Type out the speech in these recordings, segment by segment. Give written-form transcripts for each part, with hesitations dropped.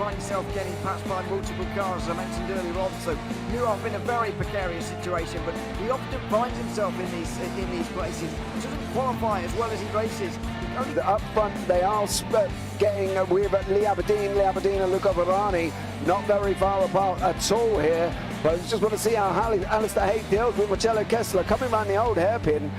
find yourself getting passed by multiple cars, as I mentioned earlier on. So Nurov in a very precarious situation, but he often finds himself in these places. He doesn't qualify as well as he races. Up front, they are getting with Lee Aberdeen and Luca Varani, not very far apart at all here. But I just want to see how Alistair Haig deals with Marcello Kessler coming around the old hairpin.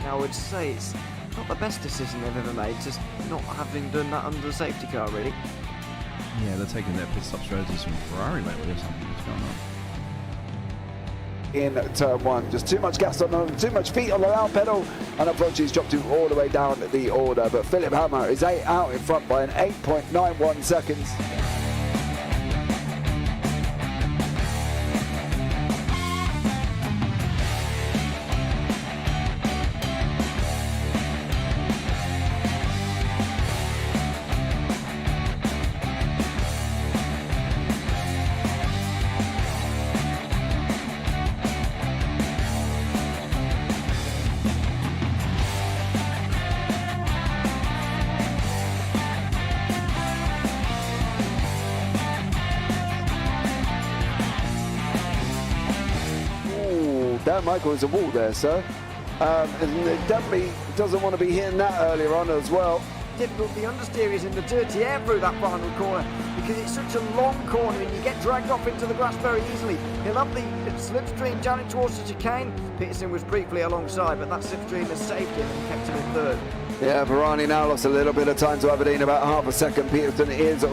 I would say it's not the best decision they've ever made, just not having done that under the safety car, really. Yeah, they're taking their pit stop strategies from Ferrari lately or something. What's going on? In turn one, just too much gas on them, too much feet on the loud pedal, and approaches dropped him all the way down the order. But Philip Hammer is out in front by an 8.91 seconds. Dan Michael is a wall there, sir. And it definitely doesn't want to be hitting that earlier on as well. Difficult, the understeer is in the dirty air through that final corner because it's such a long corner and you get dragged off into the grass very easily. He'll have the slipstream down towards the chicane. Peterson was briefly alongside, but that slipstream has saved him and kept him in third. Yeah, Varani now lost a little bit of time to Aberdeen, about half a second. Peterson is...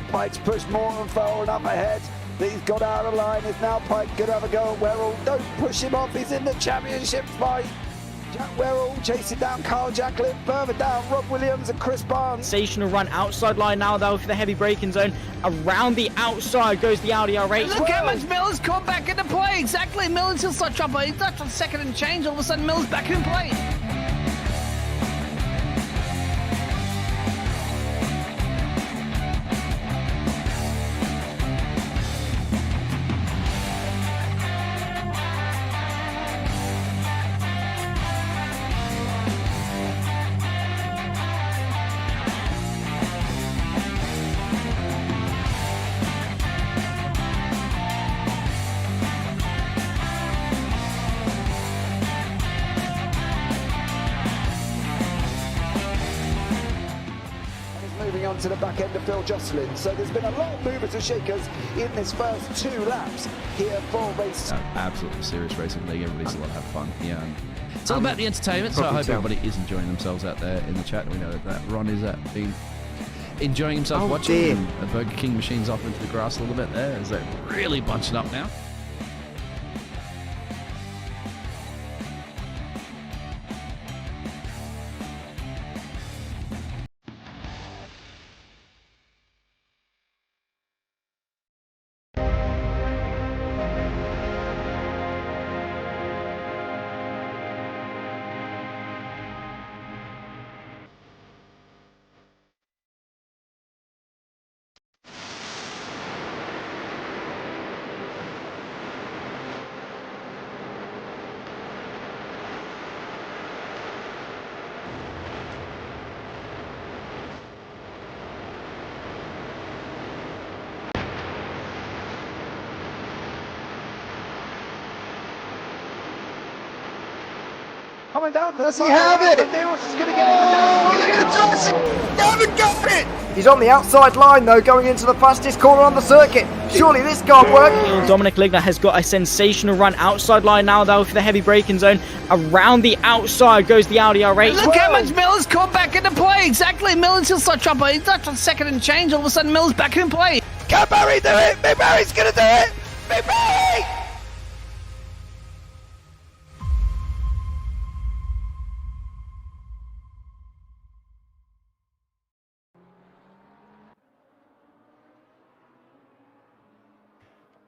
Pike's pushed Morton forward up ahead. He's got out of line. Is now Pike going to have a go at Werrell? Don't push him off. He's in the championship fight. Jack Werrell chasing down Carl Jacklin. Further down, Rob Williams and Chris Barnes. Sensational run outside line now though for the heavy braking zone. Around the outside goes the Audi R8. Look how much Miller's come back into play. Exactly. Miller's still start trouble. He's left on second and change. All of a sudden, Miller's back in play. Moving on to the back end of Phil Jocelyn. So there's been a lot of movers and shakers in this first 2 laps here for race. Absolutely serious racing league. Everybody's a lot have fun. Yeah, and it's all about the entertainment. So I hope everybody is enjoying themselves out there in the chat. We know that Ron is enjoying himself watching. And the Burger King machine's off into the grass a little bit there. Is that really bunching up now? coming down to the side. Have it! Neil's going to get it. He's on the outside line though, going into the fastest corner on the circuit. Surely this can't work. Dominic Ligner has got a sensational run outside line now though for the heavy braking zone. Around the outside goes the Audi R8. Look how much Miller's caught back into play. Exactly. Miller's still such trouble. He's not on second and change. All of a sudden, Miller's back in play. Can Barry do it? Big Barry's going to do it. Big Barry!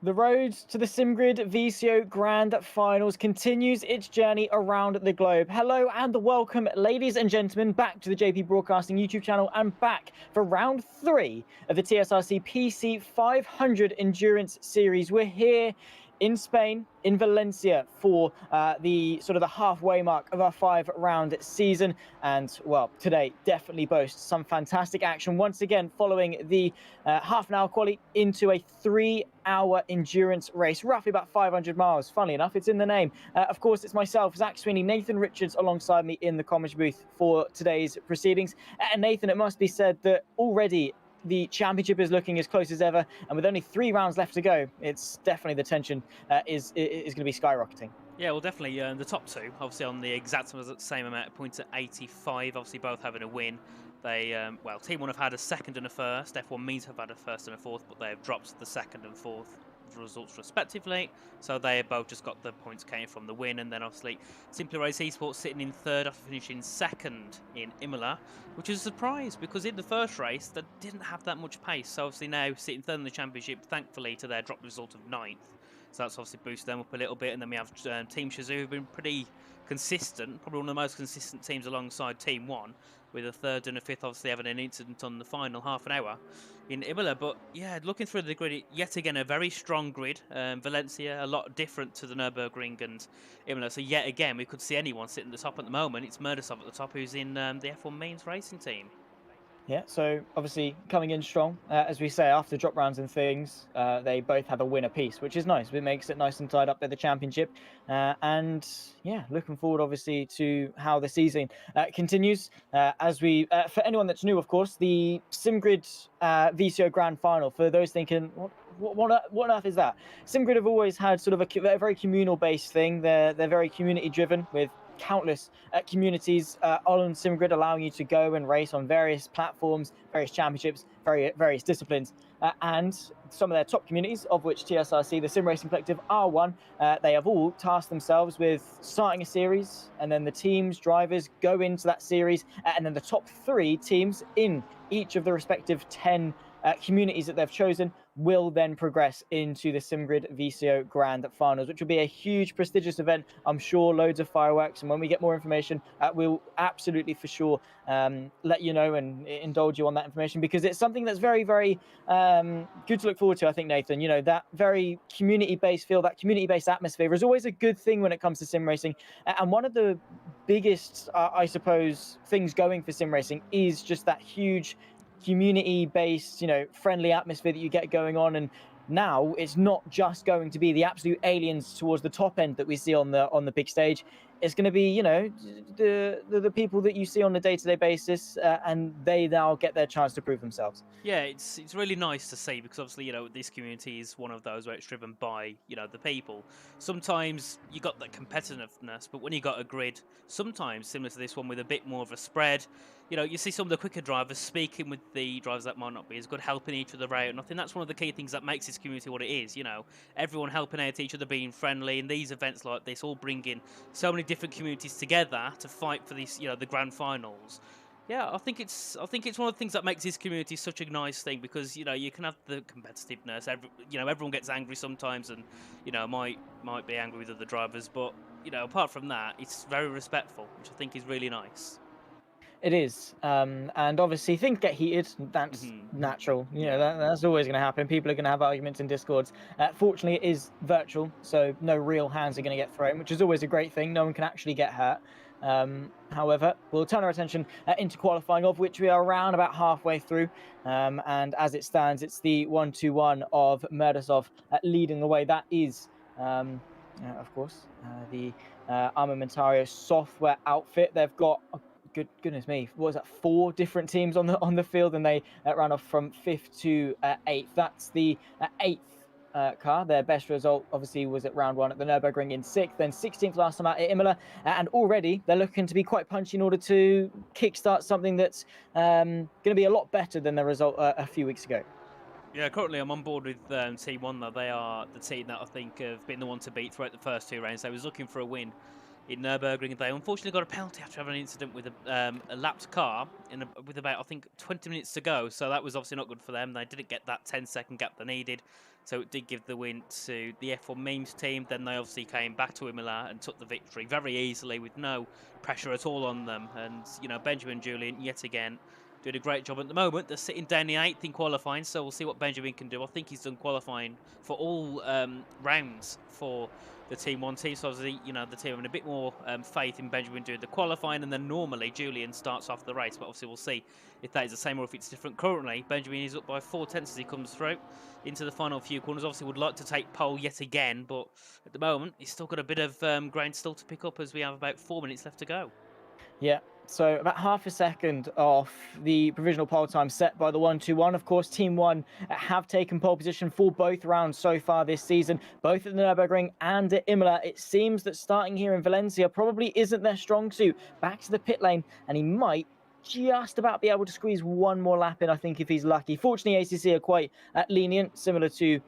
The road to the SimGrid VCO Grand Finals continues its journey around the globe. Hello and welcome, ladies and gentlemen, back to the JP Broadcasting YouTube channel and back for round 3 of the TSRC PC 500 Endurance Series. We're here in Spain, in Valencia, for the halfway mark of our 5-round season. And, well, today definitely boasts some fantastic action. Once again, following the half an hour quali into a 3-hour endurance race, roughly about 500 miles. Funnily enough, it's in the name. Of course, it's myself, Zach Sweeney, Nathan Richards alongside me in the commentary booth for today's proceedings. And Nathan, it must be said that already the championship is looking as close as ever, and with only 3 rounds left to go, it's definitely the tension is going to be skyrocketing. Yeah, well, definitely the top 2, obviously on the exact same amount of points at 85, obviously both having a win. They, Team 1 have had a second and a first, F1 Means have had a first and a fourth, but they have dropped the second and fourth results respectively, so they have both just got the points came from the win. And then obviously Simply Race Esports sitting in 3rd after finishing 2nd in Imola, which is a surprise because in the first race they didn't have that much pace, so obviously now sitting 3rd in the championship thankfully to their drop result of 9th, so that's obviously boosted them up a little bit. And then we have Team Shazoo, who've been pretty consistent, probably one of the most consistent teams alongside Team 1, with a 3rd and a 5th obviously having an incident on the final half an hour in Imola. But yeah, looking through the grid, yet again a very strong grid. Valencia, a lot different to the Nürburgring and Imola, so yet again we could see anyone sitting at the top at the moment. It's Murdasov at the top, who's in the F1 Means racing team. Yeah, so obviously coming in strong, as we say, after drop rounds and things, they both have a win apiece, which is nice. It makes it nice and tied up there, the championship. And yeah, looking forward obviously to how the season continues. As we, for anyone that's new, of course, the SimGrid VCO Grand Final, for those thinking, what on earth is that? SimGrid have always had sort of a very communal-based thing. They're very community-driven, with countless communities on SimGrid allowing you to go and race on various platforms, various championships, various disciplines. And some of their top communities, of which TSRC, the Sim Racing Collective, are one, they have all tasked themselves with starting a series, and then the teams, drivers go into that series, and then the top 3 teams in each of the respective 10 communities that they've chosen will then progress into the SimGrid VCO Grand Finals, which will be a huge prestigious event. I'm sure loads of fireworks, and when we get more information, we'll absolutely for sure let you know and indulge you on that information, because it's something that's very, very good to look forward to, I think, Nathan. You know, that very community-based feel, that community-based atmosphere is always a good thing when it comes to sim racing. And one of the biggest, I suppose, things going for sim racing is just that huge community-based, friendly atmosphere that you get going on. And now it's not just going to be the absolute aliens towards the top end that we see on the big stage. It's going to be, the people that you see on a day-to-day basis, and they now get their chance to prove themselves. Yeah, it's really nice to see, because obviously, this community is one of those where it's driven by, the people. Sometimes you got that competitiveness, but when you got a grid, sometimes similar to this one with a bit more of a spread, you see some of the quicker drivers speaking with the drivers that might not be as good, helping each other out. And I think that's one of the key things that makes this community what it is, everyone helping out each other, being friendly, and these events like this all bring in so many different communities together to fight for these, the grand finals. Yeah, I think it's one of the things that makes this community such a nice thing, because you can have the competitiveness. Everyone gets angry sometimes, and might be angry with other drivers, but apart from that, it's very respectful, which I think is really nice. It is, and obviously things get heated. That's natural. That's always going to happen. People are going to have arguments in Discords. Fortunately, it is virtual, so no real hands are going to get thrown, which is always a great thing. No one can actually get hurt. However, we'll turn our attention into qualifying, of which we are around about halfway through. And as it stands, it's the 1-2-1 of Murdasov leading the way. That is of course, the Armamentario software outfit. They've got, oh, goodness me, what was that? 4 different teams on the field, and they ran off from 5th to 8th. That's the 8th. Car. Their best result obviously was at round 1 at the Nürburgring in 6th, then 16th last time out at Imola, and already they're looking to be quite punchy in order to kickstart something that's going to be a lot better than the result a few weeks ago. Yeah, currently I'm on board with Team 1 though. They are the team that I think have been the one to beat throughout the first 2 rounds. They was looking for a win in Nürburgring. They unfortunately got a penalty after having an incident with a lapped car with about, I think, 20 minutes to go. So that was obviously not good for them. They didn't get that 10-second gap they needed. So it did give the win to the F1 Memes team. Then they obviously came back to Imola and took the victory very easily with no pressure at all on them. And, you know, Benjamin Julian, yet again, doing a great job at the moment. They're sitting down the 8th in qualifying, so we'll see what Benjamin can do. I think he's done qualifying for all rounds for the Team 1 team, so obviously, you know, the team having a bit more faith in Benjamin doing the qualifying, and then normally Julian starts off the race, but obviously we'll see if that is the same or if it's different. Currently, Benjamin is up by 4/10 as he comes through into the final few corners. Obviously would like to take pole yet again, but at the moment, he's still got a bit of ground still to pick up as we have about 4 minutes left to go. Yeah, so about half a second off the provisional pole time set by the 1-2-1. Of course, Team 1 have taken pole position for both rounds so far this season, both at the Nürburgring and at Imola. It seems that starting here in Valencia probably isn't their strong suit. Back to the pit lane, and he might just about be able to squeeze one more lap in, I think, if he's lucky. Fortunately, ACC are quite lenient, similar to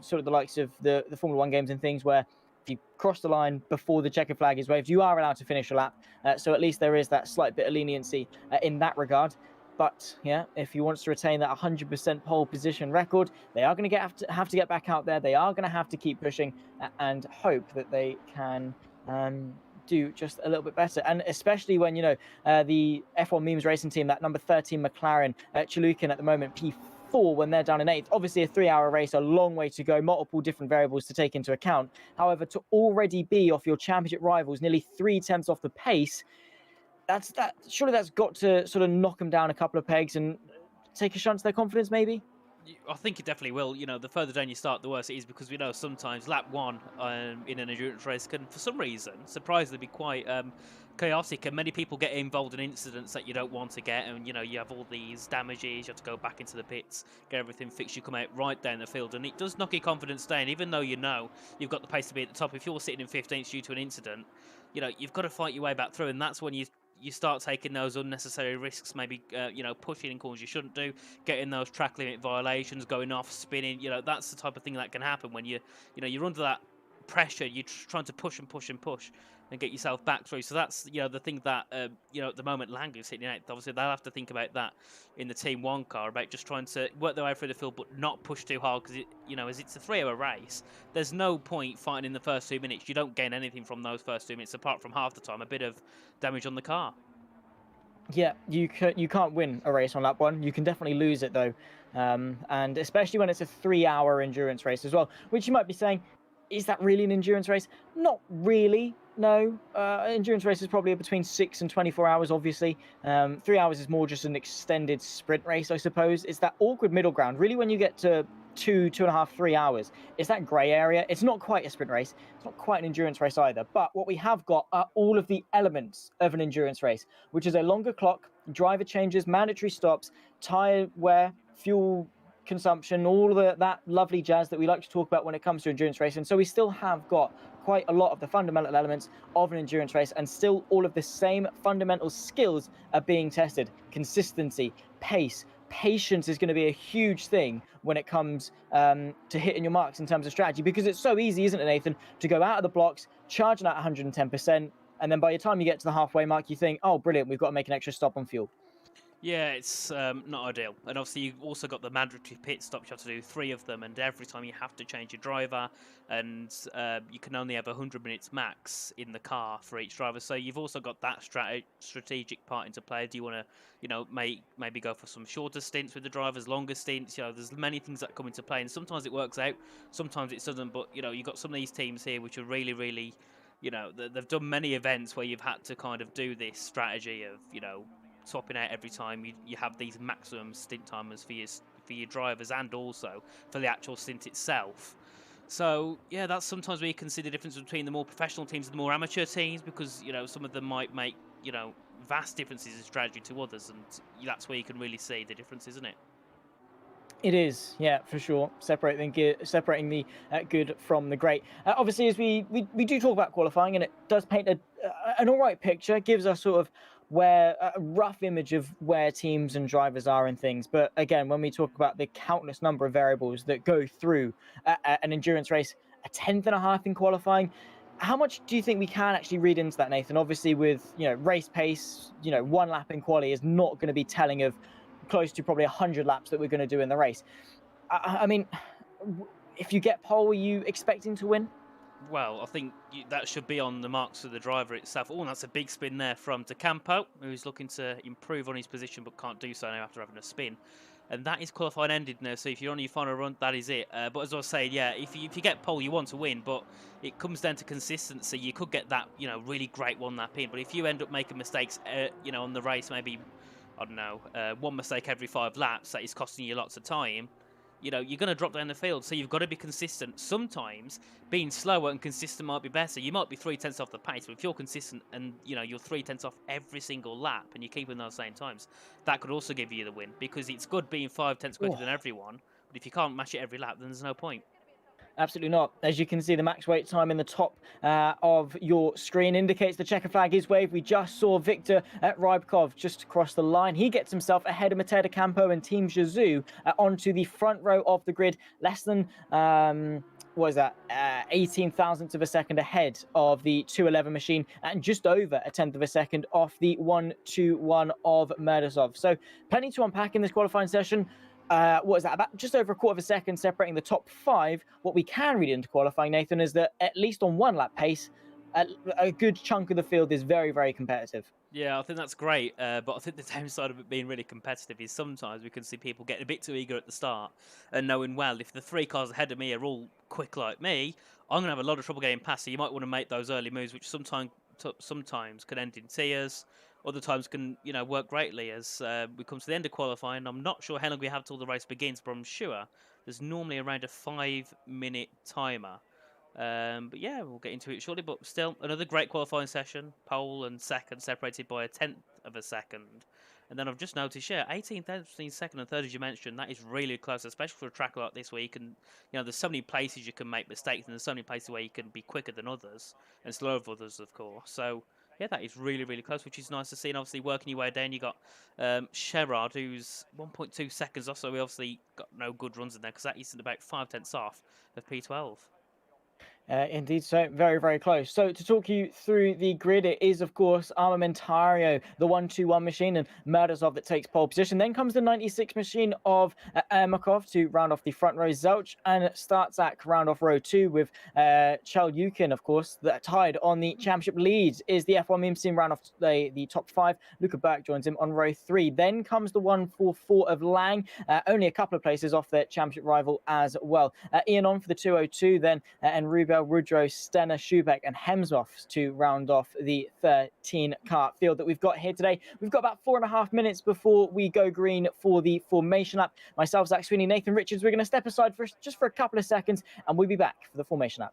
sort of the likes of the Formula 1 games and things, where if you cross the line before the checkered flag is waved, you are allowed to finish a lap. So at least there is that slight bit of leniency in that regard. But yeah, if he wants to retain that 100% pole position record, they are going to have to get back out there. They are going to have to keep pushing and hope that they can do just a little bit better. And especially when, you know, the F1 Memes racing team, that number 13 McLaren, Chalukin at the moment, P4 when they're down in 8th. Obviously a 3-hour race, a long way to go, multiple different variables to take into account. However, to already be off your championship rivals, nearly 3/10 off the pace, surely that's got to sort of knock them down a couple of pegs and take a shunt to their confidence, maybe? I think it definitely will. You know, the further down you start, the worse it is, because we know sometimes lap 1 in an endurance race can, for some reason, surprisingly be quite chaotic, and many people get involved in incidents that you don't want to get, and, you know, you have all these damages, you have to go back into the pits, get everything fixed, you come out right down the field, and it does knock your confidence down, even though you know you've got the pace to be at the top. If you're sitting in 15th due to an incident, you know, you've got to fight your way back through, and that's when you start taking those unnecessary risks, maybe, you know, pushing in corners you shouldn't do, getting those track limit violations, going off, spinning. You know, that's the type of thing that can happen when you're under that pressure. You're trying to push and push and push and get yourself back through. So that's, you know, the thing that, you know, at the moment, Langley's hitting out. Obviously, they'll have to think about that in the Team 1 car, about just trying to work their way through the field, but not push too hard, because, you know, as it's a 3-hour race, there's no point fighting in the first 2 minutes. You don't gain anything from those first 2 minutes, apart from half the time, a bit of damage on the car. Yeah, you can't win a race on lap 1. You can definitely lose it, though. And especially when it's a 3-hour endurance race as well, which you might be saying, is that really an endurance race? Not really, no. Endurance race is probably between 6 and 24 hours, obviously. 3 hours is more just an extended sprint race, I suppose. It's that awkward middle ground. Really, when you get to 2.5, 3 hours, it's that grey area. It's not quite a sprint race. It's not quite an endurance race either. But what we have got are all of the elements of an endurance race, which is a longer clock, driver changes, mandatory stops, tyre wear, fuel consumption, all of that lovely jazz that we like to talk about when it comes to endurance racing. So we still have got quite a lot of the fundamental elements of an endurance race, and still all of the same fundamental skills are being tested. Consistency, pace, patience is going to be a huge thing when it comes to hitting your marks in terms of strategy, because it's so easy, isn't it, Nathan, to go out of the blocks, charging at 110%, and then by the time you get to the halfway mark, you think, oh, brilliant, we've got to make an extra stop on fuel. Yeah, it's not ideal. And obviously you've also got the mandatory pit stops. You have to do 3 of them, and every time you have to change your driver, and you can only have 100 minutes max in the car for each driver. So you've also got that strategic part into play. Do you want to, you know, maybe go for some shorter stints with the drivers, longer stints? You know, there's many things that come into play, and sometimes it works out, sometimes it doesn't. But, you know, you've got some of these teams here which are really, really, you know, they've done many events where you've had to kind of do this strategy of, you know, swapping out every time you have these maximum stint timers for your drivers, and also for the actual stint itself. So yeah, that's sometimes where you can see the difference between the more professional teams and the more amateur teams, because some of them might make vast differences in strategy to others, and that's where you can really see the difference, isn't it? It is, yeah, for sure. Separating the good from the great. Obviously, as we do talk about qualifying, and it does paint an all right picture, gives us sort of a rough image of where teams and drivers are and things. But again, when we talk about the countless number of variables that go through an endurance race, a tenth and a half in qualifying. How much do you think we can actually read into that, Nathan? Obviously, with race pace, one lap in quali is not going to be telling of close to probably 100 laps that we're going to do in the race. I mean, if you get pole, are you expecting to win? Well, I think that should be on the marks of the driver itself. Oh, that's a big spin there from De Campo, who's looking to improve on his position but can't do so now after having a spin. And that is qualifying ended now, so if you're on your final run, that is it. But as I was saying, yeah, if you get pole, you want to win, but it comes down to consistency. You could get that, really great one lap in, but if you end up making mistakes, on the race, maybe, I don't know, one mistake every 5 laps, that is costing you lots of time. You're going to drop down the field, so you've got to be consistent. Sometimes being slower and consistent might be better. You might be 3/10 off the pace, but if you're consistent and you're 3/10 off every single lap and you're keeping those same times, that could also give you the win, because it's good being 5/10 quicker than everyone, but if you can't match it every lap, then there's no point. Absolutely not. As you can see, the max wait time in the top of your screen indicates the checker flag is waved. We just saw Victor Rybkov just across the line. He gets himself ahead of Mateo De Campo and Team Zhu onto the front row of the grid, less than 18 thousandths of a second ahead of the 211 machine, and just over a tenth of a second off the 121 of Murdasov. So plenty to unpack in this qualifying session. About just over a quarter of a second separating the top 5. What we can read into qualifying, Nathan, is that at least on one lap pace, a good chunk of the field is very, very competitive. Yeah, I think that's great, but I think the downside of it being really competitive is sometimes we can see people getting a bit too eager at the start and knowing, well, if the 3 cars ahead of me are all quick like me, I'm going to have a lot of trouble getting past, so you might want to make those early moves, which sometimes can end in tears, other times can, work greatly as we come to the end of qualifying. I'm not sure how long we have till the race begins, but I'm sure there's normally around a 5-minute timer. But yeah, we'll get into it shortly. But still, another great qualifying session. Pole and second separated by a tenth of a second. And then I've just noticed, 18th, 17th, second and third, as you mentioned, that is really close, especially for a track like this where you can, there's so many places you can make mistakes, and there's so many places where you can be quicker than others and slower than others, of course. So yeah, that is really, really close, which is nice to see. And obviously, working your way down, you got Sherrard, who's 1.2 seconds off. So we obviously got no good runs in there, because that is about 5/10 off of P12. Indeed, so very, very close. So to talk you through the grid, it is, of course, Armamentario, the 121 machine, and Murdasov that takes pole position. Then comes the 96 machine of Ermakov to round off the front row. Zelch and Startzak round off row 2 with Chel Yukin, of course, that tied on the championship lead. Is the F1 meme team round off the top 5. Luca Burke joins him on row 3. Then comes the 144 of Lang, only a couple of places off their championship rival as well. Ian on for the 202, then and Rubel, Rudro, Stenner, Schubeck and Hemsworth to round off the 13-car field that we've got here today. We've got about 4.5 minutes before we go green for the formation lap. Myself, Zach Sweeney, Nathan Richards, we're going to step aside just for a couple of seconds, and we'll be back for the formation lap.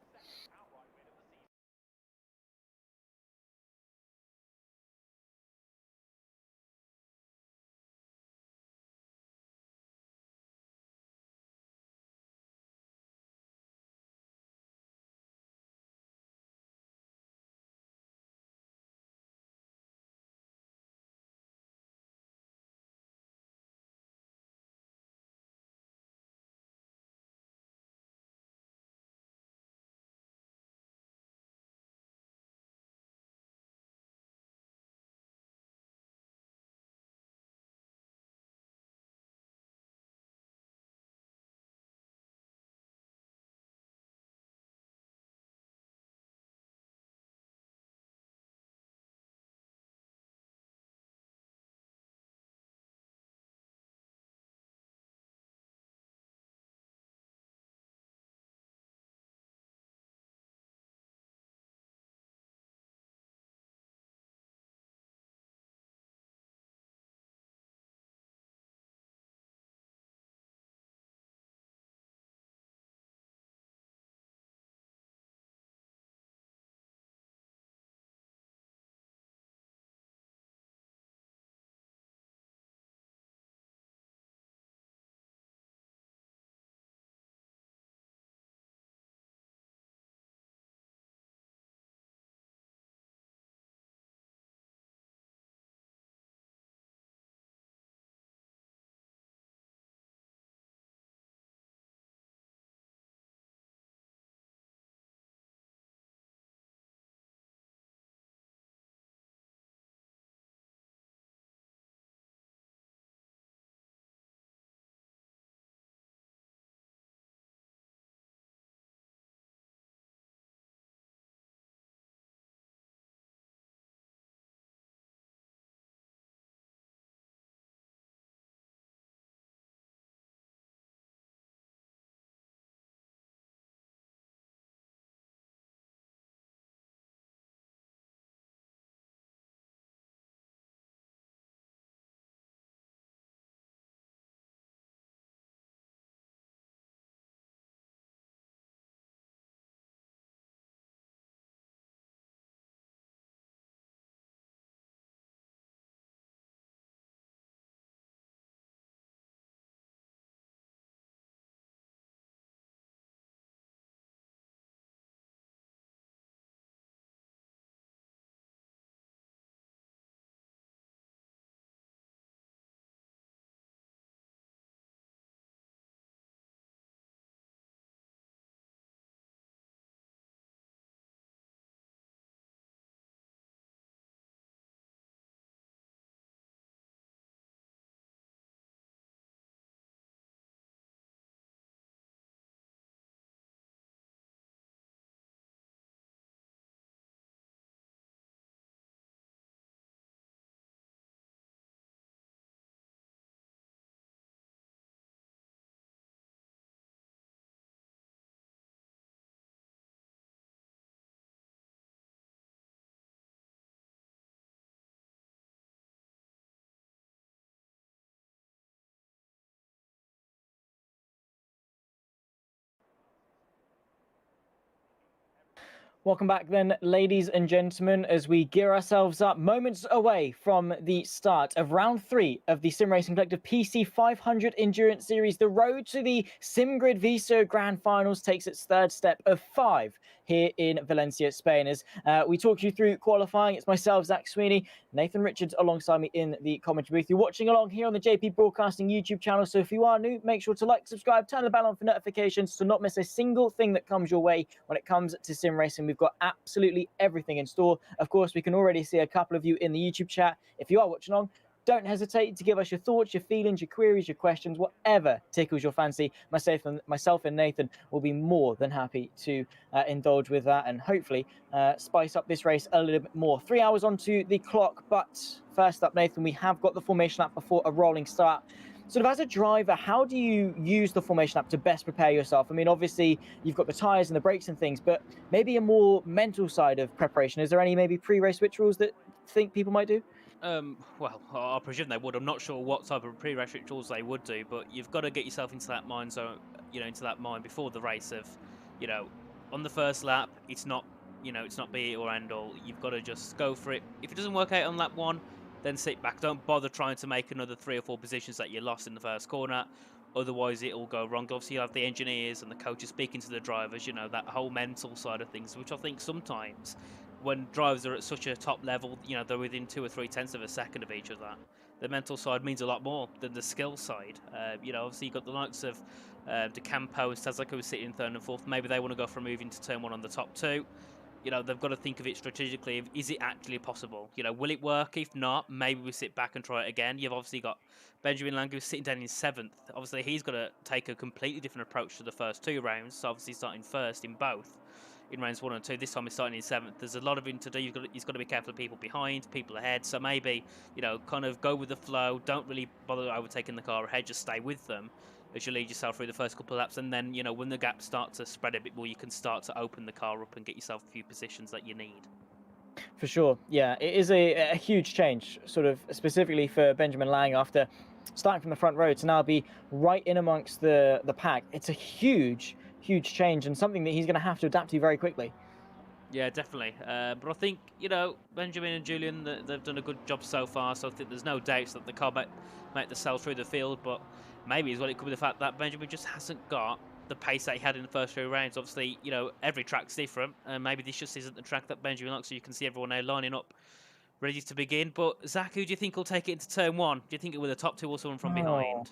Welcome back then, ladies and gentlemen, as we gear ourselves up moments away from the start of round 3 of the Sim Racing Collective PC 500 Endurance Series. The road to the SimGrid VCO Grand Finals takes its third step of 5 here in Valencia, Spain. As we talk you through qualifying, it's myself, Zach Sweeney, Nathan Richards alongside me in the commentary booth. You're watching along here on the JP Broadcasting YouTube channel, so if you are new, make sure to like, subscribe, turn the bell on for notifications to not miss a single thing that comes your way when it comes to sim racing. We've got absolutely everything in store. Of course, we can already see a couple of you in the YouTube chat. If you are watching along, don't hesitate to give us your thoughts, your feelings, your queries, your questions, whatever tickles your fancy. Myself and Nathan will be more than happy to indulge with that and hopefully spice up this race a little bit more. 3 hours onto the clock, but first up, Nathan, we have got the formation lap before a rolling start. Sort of as a driver, how do you use the formation app to best prepare yourself? I mean, obviously, you've got the tyres and the brakes and things, but maybe a more mental side of preparation. Is there any maybe pre-race rituals that think people might do? Well, I presume they would. I'm not sure what type of pre-race rituals they would do, but you've got to get yourself into that mind zone, into that mind before the race of, on the first lap, it's not be it or end all. You've got to just go for it. If it doesn't work out on lap 1, then sit back. Don't bother trying to make another 3 or 4 positions that you lost in the first corner. Otherwise, it'll go wrong. Obviously, you'll have the engineers and the coaches speaking to the drivers, that whole mental side of things, which I think sometimes when drivers are at such a top level, they're within 2 or 3 tenths of a second of each other. The mental side means a lot more than the skill side. Obviously, you've got the likes of De Campo and Stazak who are sitting in 3rd and 4th. Maybe they want to go for a move into turn 1 on the top 2. They've got to think of it strategically. Is it actually possible? Will it work? If not, maybe we sit back and try it again. You've obviously got Benjamin Lang who's sitting down in 7th. Obviously, he's got to take a completely different approach to the first 2 rounds. So obviously starting first in both. In rounds 1 and 2, this time he's starting in 7th. There's a lot of him to do. He's got to be careful of people behind, people ahead. So maybe, kind of go with the flow. Don't really bother overtaking the car ahead. Just stay with them as you lead yourself through the first couple of laps. And then, when the gaps start to spread a bit more, you can start to open the car up and get yourself a few positions that you need. For sure. Yeah, it is a huge change, sort of specifically for Benjamin Lang after starting from the front row to now be right in amongst the pack. It's a huge change and something that he's going to have to adapt to very quickly. Yeah, definitely. But I think, Benjamin and Julian, they've done a good job so far, so I think there's no doubts that the car might make the sell through the field, but maybe as well it could be the fact that Benjamin just hasn't got the pace that he had in the first 3 rounds. Obviously, every track's different, and maybe this just isn't the track that Benjamin likes, so you can see everyone now lining up, ready to begin. But, Zach, who do you think will take it into turn 1? Do you think it will be the top 2 or someone from behind?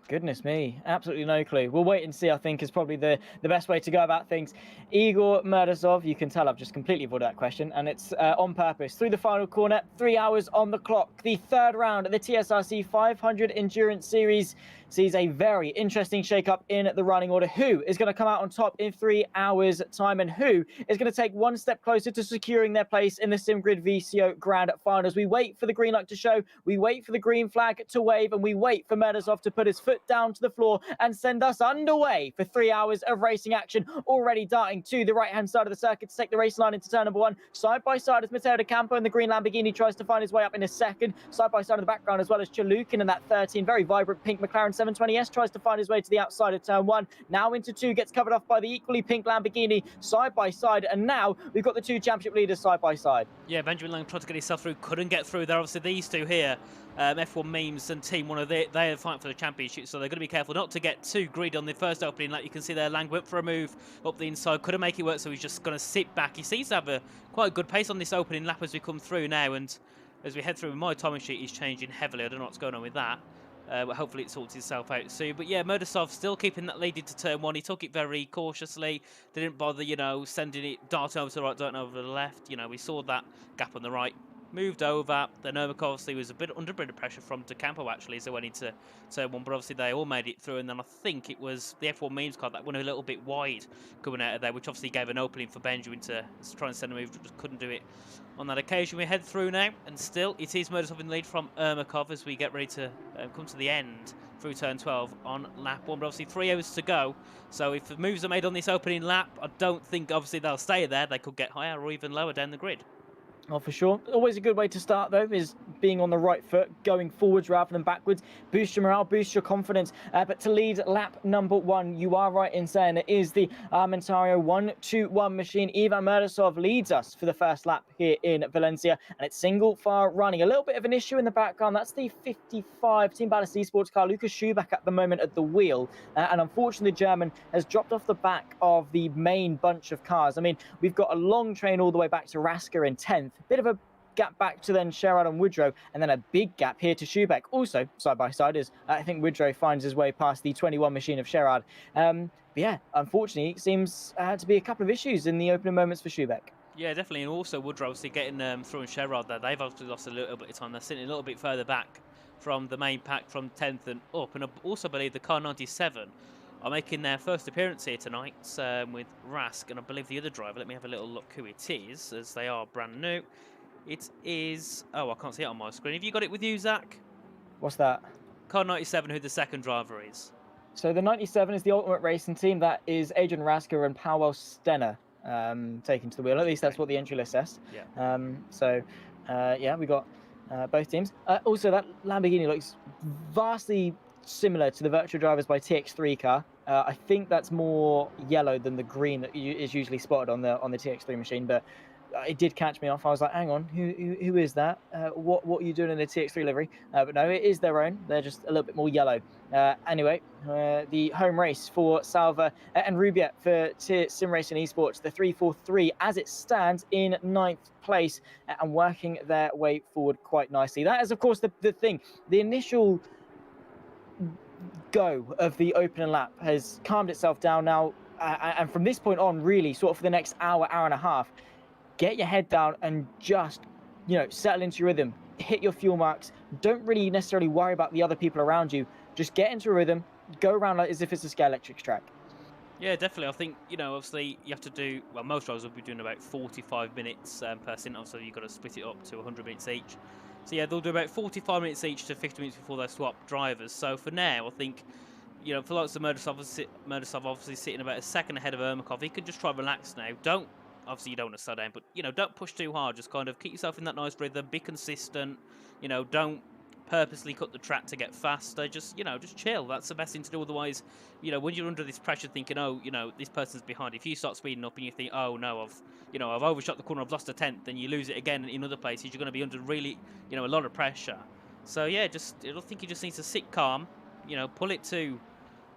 Goodness me, absolutely no clue. We'll wait and see, I think, is probably the best way to go about things. Igor Murdasov, you can tell I've just completely avoided that question, and it's on purpose. Through the final corner, 3 hours on the clock. The 3rd round of the TSRC 500 Endurance Series sees a very interesting shake-up in the running order. Who is going to come out on top in 3 hours' time, and who is going to take one step closer to securing their place in the SimGrid VCO Grand Finals? We wait for the green light to show, we wait for the green flag to wave, and we wait for Murdasov to put his foot down to the floor and send us underway for 3 hours of racing action. Already darting to the right-hand side of the circuit to take the race line into turn number 1. Side by side as Matteo De Campo in the green Lamborghini tries to find his way up in a second. Side by side in the background as well as Chalukin in that 13, very vibrant pink McLaren 720S tries to find his way to the outside of turn 1. Now into 2, gets covered off by the equally pink Lamborghini side by side. And now we've got the 2 championship leaders side by side. Yeah, Benjamin Lang tried to get himself through, couldn't get through there. Obviously, these 2 here, F1 Memes and Team 1, they are fighting for the championship, so they're going to be careful not to get too greedy on the first opening lap. You can see there, Lang went for a move up the inside, couldn't make it work, so he's just going to sit back. He seems to have a quite good pace on this opening lap as we come through now, and as we head through, my timing sheet is changing heavily. I don't know what's going on with that. But hopefully it sorts itself out soon. But yeah, Murdasov still keeping that lead into turn 1. He took it very cautiously. Didn't bother, sending it darting over to the right, darting over to the left. We saw that gap on the right. Moved over. Then Ermak obviously was under a bit of pressure from De Campo actually as they went into turn 1. But obviously they all made it through. And then I think it was the F1 Memes car that went a little bit wide coming out of there, which obviously gave an opening for Benjamin to try and send a move. Just couldn't do it on that occasion. We head through now, and still it is Murdasov in the lead from Ermakov as we get ready to come to the end through turn 12 on lap 1. But obviously 3 hours to go, so if the moves are made on this opening lap, I don't think obviously they'll stay there. They could get higher or even lower down the grid. Oh, for sure. Always a good way to start, though, is being on the right foot, going forwards rather than backwards. Boost your morale, boost your confidence. But to lead lap number 1, you are right in saying it is the Armentario 1-2-1 machine. Ivan Murdasov leads us for the first lap here in Valencia, and it's single file running. A little bit of an issue in the background. That's the 55 Team Ballast Esports car, Lucas Schuback at the moment at the wheel. And unfortunately, the German has dropped off the back of the main bunch of cars. I mean, we've got a long train all the way back to Rasker in 10th. Bit of a gap back to then Sherrod and Woodrow, and then a big gap here to Schubeck. Also, side by side, as I think Woodrow finds his way past the 21 machine of Sherrod. But yeah, unfortunately, it seems to be a couple of issues in the opening moments for Schubeck. Yeah, definitely, and also Woodrow obviously getting through and Sherrod there. They've obviously lost a little bit of time. They're sitting a little bit further back from the main pack from 10th and up, and I also believe the car 97 are making their first appearance here tonight with Rask, and I believe the other driver, let me have a little look who it is, as they are brand new. It is, oh, I can't see it on my screen. Have you got it with you, Zach? What's that? Car 97, who the second driver is. So the 97 is the Ultimate Racing Team. That is Adrian Rasker and Powell Stenner taken to the wheel. At least that's what the entry list says. Yeah. Yeah, we got both teams. Also, that Lamborghini looks vastly similar to the virtual drivers by TX3 car. I think that's more yellow than the green that is usually spotted on the TX3 machine, but it did catch me off. I was like, hang on, who is that? What are you doing in the TX3 livery? But no, it is their own. They're just a little bit more yellow. Anyway, the home race for Salva and Rubiet for Sim Racing Esports, the 343 as it stands in 9th place and working their way forward quite nicely. That is, of course, the thing. The initial go of the opening lap has calmed itself down now, and from this point on, really, sort of for the next hour and a half, get your head down and just, settle into your rhythm, hit your fuel marks. Don't really necessarily worry about the other people around you. Just get into a rhythm, go around like as if it's a Scale Electrics track. Yeah, definitely. I think, obviously you have to do, well, most drivers will be doing about 45 minutes per stint. Obviously, you've got to split it up to 100 minutes each. So yeah, they'll do about 45 minutes each to 50 minutes before they swap drivers. So for now, I think, for lots of Murdasov obviously sitting about a second ahead of Ermakov, he could just try relax now. Obviously you don't want to slow down, but don't push too hard. Just kind of keep yourself in that nice rhythm, be consistent. Don't purposely cut the track to get faster. Just chill. That's the best thing to do. Otherwise, when you're under this pressure, thinking, oh, this person's behind. If you start speeding up and you think, oh no, I've overshot the corner, I've lost a 10th, then you lose it again in other places. You're going to be under really, a lot of pressure. So yeah, I think you just need to sit calm. Pull it to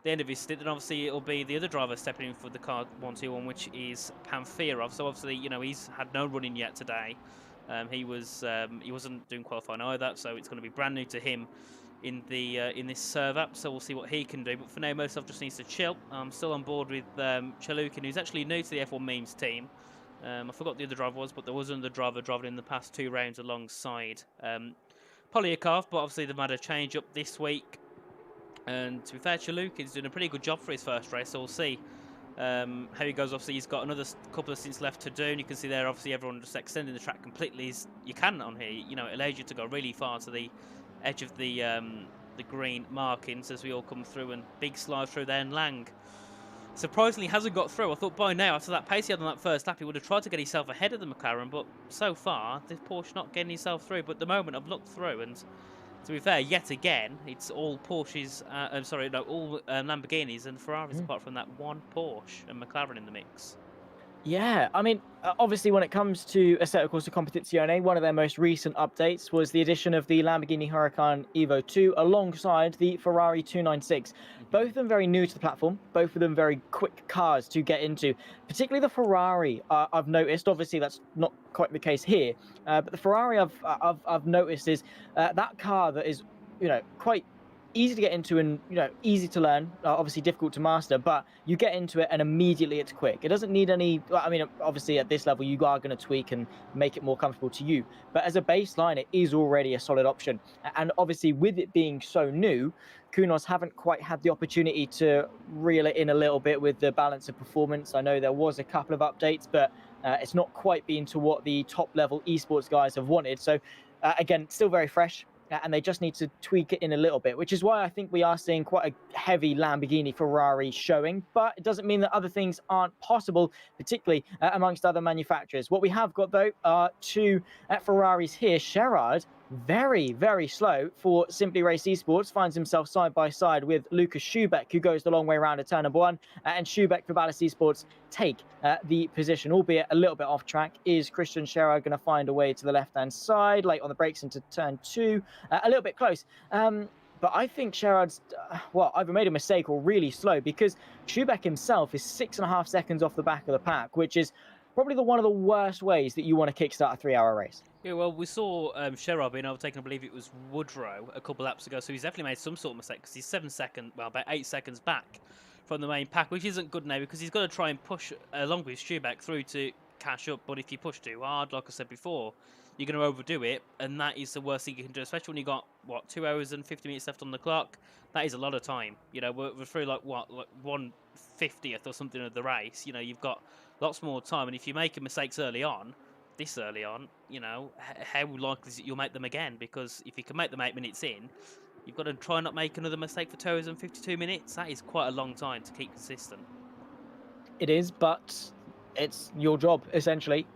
the end of his stint, and obviously it'll be the other driver stepping in for the car 1-2-1, which is Pamfirov. So obviously, he's had no running yet today. He wasn't doing qualifying either, so it's going to be brand new to him in this serve up. So we'll see what he can do. But for now, Murdasov just needs to chill. I'm still on board with Chalukin, who's actually new to the F1 Memes team. I forgot the other driver was, but there was another driver driving in the past 2 rounds alongside Polyakov. But obviously they've had a change up this week. And to be fair, Chalukin's doing a pretty good job for his first race, so we'll see how he goes. Obviously, he's got another couple of stints left to do, and you can see there, obviously, everyone just extending the track completely. You can on here, it allows you to go really far to the edge of the green markings as we all come through, and big slide through there, and Lang surprisingly hasn't got through. I thought by now, after that pace he had on that first lap, he would have tried to get himself ahead of the McLaren, but so far, the Porsche not getting himself through. But at the moment, I've looked through, and to be fair, yet again, it's all Porsches, all Lamborghinis and Ferraris, apart from that one Porsche and McLaren in the mix. Yeah, I mean, obviously when it comes to Assetto Corsa Competizione, one of their most recent updates was the addition of the Lamborghini Huracan Evo 2 alongside the Ferrari 296. Both of them very new to the platform, both of them very quick cars to get into. Particularly the Ferrari, I've noticed, obviously that's not quite the case here, but the Ferrari I've noticed is that car that is, quite easy to get into and easy to learn, obviously difficult to master, but you get into it and immediately it's quick. It doesn't need any, I mean, obviously at this level you are going to tweak and make it more comfortable to you, but as a baseline it is already a solid option. And obviously with it being so new, Kunos haven't quite had the opportunity to reel it in a little bit with the balance of performance. I know there was a couple of updates, but it's not quite been to what the top level esports guys have wanted. So again, still very fresh. and they just need to tweak it in a little bit, which is why I think we are seeing quite a heavy Lamborghini Ferrari showing, but it doesn't mean that other things aren't possible, particularly amongst other manufacturers. What we have got, though, are two Ferraris here. Sherrard, very, very slow for Simply Race Esports, finds himself side by side with Lucas Schubeck, who goes the long way around at turn number 1, and Schubeck for Ballast Esports take the position, albeit a little bit off track. Is Christian Sherrard going to find a way to the left-hand side, late on the brakes into turn 2? A little bit close. But I think Sherrard's, either made a mistake or really slow, because Schubeck himself is 6.5 seconds off the back of the pack, which is probably one of the worst ways that you want to kickstart a 3-hour race. Yeah, well, we saw Sherrard being overtaken, I believe it was Woodrow, a couple laps ago, so he's definitely made some sort of mistake, because he's about 8 seconds back from the main pack, which isn't good now, because he's got to try and push along with Schubeck through to catch up. But if you push too hard, like I said before, you're going to overdo it, and that is the worst thing you can do, especially when you've got, 2 hours and 50 minutes left on the clock. That is a lot of time. We're through like 1/50th or something of the race. You've got lots more time, and if you're making mistakes this early on, how likely is it you'll make them again? Because if you can make them 8 minutes in, you've got to try and not make another mistake for 2 hours and 52 minutes. That is quite a long time to keep consistent. It is, but it's your job, essentially.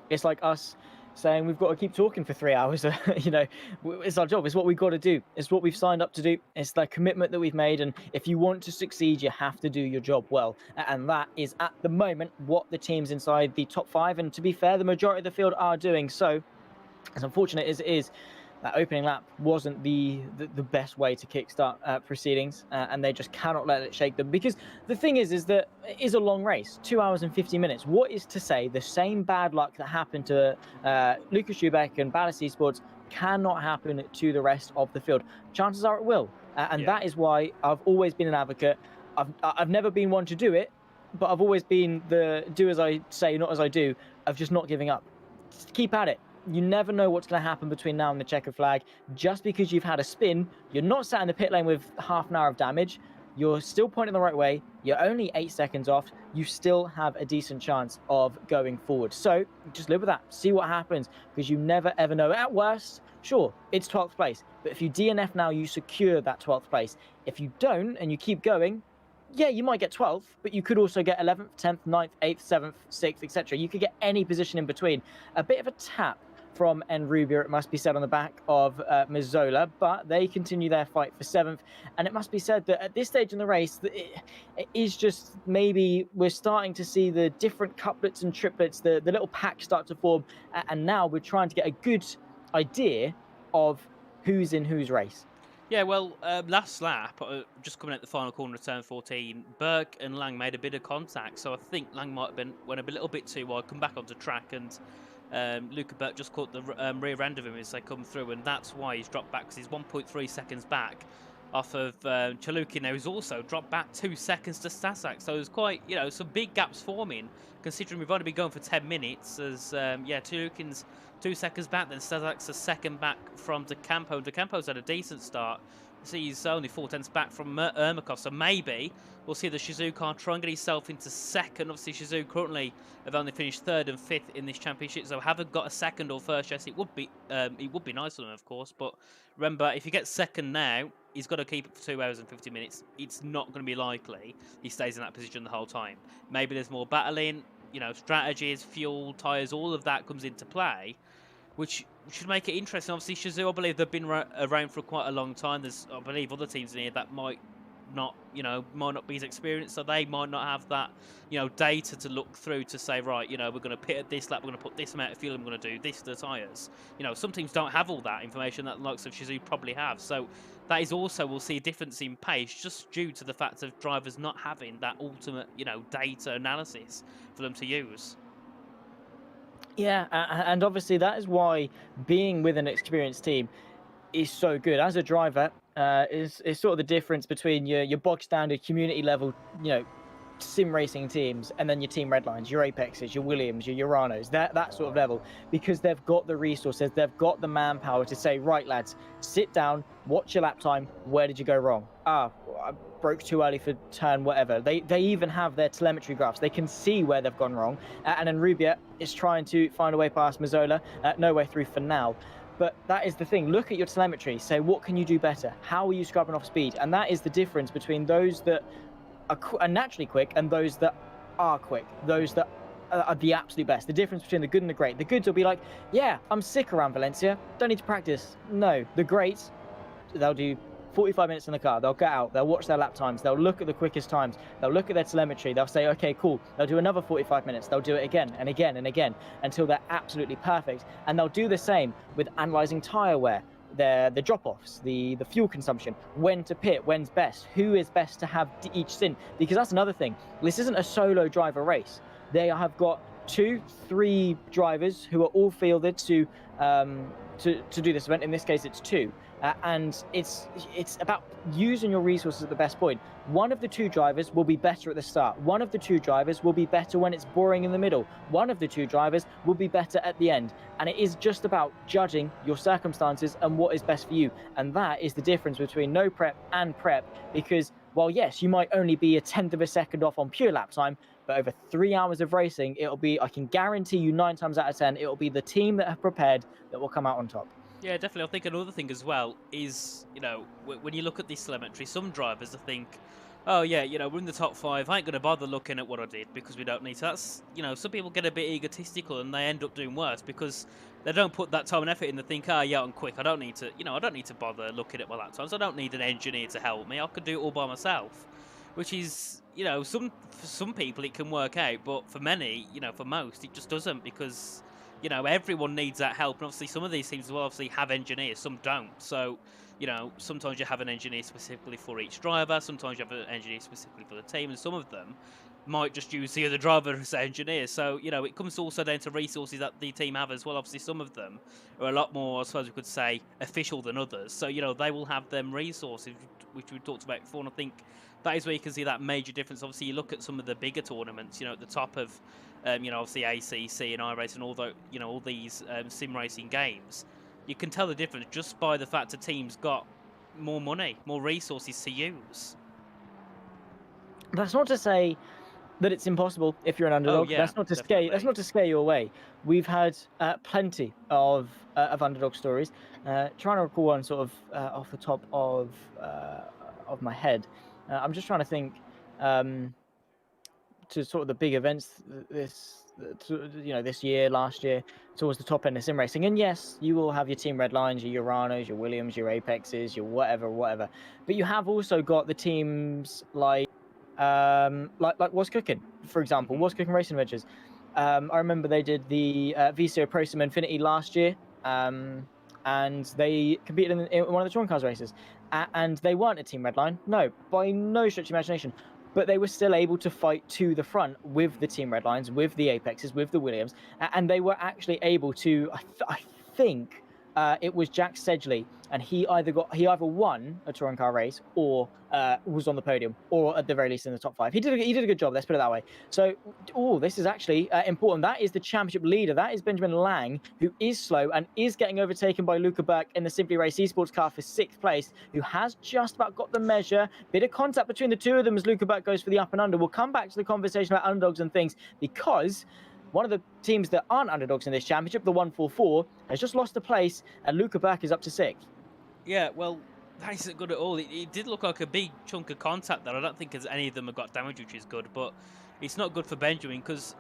It's like us saying we've got to keep talking for 3 hours. It's our job. It's what we've got to do. It's what we've signed up to do. It's the commitment that we've made. And if you want to succeed, you have to do your job well. And that is, at the moment, what the teams inside the top 5, and to be fair, the majority of the field are doing. So, as unfortunate as it is, that opening lap wasn't the best way to kickstart proceedings, and they just cannot let it shake them. Because the thing is that it is a long race, 2 hours and 50 minutes. What is to say the same bad luck that happened to Lucas Schubeck and Ballast Esports cannot happen to the rest of the field? Chances are it will, and that is why I've always been an advocate. I've never been one to do it, but I've always been the do as I say, not as I do, of just not giving up. Just keep at it. You never know what's going to happen between now and the checkered flag. Just because you've had a spin, you're not sat in the pit lane with half an hour of damage. You're still pointing the right way. You're only 8 seconds off. You still have a decent chance of going forward. So just live with that. See what happens, because you never, ever know. At worst, sure, it's 12th place. But if you DNF now, you secure that 12th place. If you don't and you keep going, yeah, you might get 12th, but you could also get 11th, 10th, 9th, 8th, 7th, 6th, etc. You could get any position in between. A bit of a tap from Enrubia, it must be said, on the back of Mazzola, but they continue their fight for 7th. And it must be said that at this stage in the race, it is just maybe we're starting to see the different couplets and triplets, the little pack start to form, and now we're trying to get a good idea of who's in whose race. Yeah, well, last lap, just coming at the final corner of turn 14, Burke and Lang made a bit of contact, so I think Lang might have went a little bit too wide, come back onto track, and Luca Burke just caught the rear end of him as they come through, and that's why he's dropped back, because he's 1.3 seconds back off of Chalukin. Now he's also dropped back 2 seconds to Stasak, so there's quite, some big gaps forming, considering we've only been going for 10 minutes, as, Chalukin's 2 seconds back, then Stasak's a second back from De Campo. De Campo's had a decent start. See, he's only 4/10 back from Ermakov, so maybe we'll see the Shizou car try and get himself into second. Obviously, Shizou currently have only finished 3rd and 5th in this championship, so haven't got a second or first. Yes, it would be nice for them, of course. But remember, if he gets second now, he's got to keep it for 2 hours and 50 minutes. It's not going to be likely he stays in that position the whole time. Maybe there's more battling, strategies, fuel, tyres, all of that comes into play, which should make it interesting. Obviously, Shizou, I believe they've been around for quite a long time. There's, I believe, other teams in here that might not be as experienced, so they might not have that, data to look through to say, right, we're going to pit at this lap, we're going to put this amount of fuel, and we're going to do this to the tyres. Some teams don't have all that information that the likes of Shizou probably have. So that is also, we'll see a difference in pace just due to the fact of drivers not having that ultimate, data analysis for them to use. Yeah, and obviously that is why being with an experienced team is so good. As a driver, is sort of the difference between your bog standard community level, sim racing teams, and then your team Redlines, your Apexes, your Williams, your Uranos, that sort of level, because they've got the resources, they've got the manpower to say, right, lads, sit down, watch your lap time, where did you go wrong? I broke too early for turn whatever. They even have their telemetry graphs. They can see where they've gone wrong. And then Rubia is trying to find a way past Mazzola. No way through for now. But that is the thing. Look at your telemetry. Say, what can you do better? How are you scrubbing off speed? And that is the difference between those that are naturally quick and those that are quick. Those that are the absolute best. The difference between the good and the great. The goods will be like, yeah, I'm sick around Valencia. Don't need to practice. No, the greats, they'll do 45 minutes in the car. They'll get out. They'll watch their lap times. They'll look at the quickest times. They'll look at their telemetry. They'll say, okay, cool. They'll do another 45 minutes. They'll do it again and again and again until they're absolutely perfect. And they'll do the same with analyzing tire wear, the drop-offs, the fuel consumption, when to pit, when's best, who is best to have each stint. Because that's another thing. This isn't a solo driver race. They have got 2-3 drivers who are all fielded to do this event. In this case, it's 2. And it's about using your resources at the best point. One of the 2 drivers will be better at the start. One of the 2 drivers will be better when it's boring in the middle. One of the 2 drivers will be better at the end. And it is just about judging your circumstances and what is best for you. And that is the difference between no prep and prep, because while yes, you might only be a 1/10 of a second off on pure lap time, but over 3 hours of racing, it'll be, I can guarantee you 9 times out of 10, it'll be the team that have prepared that will come out on top. Yeah, definitely. I think another thing as well is, when you look at this telemetry, some drivers, I think, oh yeah, we're in the top 5. I ain't going to bother looking at what I did because we don't need to. That's, some people get a bit egotistical and they end up doing worse because they don't put that time and effort in. They think, oh yeah, I'm quick. I don't need to, I don't need to bother looking at my lap times. I don't need an engineer to help me. I could do it all by myself, which is, for some people it can work out, but for many, for most, it just doesn't because, everyone needs that help. And obviously some of these teams will obviously have engineers, some don't. So, sometimes you have an engineer specifically for each driver, sometimes you have an engineer specifically for the team, and some of them might just use the other driver as engineer. So, it comes also down to resources that the team have as well. Obviously, some of them are a lot more, I suppose we could say, official than others. So, they will have them resources, which we talked about before, and I think that is where you can see that major difference. Obviously, you look at some of the bigger tournaments, at the top of, obviously ACC and iRace and all the, all these sim racing games. You can tell the difference just by the fact that teams got more money, more resources to use. That's not to say that it's impossible if you're an underdog. Oh, yeah, that's not to scare. That's not to scare you away. We've had plenty of underdog stories. Trying to recall one sort of off the top of my head. I'm just trying to think to sort of the big events this year, last year, towards the top end of sim racing. And yes, you will have your Team Redlines, your Uranos, your Williams, your Apexes, your whatever. But you have also got the teams like What's Cooking, for example, What's Cooking Racing Adventures. I remember they did the VCO Pro Sim Infinity last year, and they competed in one of the touring cars races. And they weren't a Team Redline, no, by no stretch of imagination. But they were still able to fight to the front with the Team Redlines, with the Apexes, with the Williams, and they were actually able to. I think it was Jack Sedgley, and he either won a touring car race or was on the podium, or at the very least in the top 5. He did a good job. Let's put it that way. So, this is actually important. That is the championship leader. That is Benjamin Lang, who is slow and is getting overtaken by Luca Burke in the Simply Race Esports car for 6th place, who has just about got the measure. Bit of contact between the two of them as Luca Burke goes for the up and under. We'll come back to the conversation about underdogs and things, because one of the teams that aren't underdogs in this championship, the 144, has just lost a place, and Luca Burke is up to 6th. Yeah, well, that isn't good at all. It did look like a big chunk of contact there. I don't think any of them have got damage, which is good, but it's not good for Benjamin because,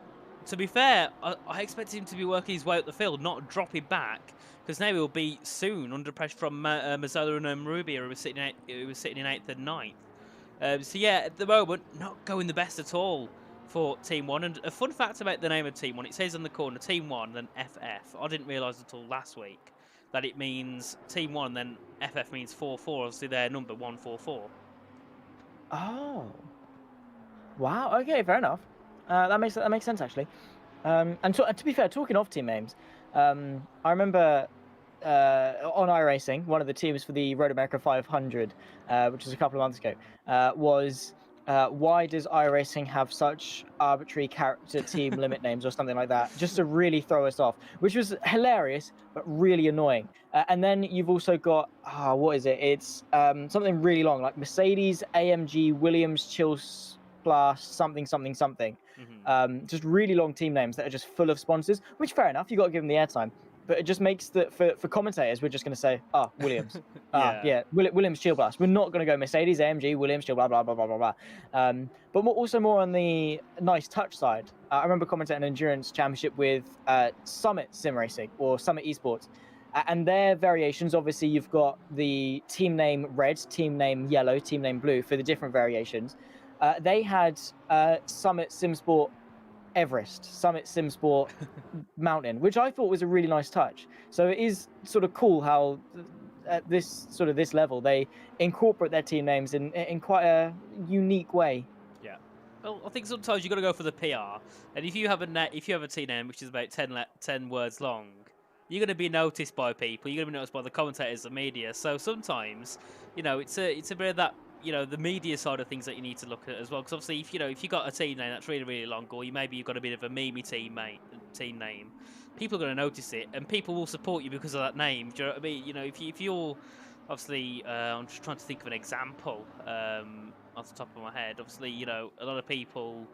to be fair, I expected him to be working his way up the field, not dropping back, because now he'll be soon under pressure from Mazzola and Rubio, who was sitting in 8th and 9th. So yeah, at the moment, not going the best at all for Team 1. And a fun fact about the name of Team 1, it says on the corner Team 1, then FF. I didn't realise until last week that it means Team 1, then FF means 44, obviously their number 144. Oh. Wow, okay, fair enough. That makes sense, actually. And to be fair, talking of team names, I remember on iRacing, one of the teams for the Road America 500, which was a couple of months ago, was why does iRacing have such arbitrary character team limit names or something like that, just to really throw us off, which was hilarious but really annoying. And then you've also got what is it? It's something really long, like Mercedes, AMG, Williams, Chills Plus, something. Mm-hmm. Just really long team names that are just full of sponsors, which fair enough, you got to give them the airtime. but it just makes for commentators, we're just going to say, Williams. Yeah. Williams Chill Blast. We're not going to go Mercedes, AMG, Williams Chill, blah, blah, blah, blah, blah, blah. But also more on the nice touch side. I remember commentating an endurance championship with Summit Sim Racing or Summit Esports. And their variations, obviously, you've got the team name red, team name yellow, team name blue for the different variations. They had Summit Simsport Everest, Summit Simsport Mountain, which I thought was a really nice touch. So it is sort of cool how at this level they incorporate their team names in quite a unique way. Yeah. Well, I think sometimes you got to go for the PR, and if you have a team name which is about 10 words long, you're going to be noticed by people. You're going to be noticed by the commentators, the media. So sometimes, it's a bit of that. The media side of things that you need to look at as well. Because obviously, if you got a team name that's really, really long, or you've got a bit of a memey team name, people are going to notice it, and people will support you because of that name. Do you know what I mean? If you're obviously, I'm just trying to think of an example off the top of my head. Obviously, a lot of people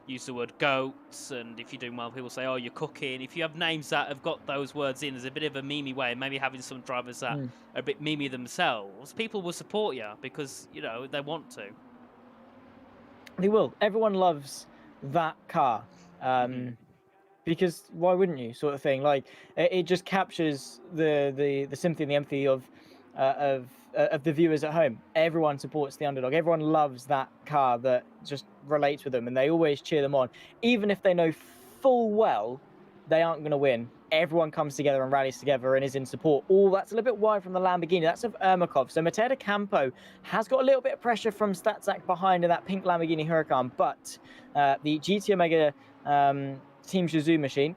use the word goats, and if you're doing well, people say, "Oh, you're cooking." If you have names that have got those words in, there's a bit of a memey way, and maybe having some drivers that are a bit memey themselves, people will support you because they want to. They will. Everyone loves that car, because why wouldn't you? Sort of thing. Like it just captures the sympathy and the empathy of the viewers at home. Everyone supports the underdog. Everyone loves that car that just relates with them, and they always cheer them on, even if they know full well they aren't going to win. Everyone comes together and rallies together and is in support. That's a little bit wide from the Lamborghini. That's of Ermakov. So Matteo De Campo has got a little bit of pressure from Statsac behind in that pink Lamborghini Huracan, but the GT Omega Team Shizou machine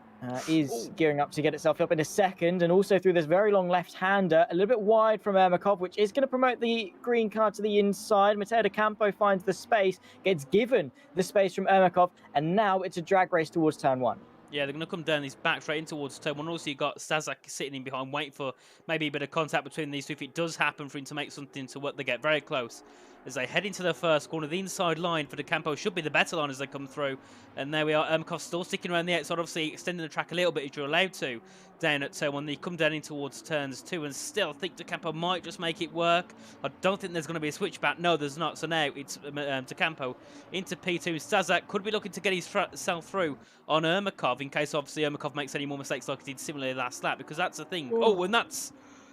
is gearing up to get itself up in a second, and also through this very long left-hander, a little bit wide from Ermakov, which is going to promote the green car to the inside. Matteo De Campo finds the space, gets given the space from Ermakov, and now it's a drag race towards turn 1. Yeah, they're going to come down these back straight in towards turn 1. Also, you've got Stazak sitting in behind, waiting for maybe a bit of contact between these two. If it does happen for him to make something to work, they get very close as they head into the first corner. The inside line for De Campo should be the better line as they come through. And there we are. Ermakov still sticking around the outside, obviously extending the track a little bit if you're allowed to down at turn 1. They come down in towards turns 2, and still I think De Campo might just make it work. I don't think there's going to be a switchback. No, there's not. So now it's De Campo into P2. Stazak could be looking to get himself through on Ermakov in case obviously Ermakov makes any more mistakes like he did similarly last lap, because that's the thing. And that's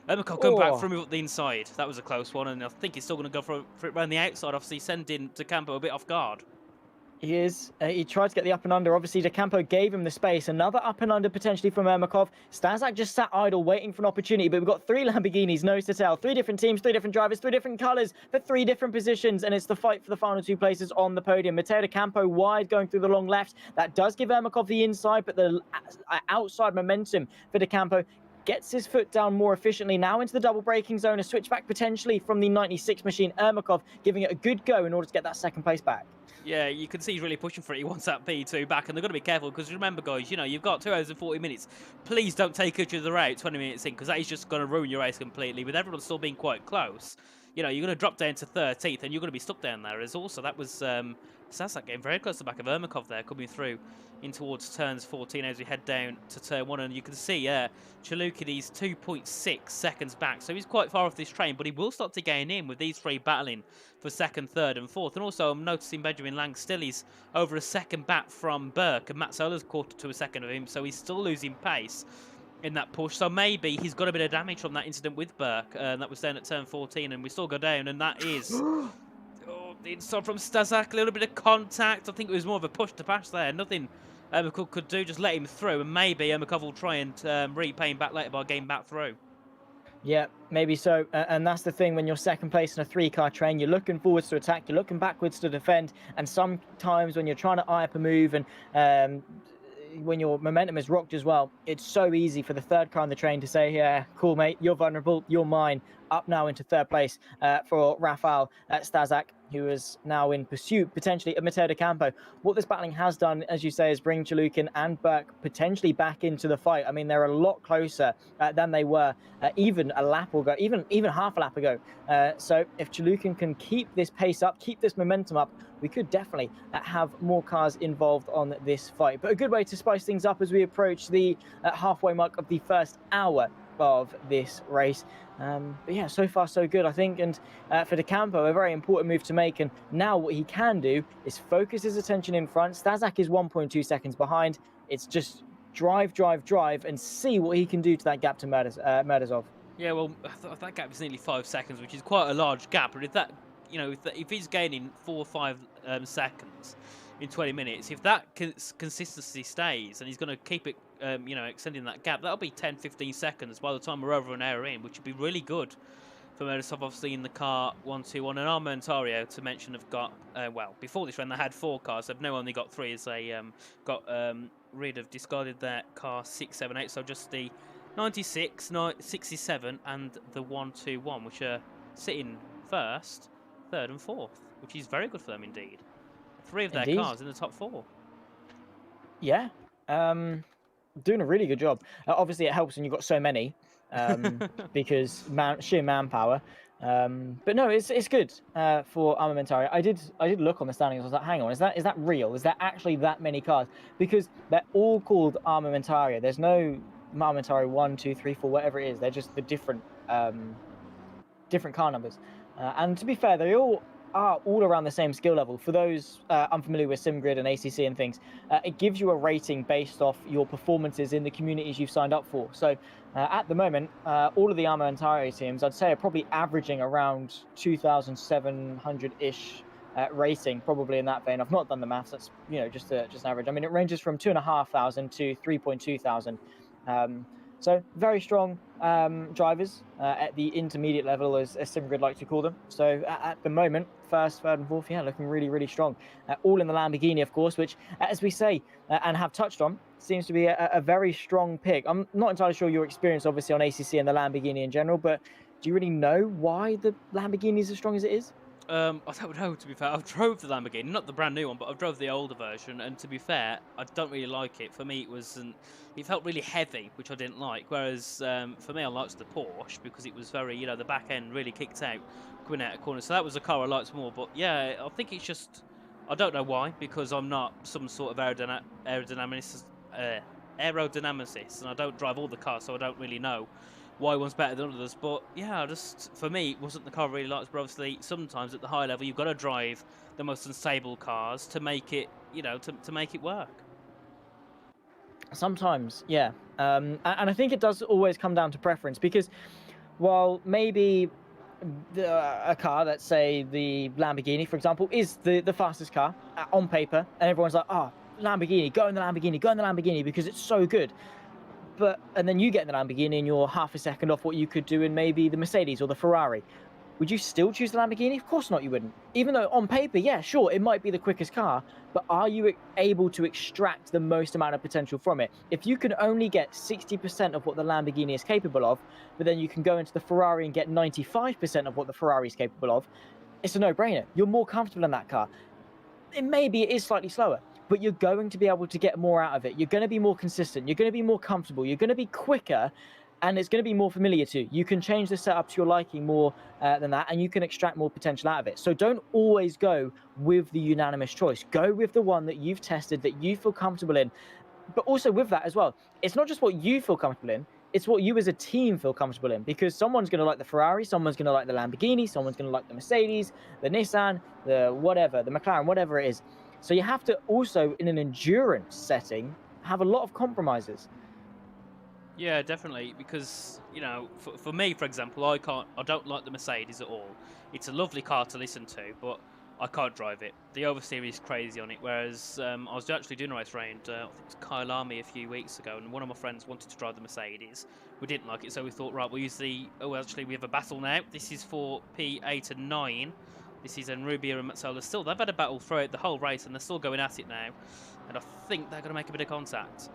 Ermakov going back from up the inside. That was a close one, and I think he's still going to go for it around the outside, obviously sending De Campo a bit off guard. He is. He tried to get the up and under. Obviously, De Campo gave him the space. Another up and under potentially from Ermakov. Stazak just sat idle, waiting for an opportunity. But we've got 3 Lamborghinis, nose to tail. 3 different teams, 3 different drivers, 3 different colours for 3 different positions. And it's the fight for the final 2 places on the podium. Matteo De Campo wide, going through the long left. That does give Ermakov the inside, but the outside momentum for De Campo gets his foot down more efficiently. Now into the double braking zone. A switchback potentially from the 96 machine. Ermakov giving it a good go in order to get that second place back. Yeah, you can see he's really pushing for it. He wants that P2 back, and they've got to be careful because remember, guys, you've got 2 hours and 40 minutes. Please don't take each other out 20 minutes in, because that is just going to ruin your race completely. With everyone still being quite close, you're going to drop down to 13th, and you're going to be stuck down there. As also, that was Stazak getting very close to the back of Ermakov there, coming through in towards turns 14 as we head down to turn 1, and you can see Chalukin, he's 2.6 seconds back, so he's quite far off this train, but he will start to gain in with these 3 battling for 2nd, 3rd and 4th. And also I'm noticing Benjamin Lang still is over a second back from Burke, and Matt Sola's quarter to a second of him, so he's still losing pace in that push. So maybe he's got a bit of damage from that incident with Burke, that was down at turn 14, and we still go down, and that is the inside from Stazak, a little bit of contact. I think it was more of a push to pass there. Nothing Ermakov could do, just let him through, and maybe Ermakov will try and repay him back later by getting back through. Yeah, maybe so. And that's the thing, when you're second place in a 3-car train, you're looking forwards to attack, you're looking backwards to defend, and sometimes when you're trying to eye up a move and when your momentum is rocked as well, it's so easy for the 3rd car on the train to say, yeah, cool, mate, you're vulnerable, you're mine. Up now into 3rd place for Rafael Stazak. who is now in pursuit, potentially, of Matteo De Campo. What this battling has done, as you say, is bring Chalukin and Burke potentially back into the fight. I mean, they're a lot closer than they were even a lap ago, even half a lap ago. So if Chalukin can keep this pace up, keep this momentum up, we could definitely have more cars involved on this fight. But a good way to spice things up as we approach the halfway mark of the first hour of this race. But yeah, so far so good, I think. And for De Campo, a very important move to make. And now what he can do is focus his attention in front. Stazak is 1.2 seconds behind. It's just drive, and see what he can do to that gap to Murdazov. Yeah, well, that gap is nearly 5 seconds, which is quite a large gap. But if that, you know, if he's gaining 4 or 5 seconds in 20 minutes, if that consistency stays and he's going to keep it, you know, extending that gap, that'll be 10, 15 seconds by the time we're over an hour in, which would be really good for Murdazov. Obviously in the car 1-2-1, and Armentario, to mention, have got, well, before this run they had 4 cars. They've now only got 3 as they got rid of, discarded their car 6, 7, 8, so just the 96, 67 and the 1-2-1, which are sitting first, third and fourth, which is very good for them indeed. 3 of their cars in the top 4. Yeah, doing a really good job. Obviously it helps when you've got so many, because sheer manpower. But no, it's good for Armamentario. I did look on the standings. I was like, hang on, is that real? Is there actually that many cars? Because they're all called Armamentario. There's no Armamentario 1, 2, 3, 4, whatever it is. They're just the different car numbers. And to be fair, they all are all around the same skill level. For those unfamiliar with SimGrid and ACC and things, it gives you a rating based off your performances in the communities you've signed up for. So at the moment, all of the Armamentario teams, I'd say, are probably averaging around 2,700-ish rating, probably in that vein. I've not done the maths. That's, you know, just an average. I mean, it ranges from 2,500 to 3,200. So very strong drivers at the intermediate level, as SimGrid like to call them. So at the moment, first, third and fourth, yeah, looking really, really strong. All in the Lamborghini, of course, which, as we say and have touched on, seems to be a very strong pick. I'm not entirely sure your experience, obviously, on ACC and the Lamborghini in general, but do you really know why the Lamborghini is as strong as it is? I don't know, to be fair. I've drove the Lamborghini, not the brand new one, but I've drove the older version, and to be fair, I don't really like it. For me, it felt really heavy, which I didn't like, whereas for me, I liked the Porsche because it was very, you know, the back end really kicked out coming out of corners, so that was a car I liked more. But yeah, I think it's just, I don't know why, because I'm not some sort of aerodynamicist, and I don't drive all the cars, so I don't really know why one's better than others. But yeah, for me, it wasn't the car I really liked. But obviously, sometimes at the high level, you've got to drive the most unstable cars to make it, you know, to make it work. Sometimes, yeah. And I think it does always come down to preference, because while maybe a car, let's say the Lamborghini, for example, is the fastest car on paper, and everyone's like, oh, Lamborghini, go in the Lamborghini because it's so good. And then you get in the Lamborghini and you're half a second off what you could do in maybe the Mercedes or the Ferrari. Would you still choose the Lamborghini? Of course not, you wouldn't. Even though on paper, yeah, sure, it might be the quickest car, but are you able to extract the most amount of potential from it? If you can only get 60% of what the Lamborghini is capable of, but then you can go into the Ferrari and get 95% of what the Ferrari is capable of, it's a no-brainer. You're more comfortable in that car. It is slightly slower, but you're going to be able to get more out of it. You're going to be more consistent. You're going to be more comfortable. You're going to be quicker, and it's going to be more familiar too. You can change the setup to your liking more than that, and you can extract more potential out of it. So don't always go with the unanimous choice. Go with the one that you've tested, that you feel comfortable in. But also with that as well, it's not just what you feel comfortable in, it's what you as a team feel comfortable in, because someone's going to like the Ferrari, someone's going to like the Lamborghini, someone's going to like the Mercedes, the Nissan, the whatever, the McLaren, whatever it is. So you have to also, in an endurance setting, have a lot of compromises. Yeah, definitely, because, you know, for me, for example, I don't like the Mercedes at all. It's a lovely car to listen to, but I can't drive it. The oversteer is crazy on it, whereas I was actually doing a race around, I think it was Kyle Army a few weeks ago, and one of my friends wanted to drive the Mercedes. We didn't like it, so we thought, right, we'll use actually, we have a battle now. This is for P8 and 9. This is Rubia and Metzola still. They've had a battle throughout the whole race, and they're still going at it now. And I think they're going to make a bit of contact.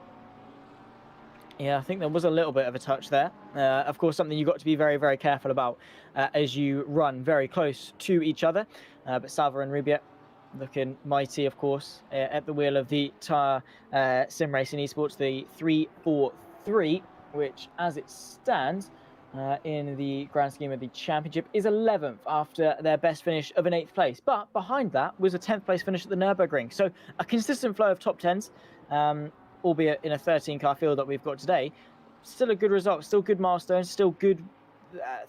Yeah, I think there was a little bit of a touch there. Of course, something you've got to be very, very careful about as you run very close to each other. But Salva and Rubia looking mighty, of course, at the wheel of the TAR Sim Racing Esports, the 343, which, as it stands in the grand scheme of the championship, is 11th after their best finish of an 8th place. But behind that was a 10th place finish at the Nürburgring. So a consistent flow of top 10s. Albeit in a 13-car field that we've got today, still a good result, still good milestones, still good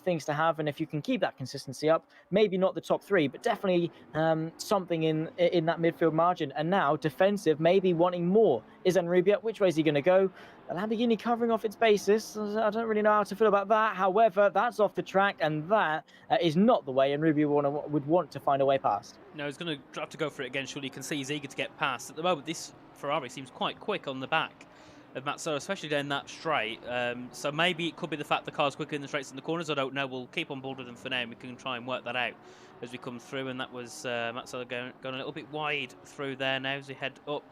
things to have. And if you can keep that consistency up, maybe not the top 3, but definitely something in that midfield margin. And now defensive, maybe wanting more. Is Enrubia, which way is he going to go? The Lamborghini covering off its basis. I don't really know how to feel about that. However, that's off the track, and that is not the way Enrubia would want to find a way past. No, he's going to have to go for it again. Surely you can see he's eager to get past. At the moment, this Ferrari seems quite quick on the back of Mazzola, especially down that straight. So maybe it could be the fact the car's quicker in the straights and the corners. I don't know. We'll keep on board with them for now, and we can try and work that out as we come through. And that was Mazzola going a little bit wide through there now as we head up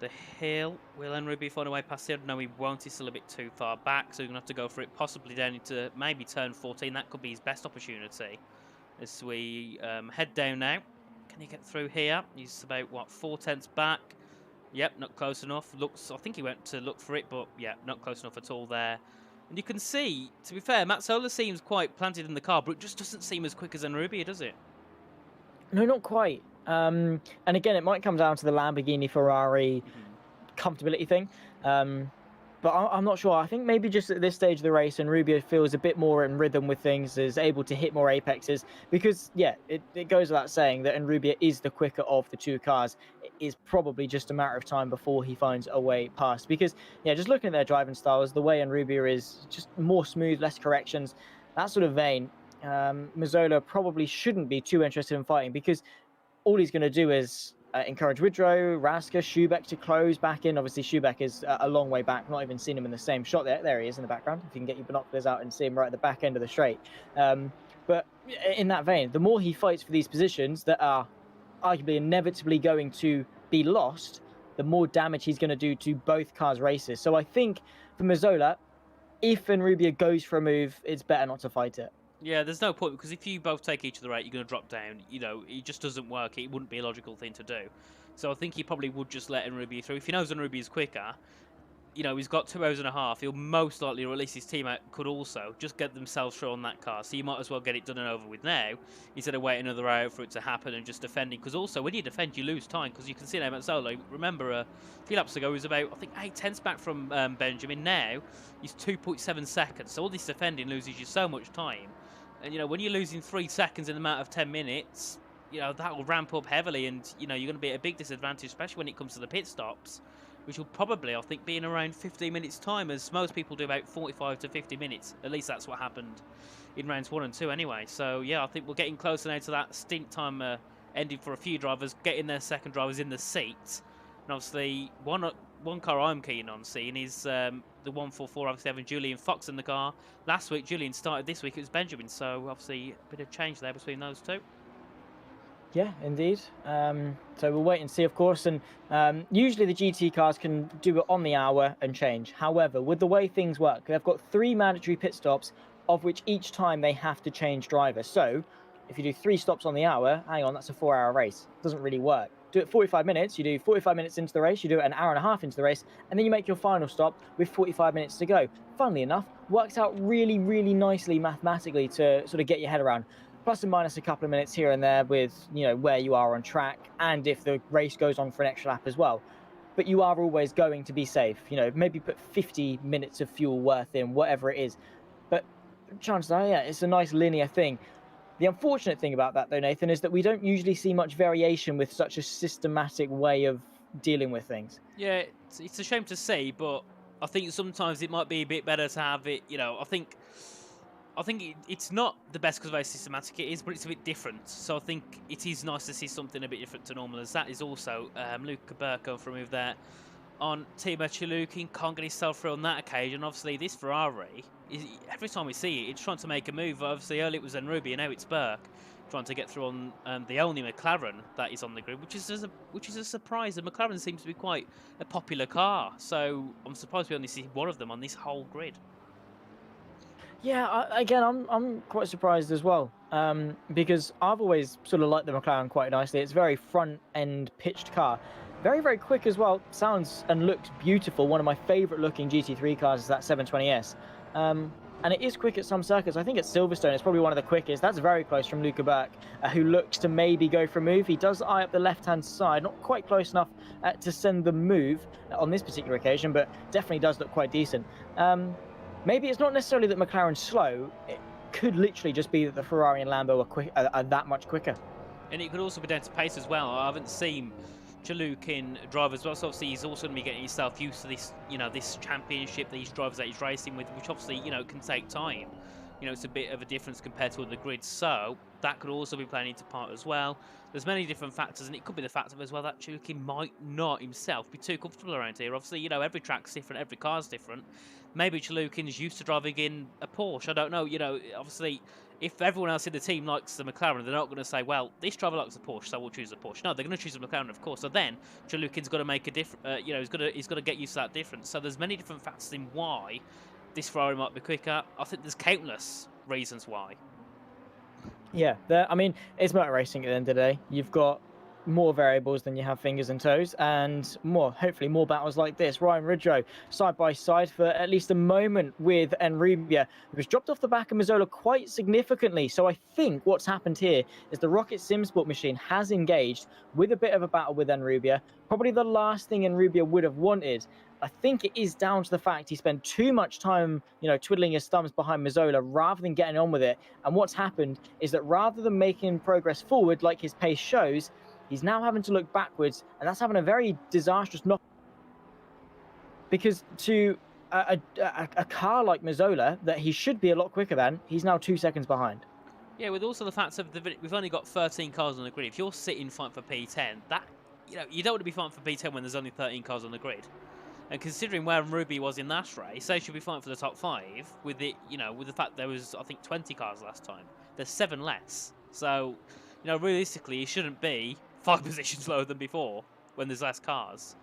the hill. Will Enrubi find a way past here? No, he won't. He's still a bit too far back, so we're going to have to go for it, possibly down into maybe turn 14. That could be his best opportunity as we head down now. Can he get through here? He's about, what, 4/10 back. Yep, not close enough. I think he went to look for it, but yeah, not close enough at all there. And you can see, to be fair, Mazzola seems quite planted in the car, but it just doesn't seem as quick as Enrubia, does it? No, not quite. And again, it might come down to the Lamborghini Ferrari comfortability thing. But I'm not sure. I think maybe just at this stage of the race, Enrubia feels a bit more in rhythm with things, is able to hit more apexes. Because, yeah, it goes without saying that Enrubia is the quicker of the two cars. It is probably just a matter of time before he finds a way past. Because, yeah, just looking at their driving styles, the way Enrubia is just more smooth, less corrections, that sort of vein, Mazzola probably shouldn't be too interested in fighting, because all he's going to do is encourage Woodrow, Raska, Schubeck to close back in. Obviously, Schubeck is a long way back. Not even seen him in the same shot there. There he is in the background. If you can get your binoculars out and see him right at the back end of the straight. But in that vein, the more he fights for these positions that are arguably inevitably going to be lost, the more damage he's going to do to both cars' races. So I think for Mazzola, if Enrubia goes for a move, it's better not to fight it. Yeah, there's no point, because if you both take each other out, you're going to drop down. You know, it just doesn't work. It wouldn't be a logical thing to do. So I think he probably would just let Enrubia through. If he knows Enrubia is quicker, you know, he's got 2 hours and a half. He'll most likely, or at least his teammate could also, just get themselves through on that car. So you might as well get it done and over with now, instead of waiting another hour for it to happen and just defending. Because also, when you defend, you lose time. Because you can see now Mazzola, remember a few laps ago, he was about, I think, 8/10 back from Benjamin. Now, he's 2.7 seconds. So all this defending loses you so much time. And, you know, when you're losing 3 seconds in a matter of 10 minutes, you know, that will ramp up heavily. And, you know, you're going to be at a big disadvantage, especially when it comes to the pit stops, which will probably, I think, be in around 15 minutes' time, as most people do about 45 to 50 minutes. At least that's what happened in rounds 1 and 2 anyway. So, yeah, I think we're getting closer now to that stint time ending for a few drivers, getting their second drivers in the seat. And obviously, one car I'm keen on seeing is the 144, obviously having Julian Fox in the car. Last week, Julian started. This week, it was Benjamin. So, obviously, a bit of change there between those two. Yeah, indeed. So we'll wait and see, of course. And usually the GT cars can do it on the hour and change. However, with the way things work, they've got 3 mandatory pit stops, of which each time they have to change drivers. So if you do 3 stops on the hour, hang on, that's a 4-hour race. It doesn't really work. Do it 45 minutes, you do 45 minutes into the race, you do it an hour and a half into the race, and then you make your final stop with 45 minutes to go. Funnily enough, works out really, really nicely mathematically to sort of get your head around. Plus and minus a couple of minutes here and there with, you know, where you are on track, and if the race goes on for an extra lap as well. But you are always going to be safe. You know, maybe put 50 minutes of fuel worth in, whatever it is. But chances are, yeah, it's a nice linear thing. The unfortunate thing about that, though, Nathan, is that we don't usually see much variation with such a systematic way of dealing with things. Yeah, it's a shame to see, but I think sometimes it might be a bit better to have it, you know, I think it's not the best because of how systematic it is, but it's a bit different. So I think it is nice to see something a bit different to normal, as that is also Luca Burke going for a move there on Timo Chulukin. Can't get himself through on that occasion. Obviously, this Ferrari, every time we see it, it's trying to make a move. Obviously, earlier it was Enrubia, now it's Burke. trying to get through on the only McLaren that is on the grid, which is a surprise. The McLaren seems to be quite a popular car, so I'm surprised we only see one of them on this whole grid. Yeah, again, I'm quite surprised as well, because I've always sort of liked the McLaren quite nicely. It's a very front-end pitched car. Very, very quick as well. Sounds and looks beautiful. One of my favourite looking GT3 cars is that 720S. And it is quick at some circuits. I think at Silverstone it's probably one of the quickest. That's very close from Luca Burke, who looks to maybe go for a move. He does eye up the left-hand side, not quite close enough to send the move on this particular occasion, but definitely does look quite decent. Maybe it's not necessarily that McLaren's slow. It could literally just be that the Ferrari and Lambo are that much quicker. And it could also be down to pace as well. I haven't seen Chalukin drive as well, so obviously he's also going to be getting himself used to this, this championship, these drivers that he's racing with, which obviously, can take time. It's a bit of a difference compared to other grids, so that could also be playing into part as well. There's many different factors, and it could be the factor as well that Chalukin might not himself be too comfortable around here. Obviously, every track's different, every car's different. Maybe Chalukin's used to driving in a Porsche, I don't know. Obviously, if everyone else in the team likes the McLaren, they're not going to say, well, this driver likes the Porsche, so we'll choose the Porsche. No, they're going to choose the McLaren, of course. So then, Chalukin's got to make a difference. He's got to get used to that difference. So there's many different factors in why this Ferrari might be quicker. I think there's countless reasons why. Yeah, I mean, it's motor racing at the end of the day. You've got more variables than you have fingers and toes, and hopefully more battles like this. Ryan Ridgeo side by side for at least a moment with Enrubia, who was dropped off the back of Mazzola quite significantly. So I think what's happened here is the Rocket Simsport machine has engaged with a bit of a battle with Enrubia. Probably the last thing Enrubia would have wanted. I think it is down to the fact he spent too much time, twiddling his thumbs behind Mazzola rather than getting on with it. And what's happened is that rather than making progress forward like his pace shows, he's now having to look backwards, and that's having a very disastrous knock. Because to a car like Mazzola, that he should be a lot quicker than, he's now 2 seconds behind. Yeah, with also the fact of we've only got 13 cars on the grid. If you're sitting fighting for P10, that you don't want to be fighting for P10 when there's only 13 cars on the grid. And considering where Ruby was in that race, they should be fighting for the top 5. With it, with the fact there was, I think, 20 cars last time. There's 7 less. So, realistically, it shouldn't be 5 positions lower than before when there's less cars.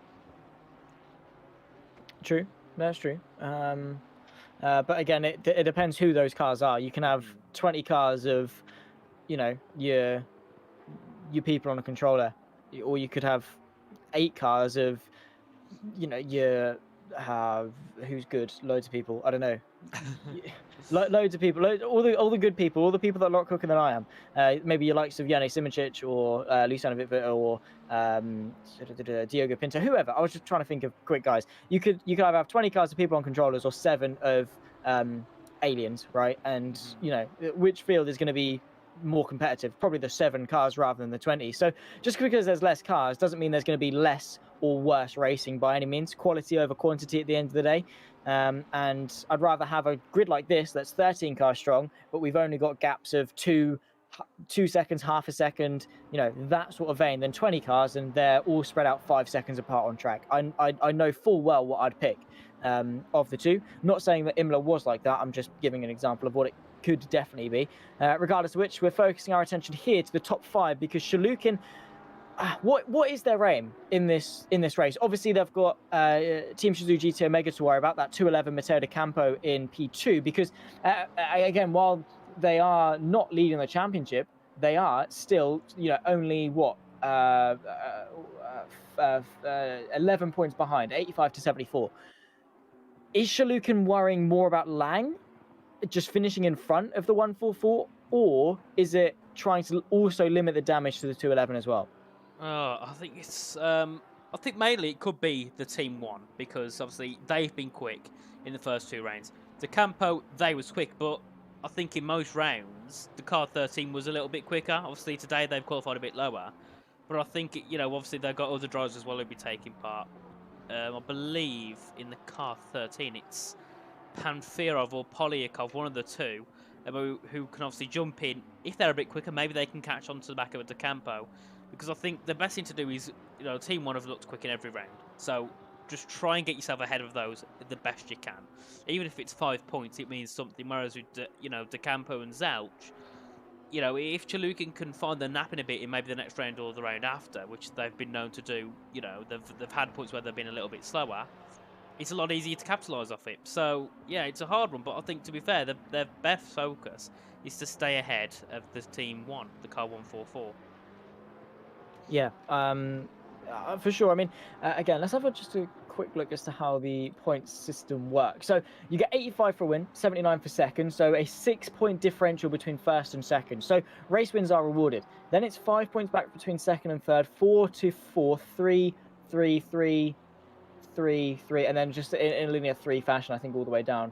True, that's true. But again, it depends who those cars are. You can have 20 cars of, your people on a controller, or you could have 8 cars of, your who's good, loads of people. I don't know. Loads of people, all the good people, all the people that are a lot quicker than I am. Maybe your likes of Yannick Simicic or Luciano Vitvita or Diogo Pinto, whoever. I was just trying to think of quick guys. You could either have 20 cars of people on controllers or 7 of aliens, right? And which field is going to be more competitive? Probably the 7 cars rather than the 20. So just because there's less cars doesn't mean there's going to be less or worse racing by any means. Quality over quantity at the end of the day. And I'd rather have a grid like this that's 13 cars strong, but we've only got gaps of 2 seconds, half a second, that sort of vein, than 20 cars and they're all spread out 5 seconds apart on track. I know full well what I'd pick of the two. Not saying that Imola was like that. I'm just giving an example of what it could definitely be. Regardless of which, we're focusing our attention here to the top 5 because Chalukin. What is their aim in this race? Obviously, they've got Team Shizou GT Omega to worry about, that 211 Matteo De Campo in P2, because, again, while they are not leading the championship, they are still, only, 11 points behind, 85 to 74. Is Chalukin worrying more about Lang just finishing in front of the 144, or is it trying to also limit the damage to the 211 as well? I think it's. I think mainly it could be the Team 1 because obviously they've been quick in the first 2 rounds. De Campo, they was quick, but I think in most rounds the car 13 was a little bit quicker. Obviously today they've qualified a bit lower, but I think obviously they've got other drivers as well who'll be taking part. I believe in the car 13 it's Panfirov or Polyakov, one of the two, who can obviously jump in if they're a bit quicker. Maybe they can catch on to the back of a De Campo. Because I think the best thing to do is, Team 1 have looked quick in every round. So just try and get yourself ahead of those the best you can. Even if it's 5 points, it means something. Whereas with, De Campo and Zelch, you know, if Chalukin can find the napping a bit in maybe the next round or the round after, which they've been known to do, you know, they've had points where they've been a little bit slower, it's a lot easier to capitalise off it. So, yeah, it's a hard one, but I think, to be fair, their best focus is to stay ahead of the Team 1, the car 144. Yeah, for sure. I mean, again, let's have just a quick look as to how the points system works. So you get 85 for a win, 79 for second, so a 6-point differential between first and second. So race wins are rewarded. Then it's 5 points back between second and third, 4 to 4, 3, 3, 3, 3, 3, and then just in a linear 3 fashion, I think, all the way down.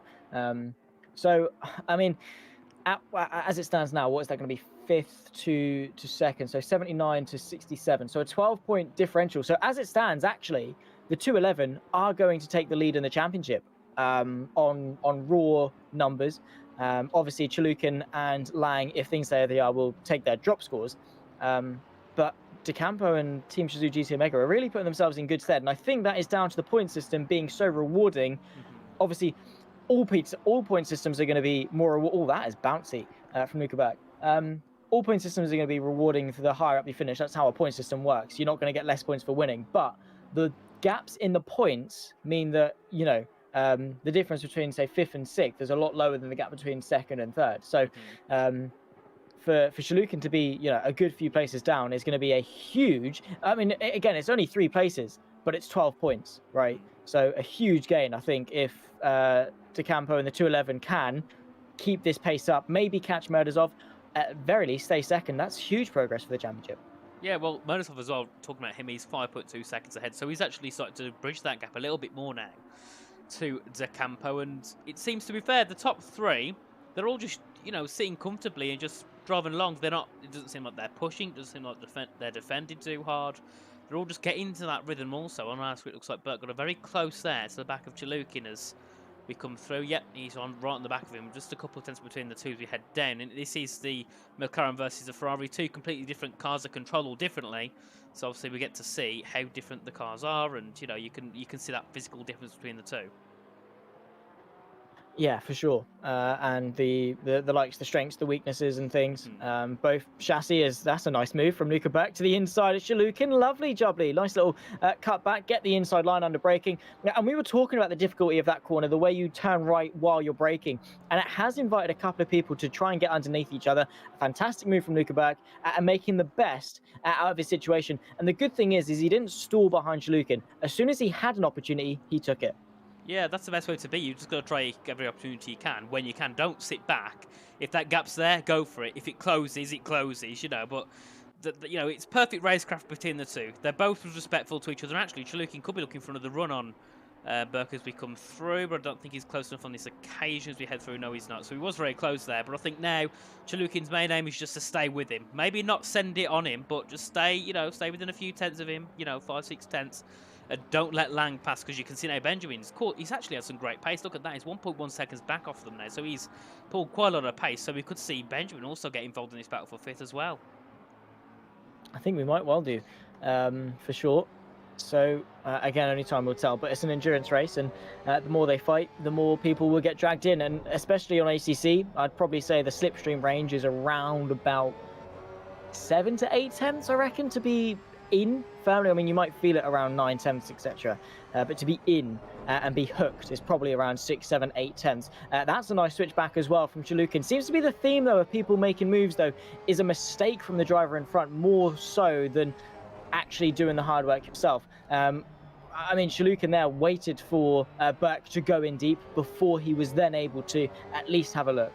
So, I mean, as it stands now, what is that going to be? 5th to second, so 79 to 67, so a 12-point differential. So as it stands, actually, the 211 are going to take the lead in the championship on raw numbers. Obviously, Chalukin and Lang, if things stay as they are, will take their drop scores. But DeCampo and Team Shazoo GT Omega are really putting themselves in good stead, and I think that is down to the point system being so rewarding. Obviously, all point systems are going to be more. Oh, that is bouncy from Luca Berg. All point systems are going to be rewarding for the higher up you finish. That's how a point system works. You're not going to get less points for winning, but the gaps in the points mean that, you know, the difference between, say, 5th and 6th is a lot lower than the gap between 2nd and 3rd. So for Chalukin to be, you know, a good few places down is going to be a huge, I mean, again, it's only 3 places, but it's 12 points, right? So a huge gain, I think, if DeCampo and the 211 can keep this pace up, maybe catch Murdazov, at very least stay second. That's huge progress for the championship. Yeah, well, Murdazov as well, talking about him, he's 5.2 seconds ahead, so he's actually started to bridge that gap a little bit more now to DeCampo, and it seems, to be fair, the top 3, they're all just, you know, sitting comfortably and just driving along. They're not, it doesn't seem like they're pushing, it doesn't seem like they're defending too hard. They're all just getting into that rhythm also. On our screen, it looks like Burt got a very close there to the back of Chalukin as we come through. Yep, he's on right on the back of him. Just a couple of tenths between the two as we head down. And this is the McLaren versus the Ferrari. 2 completely different cars that control all differently. So obviously we get to see how different the cars are, and you know, you can see that physical difference between the two. Yeah, for sure. And the likes, the strengths, the weaknesses and things. Both chassis, that's a nice move from Luca back to the inside of Chalukin. Lovely jubbly. Nice little cut back, get the inside line under braking. And we were talking about the difficulty of that corner, the way you turn right while you're braking. And it has invited a couple of people to try and get underneath each other. A fantastic move from Luca back and making the best out of his situation. And the good thing is he didn't stall behind Chalukin. As soon as he had an opportunity, he took it. Yeah, that's the best way to be. You just got to try every opportunity you can. When you can, don't sit back. If that gap's there, go for it. If it closes, you know. But, you know, it's perfect racecraft between the two. They're both respectful to each other. Actually, Chalukin could be looking for another run on Burke as we come through, but I don't think he's close enough on this occasion as we head through. No, he's not. So he was very close there. But I think now Chalukin's main aim is just to stay with him. Maybe not send it on him, but just stay, you know, stay within a few tenths of him, you know, 5-6 tenths. Don't let Lang pass, because you can see now Benjamin's caught. He's actually had some great pace. Look at that. He's 1.1 seconds back off them now. So he's pulled quite a lot of pace. So we could see Benjamin also get involved in this battle for 5th as well. I think we might well do, for sure. So, again, only time will tell. But it's an endurance race, and the more they fight, the more people will get dragged in. And especially on ACC, I'd probably say the slipstream range is around about 7 to 8 tenths, I reckon, to be in firmly. I mean, you might feel it around 9 tenths, etc. But to be in and be hooked is probably around 6, 7, 8 tenths. That's a nice switch back as well from Chalukin. Seems to be the theme, though, of people making moves, though, is a mistake from the driver in front, more so than actually doing the hard work himself. I mean, Chalukin there waited for Burke to go in deep before he was then able to at least have a look.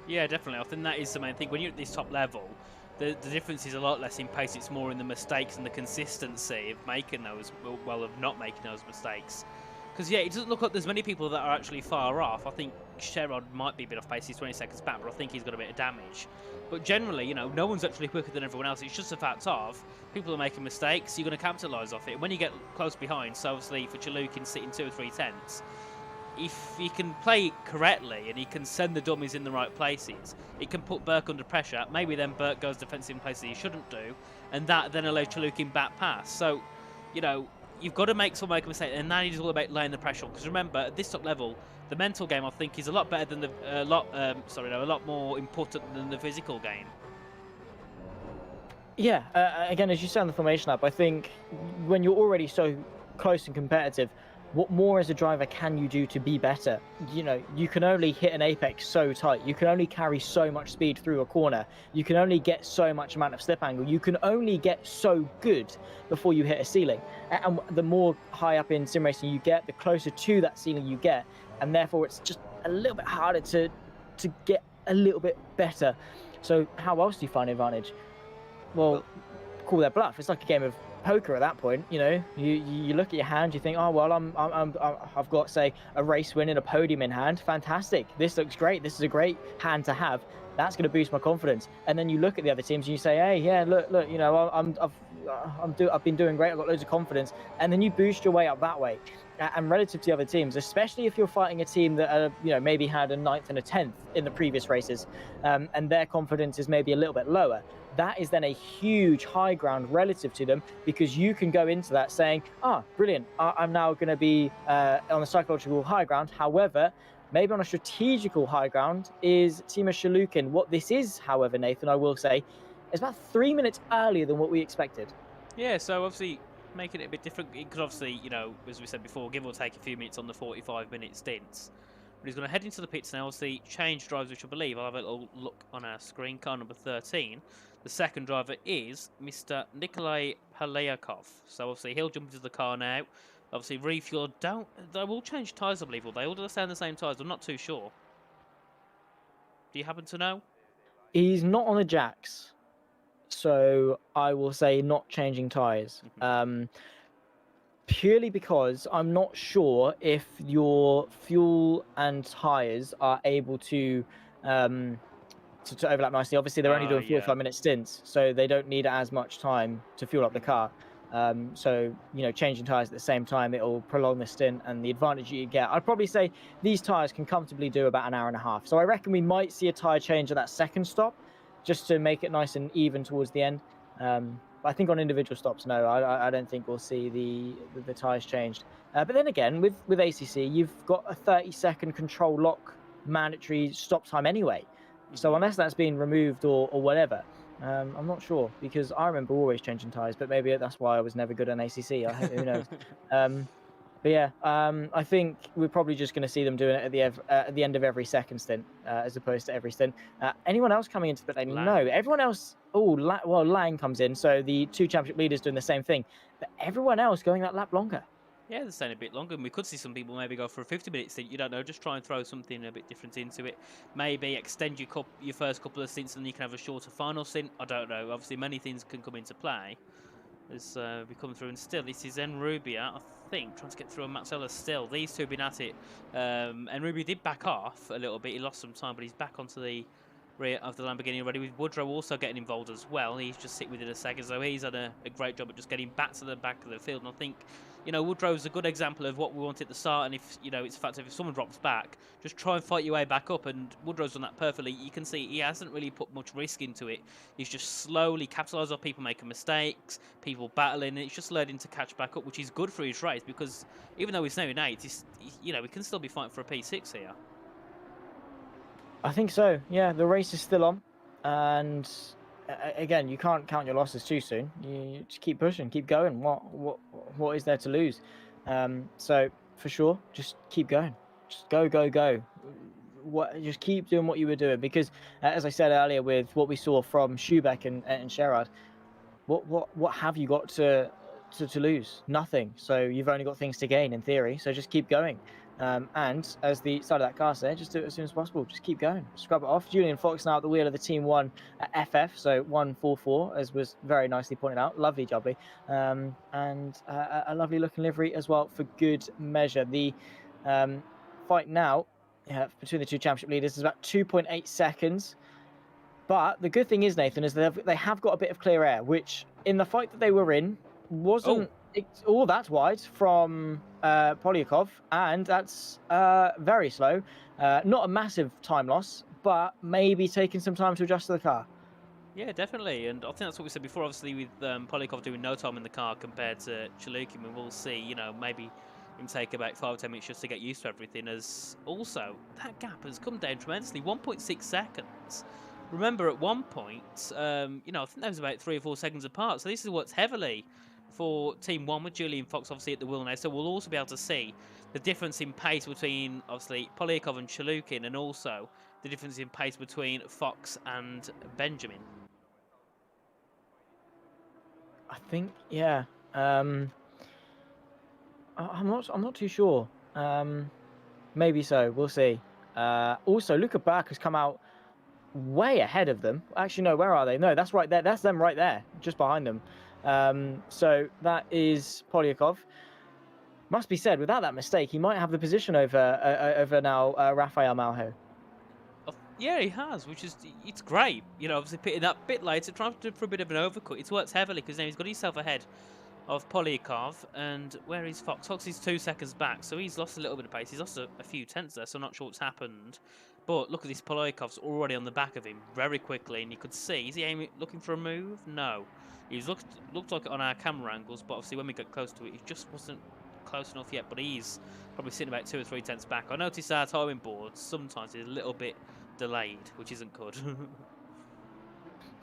Yeah, definitely. I think that is the main thing. When you're at this top level, the difference is a lot less in pace. It's more in the mistakes and the consistency of making those, well, of not making those mistakes. Because, yeah, it doesn't look like there's many people that are actually far off. I think Sherrod might be a bit off pace. He's 20 seconds back, but I think he's got a bit of damage. But generally, you know, no one's actually quicker than everyone else. It's just a fact of people are making mistakes. You're going to capitalise off it. When you get close behind, so obviously for Chalukin sitting 2 or 3 tenths, if he can play it correctly and he can send the dummies in the right places, it can put Burke under pressure. Maybe then Burke goes defensive in places he shouldn't do, and that then allows Chalukin back pass. So, you know, you've got to make a mistake, and that is all about laying the pressure on. Because remember, at this top level, the mental game, I think, is a lot better than a lot more important than the physical game. Yeah, again, as you say on the formation lap, I think when you're already so close and competitive, what more as a driver can you do to be better? You know, you can only hit an apex so tight. You can only carry so much speed through a corner. You can only get so much amount of slip angle. You can only get so good before you hit a ceiling. And the more high up in sim racing you get, the closer to that ceiling you get. And therefore, it's just a little bit harder to get a little bit better. So how else do you find advantage? Well, call their bluff. It's like a game of poker at that point. You know, you look at your hand, you think, oh well, I've got, say, a race win and a podium in hand. Fantastic. This looks great. This is a great hand to have. That's going to boost my confidence. And then you look at the other teams and you say, hey, yeah, look, you know, I've been doing great. I've got loads of confidence. And then you boost your way up that way. And relative to the other teams, especially if you're fighting a team that you know, maybe had a 9th and a 10th in the previous races, and their confidence is maybe a little bit lower, that is then a huge high ground relative to them, because you can go into that saying, brilliant, I'm now going to be on the psychological high ground. However, maybe on a strategical high ground is Timo Shalukin. What this is, however, Nathan, I will say, is about 3 minutes earlier than what we expected. Yeah, so obviously making it a bit different, because obviously, you know, as we said before, give or take a few minutes on the 45-minute stints. But he's going to head into the pits now. Obviously, change drives, which I believe I'll have a little look on our screen. Car number 13. The second driver is Mr. Nikolai Palayakov. So obviously he'll jump into the car now. Obviously refuel. They will change tyres, I believe, or they all stay on the same tyres. I'm not too sure. Do you happen to know? He's not on the jacks, so I will say not changing tyres. Purely because I'm not sure if your fuel and tyres are able to overlap nicely. Obviously, they're only doing 45-minute stints, so they don't need as much time to fuel up the car. So, you know, changing tyres at the same time, it'll prolong the stint, and the advantage you get. I'd probably say these tyres can comfortably do about an hour and a half. So I reckon we might see a tyre change at that second stop, just to make it nice and even towards the end. But I think on individual stops, no, I don't think we'll see the tyres changed. But then again, with ACC, you've got a 30-second control lock mandatory stop time anyway. So unless that's been removed or whatever, I'm not sure, because I remember always changing tyres, but maybe that's why I was never good on ACC. Who knows? But yeah, I think we're probably just going to see them doing it at the end of every second stint, as opposed to every stint. Anyone else coming into the pit lane? No, everyone else. Well, Lang comes in, so the 2 championship leaders doing the same thing, but everyone else going that lap longer. Yeah, they're staying a bit longer, and we could see some people maybe go for a 50-minute stint. You don't know, just try and throw something a bit different into it. Maybe extend your first couple of stints, and then you can have a shorter final stint. I don't know. Obviously, many things can come into play as we come through. And still, this is Enrubia, I think, trying to get through, and Maxella still. These two have been at it. Enrubia did back off a little bit. He lost some time, but he's back onto the rear of the Lamborghini already, with Woodrow also getting involved as well. He's just sit within a second, so he's done a great job at just getting back to the back of the field. And I think, you know, Woodrow's a good example of what we want at the start, and if, you know, it's a fact of if someone drops back, just try and fight your way back up, and Woodrow's done that perfectly. You can see he hasn't really put much risk into it. He's just slowly capitalised on people making mistakes, people battling, and it's just led him to catch back up, which is good for his race, because even though he's now in 8th, you know, we can still be fighting for a P6 here. I think so. Yeah, the race is still on, and again, you can't count your losses too soon. You just keep pushing, keep going. What is there to lose? So for sure, just keep going. Just go. Just keep doing what you were doing, because as I said earlier, with what we saw from Schubeck and Sherrod, what have you got to lose? Nothing. So you've only got things to gain in theory. So just keep going. And as the side of that car said, just do it as soon as possible. Just keep going. Scrub it off. Julian Fox now at the wheel of the Team 1 FF, so 144, as was very nicely pointed out. Lovely jubbly. And a lovely looking livery as well for good measure. The fight now between the 2 championship leaders is about 2.8 seconds. But the good thing is, Nathan, is that they have got a bit of clear air, which in the fight that they were in wasn't all that wide from Polyakov, and that's very slow. Not a massive time loss, but maybe taking some time to adjust to the car. Yeah, definitely, and I think that's what we said before. Obviously, with Polyakov doing no time in the car compared to Chalukin, we will see, you know, maybe him take about 5 or 10 minutes just to get used to everything. As also, that gap has come down tremendously, 1.6 seconds. remember at one point, you know, I think that was about 3 or 4 seconds apart. So this is what's heavily for Team 1 with Julian Fox obviously at the wheel now. So we'll also be able to see the difference in pace between obviously Polyakov and Chalukin, and also the difference in pace between Fox and Benjamin. I think, yeah. I'm not too sure. Maybe so. We'll see. Also, Luca Bach has come out way ahead of them. Actually, no. Where are they? No, that's right there. That's them right there, just behind them. So that is Polyakov. Must be said, without that mistake, he might have the position over now Rafael Malho. Yeah, he has, which is, it's great. You know, obviously pitting that bit later, trying to for a bit of an overcut. It's worked heavily because now he's got himself ahead of Polyakov. And where is Fox? Fox is 2 seconds back, so he's lost a little bit of pace. He's lost a few tenths there, so I'm not sure what's happened. But look at this, Polyakov's already on the back of him very quickly, and you could see, is he looking for a move? No. He's looked like it on our camera angles, but obviously when we got close to it, he just wasn't close enough yet, but he's probably sitting about 2 or 3 tenths back. I noticed our timing boards sometimes is a little bit delayed, which isn't good.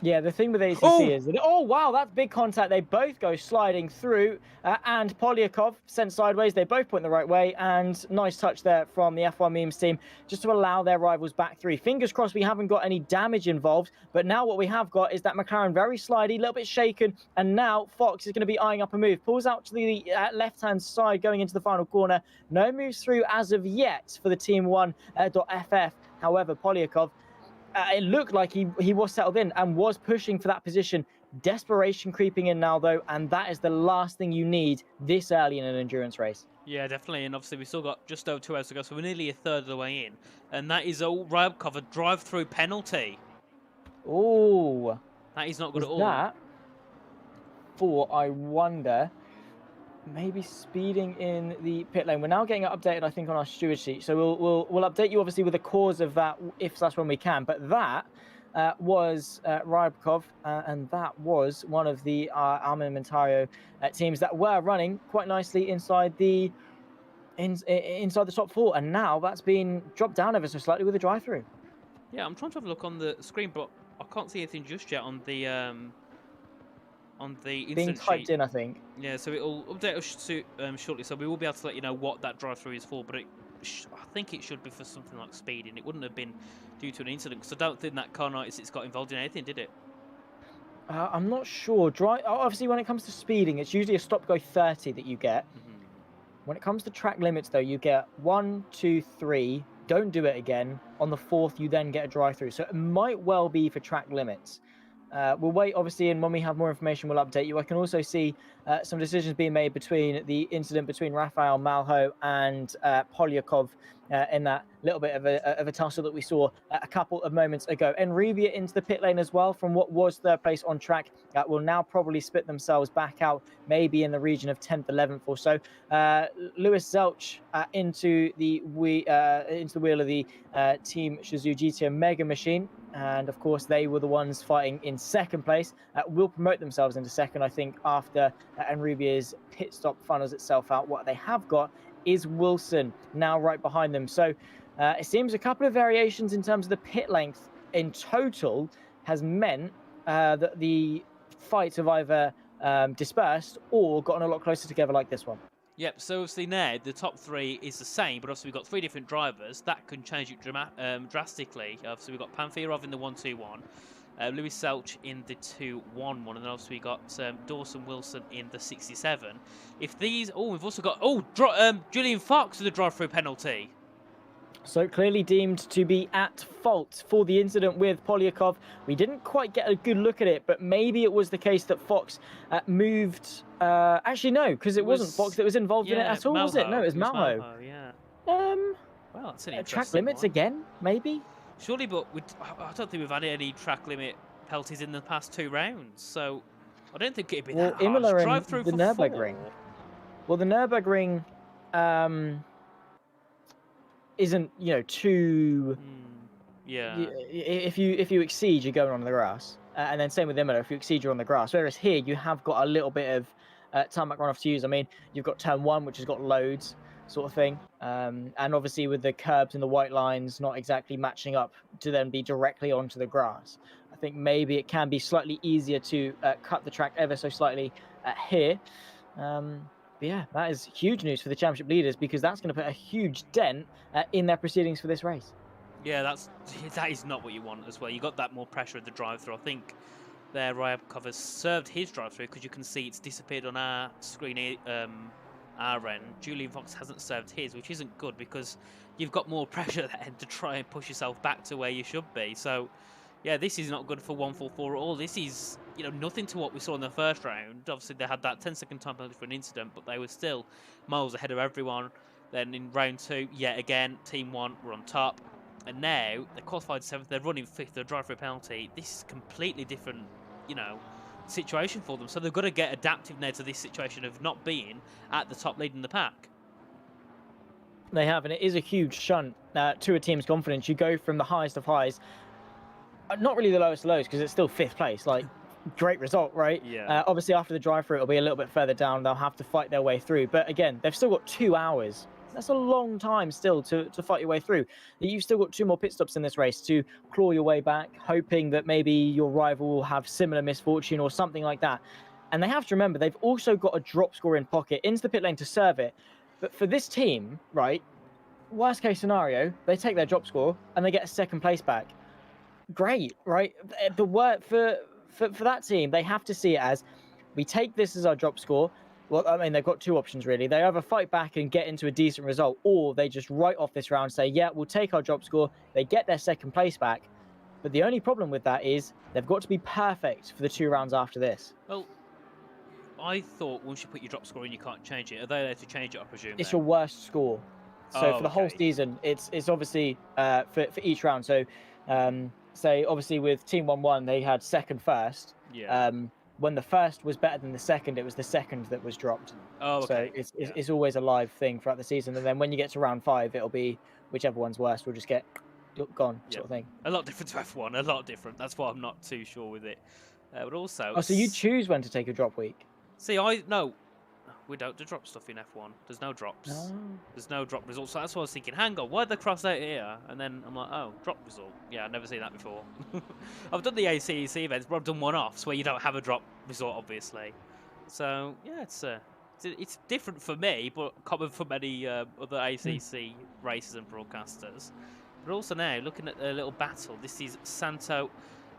Yeah, the thing with ACC is that, oh wow, that's big contact. They both go sliding through, and Polyakov sent sideways. They both point the right way, and nice touch there from the F1 Memes team just to allow their rivals back through. Fingers crossed we haven't got any damage involved, but now what we have got is that McLaren very slidey, a little bit shaken, and now Fox is going to be eyeing up a move. Pulls out to the left-hand side going into the final corner. No moves through as of yet for the Team 1.FF. However, Polyakov, it looked like he was settled in and was pushing for that position. Desperation creeping in now, though, and that is the last thing you need this early in an endurance race. Yeah, definitely, and obviously we still got just over 2 hours to go, so we're nearly a third of the way in. And that is a Rybakov, a drive-through penalty. Oh, that is not good at all. That for, I wonder, maybe speeding in the pit lane. We're now getting it updated, I think, on our steward sheet. So we'll update you obviously with the cause of that if/when we can. But that was Rybakov, and that was one of the Armamentario teams that were running quite nicely inside the top 4, and now that's been dropped down ever so slightly with a drive-through. Yeah, I'm trying to have a look on the screen, but I can't see anything just yet on the incident being typed sheet. in, I think. Yeah, so it'll update us shortly, so we will be able to let you know what that drive-through is for, but I think it should be for something like speeding. It wouldn't have been due to an incident, because I don't think that car notice it's got involved in anything, did it? I'm not sure. Obviously, when it comes to speeding, it's usually a stop-go 30 that you get. When it comes to track limits, though, you get 1, 2, 3, don't do it again. On the 4th, you then get a drive-through. So it might well be for track limits. We'll wait, obviously, and when we have more information, we'll update you. I can also see some decisions being made between the incident between Rafael Malho and Polyakov in that little bit of a tussle that we saw a couple of moments ago. Enribia into the pit lane as well from what was 3rd place on track. Will now probably split themselves back out, maybe in the region of 10th, 11th or so. Lewis Zelch into the wheel of the Team Shazoo GT Mega Machine. And of course, they were the ones fighting in 2nd place. Will promote themselves into 2nd, I think, after Enribia's pit stop funnels itself out. What they have got is Wilson now right behind them. So it seems a couple of variations in terms of the pit length in total has meant that the fights have either dispersed or gotten a lot closer together like this one. Yep, so obviously now the top 3 is the same, but obviously we've got 3 different drivers. That can change it drastically. Obviously we've got Panfirov in the 1-2-1, Lewis Selch in the 2-1-1, and then obviously we got Dawson Wilson in the 67. If these, we've also got Julian Fox with the drive-through penalty. So clearly deemed to be at fault for the incident with Polyakov. We didn't quite get a good look at it, but maybe it was the case that Fox moved. Actually, no, because it wasn't Fox that was involved in it at all, was it? No, it was Malho. Yeah. Well, that's an interesting track limits one. Again, maybe. Surely, but I don't think we've had any track limit penalties in the past 2 rounds, so I don't think it'd be that Imola harsh. and Drive through the for Nürburgring. 4. Well, the Nürburgring isn't, too. Yeah. If you exceed, you're going on the grass, and then same with Imola. If you exceed, you're on the grass. Whereas here, you have got a little bit of tarmac runoff to use. I mean, you've got turn 1, which has got loads. sort of thing. And obviously with the curbs and the white lines not exactly matching up to then be directly onto the grass, I think maybe it can be slightly easier to cut the track ever so slightly here. But yeah, that is huge news for the championship leaders, because that's going to put a huge dent in their proceedings for this race. Yeah, that is not what you want as well. You got that more pressure at the drive-through. I think there Ryabkov has served his drive-through, because you can see it's disappeared on our screen, our end. Julian Fox hasn't served his, which isn't good, because you've got more pressure at the end to try and push yourself back to where you should be. So yeah, this is not good for 144 at all. This is, nothing to what we saw in the first round. Obviously, they had that 10-second time penalty for an incident, but they were still miles ahead of everyone. Then in round 2, yet again, Team 1 were on top. And now, they qualified 7th, they're running 5th, they're drive for a penalty. This is a completely different, situation for them. So they've got to get adaptive now to this situation of not being at the top leading the pack. They have, and it is a huge shunt to a team's confidence. You go from the highest of highs, not really the lowest of lows, because it's still 5th place. Like, great result, right? Yeah. Obviously, after the drive-through, it'll be a little bit further down. They'll have to fight their way through. But again, they've still got 2 hours. That's a long time still to fight your way through. You've still got 2 more pit stops in this race to claw your way back, hoping that maybe your rival will have similar misfortune or something like that. And they have to remember, they've also got a drop score in pocket into the pit lane to serve it. But for this team, right, worst case scenario, they take their drop score and they get a 2nd place back. Great, right? The work for that team, they have to see it as, we take this as our drop score. Well, I mean, they've got 2 options, really. They either fight back and get into a decent result, or they just write off this round, say, yeah, we'll take our drop score. They get their 2nd place back. But the only problem with that is they've got to be perfect for the 2 rounds after this. Well, I thought once you put your drop score in, you can't change it. Are they there to change it, I presume? It's your worst score. So for the whole okay. season, it's obviously for each round. So say, obviously, with Team 1-1, they had 2nd first. Yeah. When the 1st was better than the 2nd, it was the 2nd that was dropped. Oh, okay. So it's always a live thing throughout the season. And then when you get to round 5, it'll be whichever one's worst will just get gone, sort of thing. A lot different to F1, a lot different. That's why I'm not too sure with it. But also... Oh, so you choose when to take a drop week? See, no, we don't do drop stuff in F1. There's no drops. Oh. There's no drop results. So that's why I was thinking, hang on, why'd they cross out here? And then I'm like, oh, drop result. Yeah, I've never seen that before. I've done the ACEC events, but I've done one-offs where you don't have a drop result, obviously. So, yeah, it's different for me, but common for many other ACC races and broadcasters. But also now, looking at the little battle, this is Santo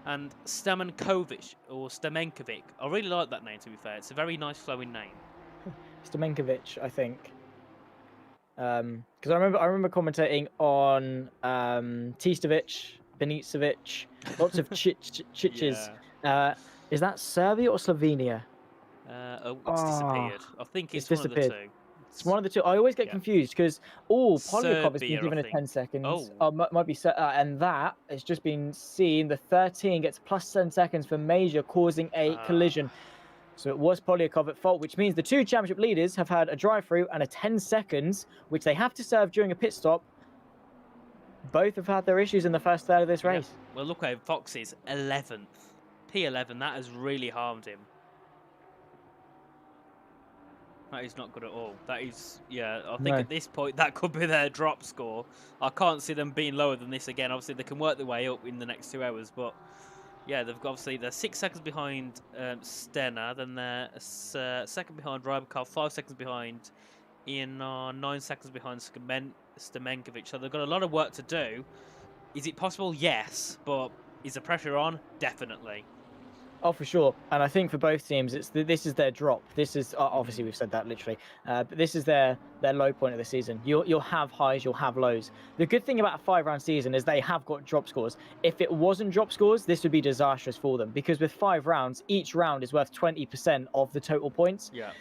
and Stamenkovic, or Stamenkovic. I really like that name, to be fair. It's a very nice flowing name. Stamenkovic, I think. Because I remember commentating on Tistovic, Benicevic, lots of chiches. Yeah. Is that Serbia or Slovenia? It's disappeared. I think it's one of the 2. It's one of the 2. I always get confused because Polyakov has been Serbia, given I a think. 10 seconds. Oh. Might be and that has just been seen. The 13 gets plus 10 seconds for major, causing a collision. So it was Polyakov at fault, which means the 2 championship leaders have had a drive-through and a 10 seconds, which they have to serve during a pit stop. Both have had their issues in the first third of this race. Yeah. Well, look at Fox is 11th. P11, that has really harmed him. That is not good at all. That is, yeah, I think at this point that could be their drop score. I can't see them being lower than this again. Obviously, they can work their way up in the next 2 hours, but yeah, they're 6 seconds behind Stena, then they're 2nd behind Rybakov, 5 seconds behind Ian, 9 seconds behind Stamenkovic. So they've got a lot of work to do. Is it possible? Yes, but is the pressure on? Definitely. Oh, for sure. And I think for both teams, this is their drop. This is obviously we've said that literally, but this is their low point of the season. You'll have highs, you'll have lows. The good thing about a 5-round season is they have got drop scores. If it wasn't drop scores, this would be disastrous for them, because with 5 rounds, each round is worth 20% of the total points. Yeah.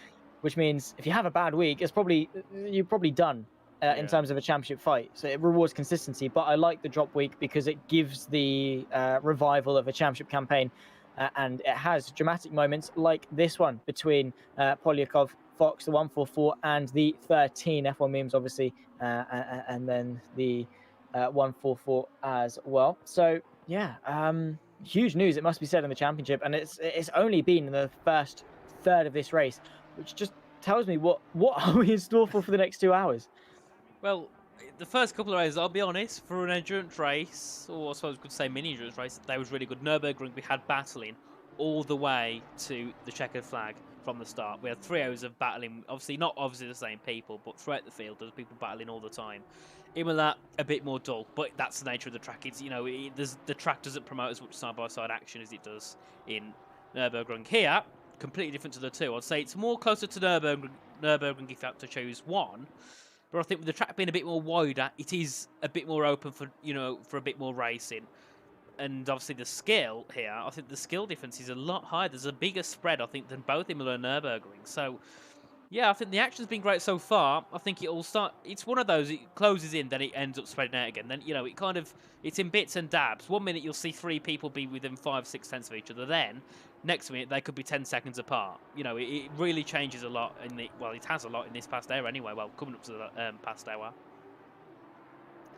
Which means if you have a bad week, you're probably done. In terms of a championship fight, so it rewards consistency. But I like the drop week because it gives the revival of a championship campaign. And it has dramatic moments like this one between Polyakov, Fox, the 144, and the 13 F1 memes, obviously, and then the 144 as well. So, yeah, huge news, it must be said, in the championship. And it's only been in the first third of this race, which just tells me what are we in store for the next 2 hours. Well, the first couple of races, I'll be honest, for an endurance race, or I suppose we could say mini endurance race, they was really good. Nürburgring, we had battling all the way to the checkered flag from the start. We had 3 hours of battling, not obviously the same people, but throughout the field, there's people battling all the time. Imola, a bit more dull, but that's the nature of the track. It's, the track doesn't promote as much side-by-side action as it does in Nürburgring. Here, completely different to the two. I'd say it's more closer to Nürburgring if you had to choose one. But I think with the track being a bit more wider, it is a bit more open for a bit more racing. And obviously the skill here, I think the skill difference is a lot higher. There's a bigger spread, I think, than both Imola and Nürburgring. So, yeah, I think the action's been great so far. I think it's one of those, it closes in, then it ends up spreading out again. Then, it's in bits and dabs. 1 minute you'll see 3 people be within 5-6 tenths of each other. Then, next minute, they could be 10 seconds apart. It really changes a lot it has a lot in this past hour anyway. Well, coming up to the past hour.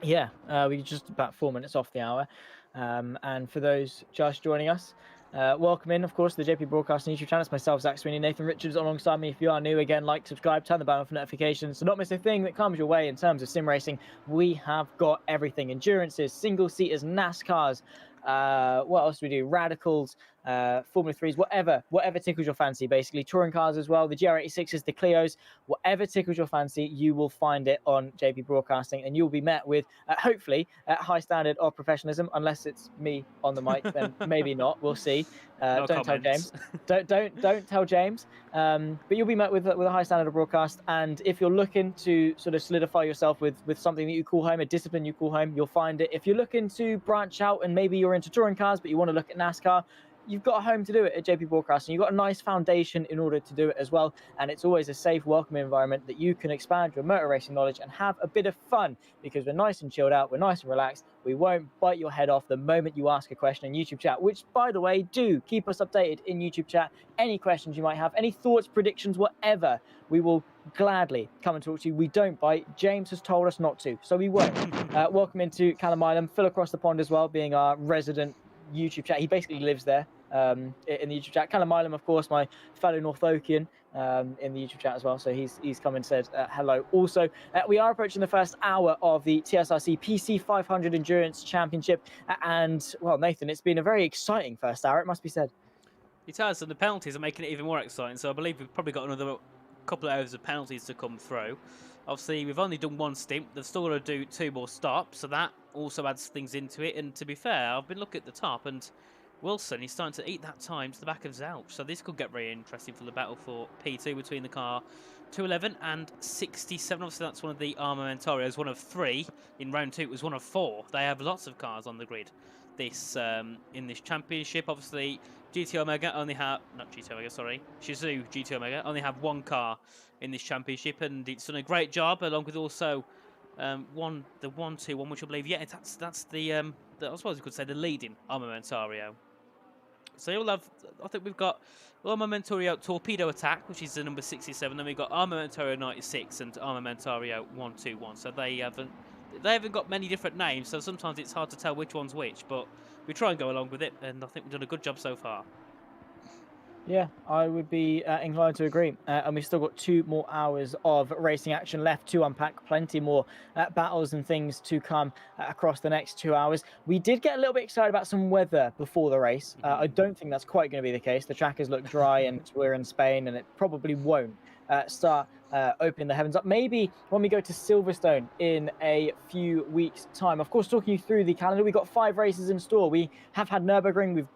Yeah, we're just about 4 minutes off the hour. And for those just joining us, welcome in, of course, to the JP Broadcasting YouTube channel. It's myself, Zach Sweeney, Nathan Richards alongside me. If you are new, again, like, subscribe, turn the bell on for notifications to not miss a thing that comes your way in terms of sim racing. We have got everything: endurances, single-seaters, NASCARs. What else do we do? Radicals, Formula 3s, whatever tickles your fancy, basically. Touring cars as well, the GR86s, the Clios, whatever tickles your fancy, you will find it on JP Broadcasting, and you'll be met with, hopefully, a high standard of professionalism, unless it's me on the mic, then maybe not, we'll see. No don't comments. tell James. Don't tell James. But you'll be met with a high standard of broadcast, and if you're looking to sort of solidify yourself with something that you call home, a discipline you call home, you'll find it. If you're looking to branch out and maybe you're into touring cars, but you want to look at NASCAR, you've got a home to do it at JP Broadcasting. You've got a nice foundation in order to do it as well. And it's always a safe, welcoming environment that you can expand your motor racing knowledge and have a bit of fun, because we're nice and chilled out. We're nice and relaxed. We won't bite your head off the moment you ask a question in YouTube chat, which, by the way, do keep us updated in YouTube chat. Any questions you might have, any thoughts, predictions, whatever, we will gladly come and talk to you. We don't bite. James has told us not to, so we won't. Welcome into Callum Island, Phil across the pond as well, being our resident YouTube chat. He basically lives there in the YouTube chat. Callum Island, of course, my fellow North Oakian, in the YouTube chat as well, so he's come and said hello. Also, we are approaching the first hour of the TSRC PC 500 Endurance Championship, and, well, Nathan, it's been a very exciting first hour, it must be said. It has, and the penalties are making it even more exciting, so I believe we've probably got another couple of hours of penalties to come through. Obviously, we've only done 1 stint. They've still got to do 2 more stops, so that also adds things into it. And to be fair, I've been looking at the top, and Wilson is starting to eat that time to the back of Zelch. So this could get very interesting for the battle for P2 between the car 211 and 67. Obviously, that's one of the Armamentarios, one of 3. In round 2, it was one of 4. They have lots of cars on the grid in this championship. Obviously, GT Omega only have, not GT Omega, sorry, Shizou GT Omega only have 1 car in this championship, and it's done a great job, along with also the 1-2-1, which I believe, yeah, that's the I suppose you could say the leading Armamentario. So you'll have, I think we've got Armamentario Torpedo Attack, which is the number 67, then we've got Armamentario 96 and Armamentario 121. So they haven't got many different names, so sometimes it's hard to tell which one's which, but we try and go along with it, and I think we've done a good job so far. Yeah, I would be inclined to agree. And we've still got 2 more hours of racing action left to unpack. Plenty more battles and things to come across the next 2 hours. We did get a little bit excited about some weather before the race. I don't think that's quite going to be the case. The track has looked dry, and we're in Spain, and it probably won't start opening the heavens up. Maybe when we go to Silverstone in a few weeks' time. Of course, talking you through the calendar, we've got 5 races in store. We have had Nürburgring, we've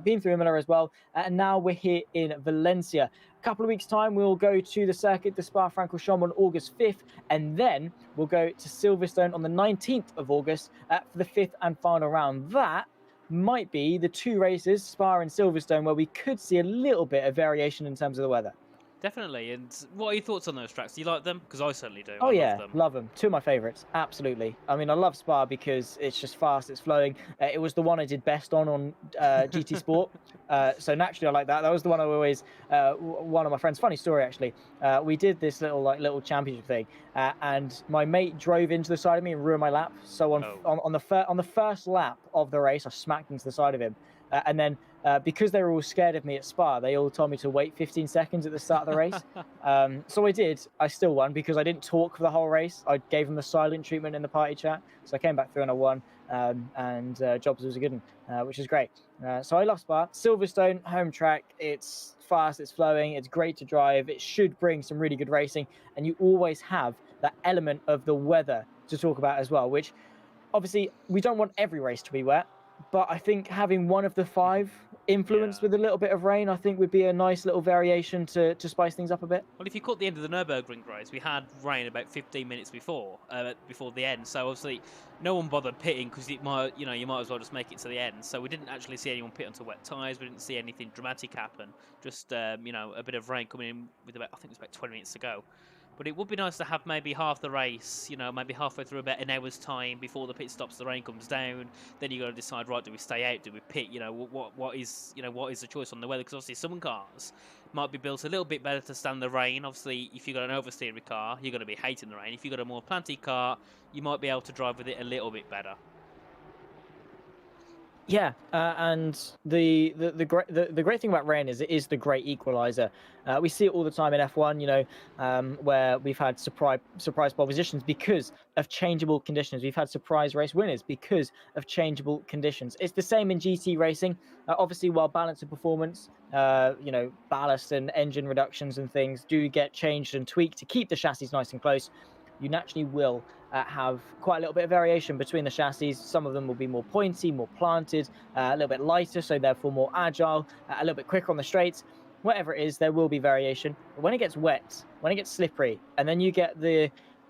been through Imola as well, and now we're here in Valencia. A couple of weeks' time, we'll go to the circuit de Spa-Francorchamps on August 5th, and then we'll go to Silverstone on the 19th of August for the 5th and final round. That might be the 2 races, Spa and Silverstone, where we could see a little bit of variation in terms of the weather. Definitely. And what are your thoughts on those tracks? Do you like them? Because I certainly do. Oh, yeah, love them. 2 of my favourites, absolutely. I mean, I love Spa because it's just fast, it's flowing. It was the one I did best on GT Sport. So naturally, I like that. That was the one I always, one of my friends, funny story actually, we did this little championship thing, and my mate drove into the side of me and ruined my lap. So on the first lap of the race, I smacked into the side of him. And then because they were all scared of me at Spa, they all told me to wait 15 seconds at the start of the race. So I did. I still won because I didn't talk for the whole race. I gave them the silent treatment in the party chat. So I came back through and I won. And Jobs was a good one, which is great. So I love Spa. Silverstone, home track. It's fast, it's flowing, it's great to drive. It should bring some really good racing. And you always have that element of the weather to talk about as well, which obviously we don't want every race to be wet. But I think having one of the 5 influenced with a little bit of rain, I think would be a nice little variation to spice things up a bit. Well, if you caught the end of the Nürburgring race, we had rain about 15 minutes before the end. So obviously, no one bothered pitting because you might as well just make it to the end. So we didn't actually see anyone pit onto wet tyres. We didn't see anything dramatic happen. Just a bit of rain coming in with I think it was about 20 minutes to go. But it would be nice to have maybe half the race, maybe halfway through about an hour's time before the pit stops, the rain comes down. Then you got to decide, right, do we stay out? Do we pit? What is the choice on the weather? Because obviously some cars might be built a little bit better to stand the rain. Obviously, if you've got an oversteery car, you're going to be hating the rain. If you've got a more planty car, you might be able to drive with it a little bit better. Yeah, and the great thing about rain is it is the great equalizer. We see it all the time in F1, where we've had surprise pole positions because of changeable conditions. We've had surprise race winners because of changeable conditions. It's the same in GT racing. Obviously, while balance of performance, ballast and engine reductions and things do get changed and tweaked to keep the chassis nice and close, you naturally will have quite a little bit of variation between the chassis. Some of them will be more pointy, more planted, a little bit lighter, so therefore more agile, a little bit quicker on the straights. Whatever it is, there will be variation. But when it gets wet, when it gets slippery, and then you get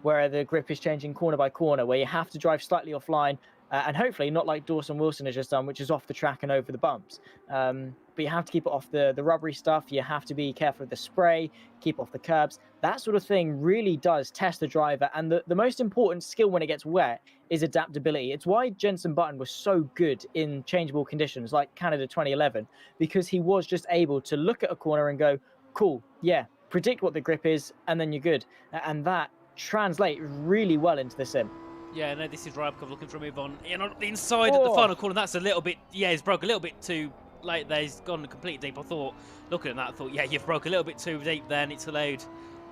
where the grip is changing corner by corner, where you have to drive slightly offline, and hopefully not like Dawson Wilson has just done, which is off the track and over the bumps. But you have to keep it off the rubbery stuff. You have to be careful with the spray, keep off the curbs. That sort of thing really does test the driver. And the most important skill when it gets wet is adaptability. It's why Jenson Button was so good in changeable conditions like Canada 2011, because he was just able to look at a corner and go, cool, yeah, predict what the grip is, and then you're good. And that translates really well into the sim. Yeah, no, this is Rybakov looking for a move on the inside of the final corner. That's a little bit, he's broke a little bit too late there. He's gone completely deep. I thought, looking at that, I thought, yeah, you've broke a little bit too deep there, and it's allowed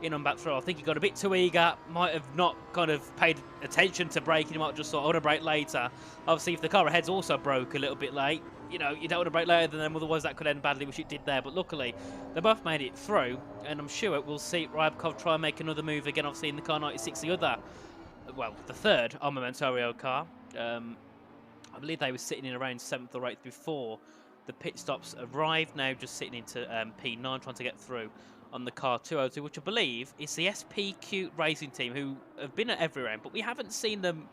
in on back throw. I think he got a bit too eager, might have not kind of paid attention to braking. He might have just thought, I want to brake later. Obviously, if the car ahead's also broke a little bit late, you don't want to brake later than them, otherwise that could end badly, which it did there. But luckily, they both made it through, and I'm sure we'll see Rybakov try and make another move again, obviously in the car 96, the third Armamentario car. I believe they were sitting in around 7th or 8th before the pit stops arrived. Now just sitting into P9, trying to get through on the car 202, which I believe is the SPQ racing team, who have been at every round, but we haven't seen them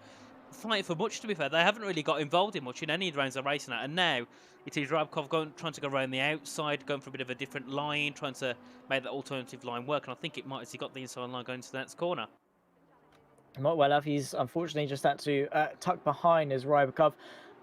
fight for much, to be fair. They haven't really got involved in much in any of the rounds they're racing at, and now it is Rybakov trying to go around the outside, going for a bit of a different line, trying to make that alternative line work, and I think it might, as he got the inside line going to the next corner. Not well enough. He's unfortunately just had to tuck behind as Rybakov,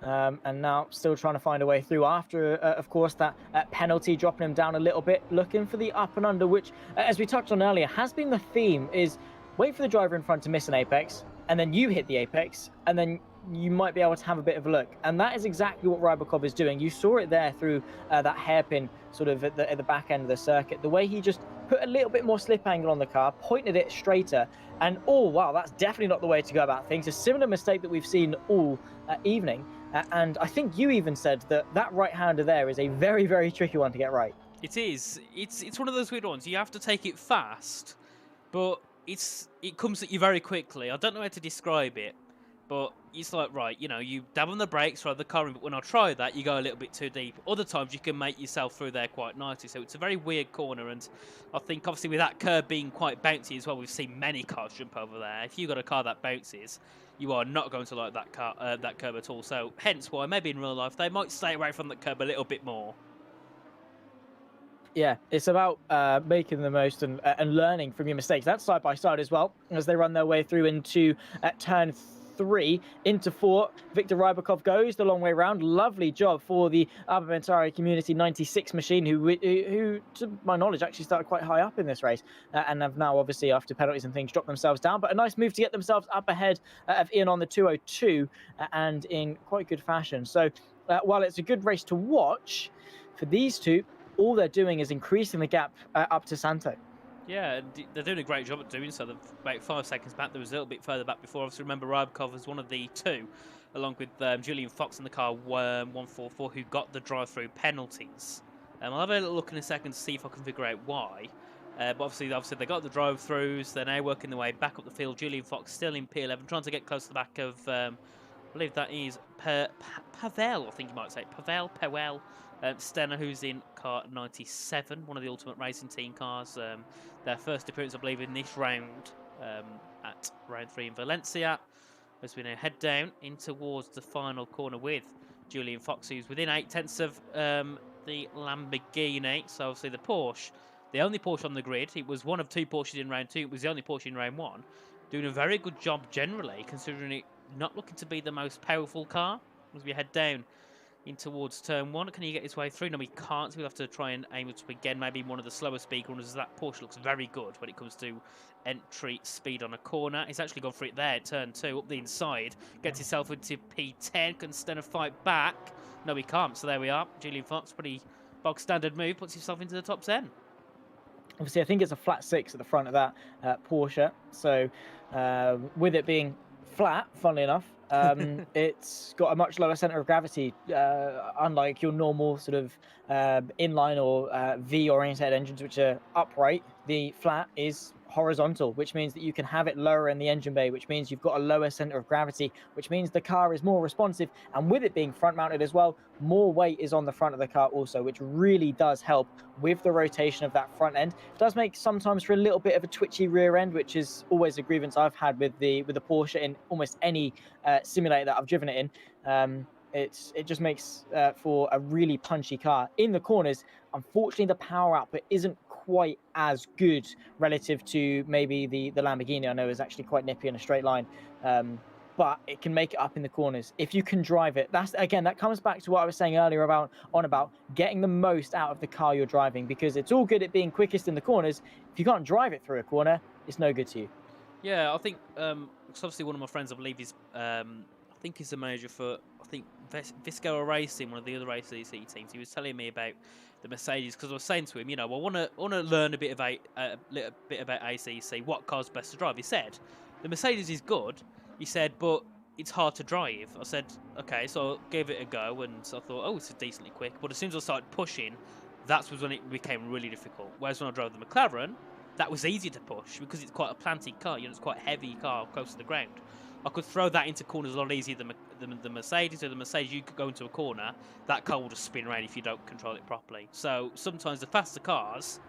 and now still trying to find a way through after, of course, that penalty dropping him down a little bit, looking for the up and under, which, as we touched on earlier, has been the theme, is wait for the driver in front to miss an apex, and then you hit the apex, and then you might be able to have a bit of a look. And that is exactly what Rybakov is doing. You saw it there through that hairpin sort of at the back end of the circuit. The way he just put a little bit more slip angle on the car, pointed it straighter, and oh wow, that's definitely not the way to go about things. A similar mistake that we've seen all evening. And I think you even said that right-hander there is a very, very tricky one to get right. It is. It's one of those weird ones. You have to take it fast, but it comes at you very quickly. I don't know how to describe it, but it's like, right, you dab on the brakes, ride the car in, but when I try that, you go a little bit too deep. Other times, you can make yourself through there quite nicely. So it's a very weird corner, and I think, obviously, with that curb being quite bouncy as well, we've seen many cars jump over there. If you've got a car that bounces, you are not going to like that curb at all. So hence why, maybe in real life, they might stay away from the curb a little bit more. Yeah, it's about making the most and learning from your mistakes. That's side by side as well, as they run their way through into turn 3 into 4. Victor Rybakov goes the long way around. Lovely job for the Armamentario Community 96 machine, who, to my knowledge, actually started quite high up in this race, and have now, obviously, after penalties and things, dropped themselves down. But a nice move to get themselves up ahead of Ian on the 202, and in quite good fashion. So while it's a good race to watch, for these two, all they're doing is increasing the gap up to Santo. Yeah, they're doing a great job at doing so. They're about 5 seconds back. There was a little bit further back before. Obviously, remember Rybakov was one of the two, along with Julian Fox in the car 144, who got the drive-through penalties. I'll have a little look in a second to see if I can figure out why. But obviously they got the drive-throughs. They're now working their way back up the field. Julian Fox still in P11, trying to get close to the back of, I believe that is Pavel, I think you might say. Pavel. Stenner, who's in car 97, one of the Ultimate Racing Team cars. Their first appearance, I believe, in this round at round 3 in Valencia. As we now head down in towards the final corner with Julian Fox, who's within 8/10 of the Lamborghini. So obviously the Porsche, the only Porsche on the grid. It was one of 2 Porsches in round 2. It was the only Porsche in round 1. Doing a very good job generally, considering it not looking to be the most powerful car. As we head down in towards turn 1, can he get his way through? No, he can't, so we'll have to try and aim it up again. Maybe one of the slower speed corners. That Porsche looks very good when it comes to entry speed on a corner. He's actually gone for it there, turn 2, up the inside. Gets himself into P10. Can Stenner fight back? No, he can't, so there we are. Julian Fox, pretty bog standard move, puts himself into the top 10. Obviously, I think it's a flat 6 at the front of that Porsche. So with it being flat, funnily enough, it's got a much lower center of gravity, unlike your normal sort of inline or V-oriented engines, which are upright. The flat is horizontal, which means that you can have it lower in the engine bay, which means you've got a lower center of gravity, which means the car is more responsive. And with it being front mounted as well, more weight is on the front of the car also, which really does help with the rotation of that front end. It does make sometimes for a little bit of a twitchy rear end, which is always a grievance I've had with the Porsche in almost any simulator that I've driven it in. It just makes for a really punchy car in the corners. Unfortunately, the power output isn't quite as good relative to maybe the Lamborghini. I know is actually quite nippy in a straight line, but it can make it up in the corners if you can drive it. That comes back to what I was saying earlier about getting the most out of the car you're driving, because it's all good at being quickest in the corners. If you can't drive it through a corner, it's no good to you. Yeah, I think obviously one of my friends, I believe, is I think he's the manager for VCO Racing, one of the other ACC teams. He was telling me about the Mercedes, because I was saying to him, I want to learn a little bit about ACC, what car's best to drive. He said the Mercedes is good. He said, but it's hard to drive. I said, okay, so I gave it a go, and so I thought, oh, it's decently quick. But as soon as I started pushing, that was when it became really difficult. Whereas when I drove the McLaren, that was easy to push because it's quite a planted car. It's quite a heavy car close to the ground. I could throw that into corners a lot easier than the Mercedes. So the Mercedes, you could go into a corner, that car will just spin around if you don't control it properly. So sometimes the faster cars,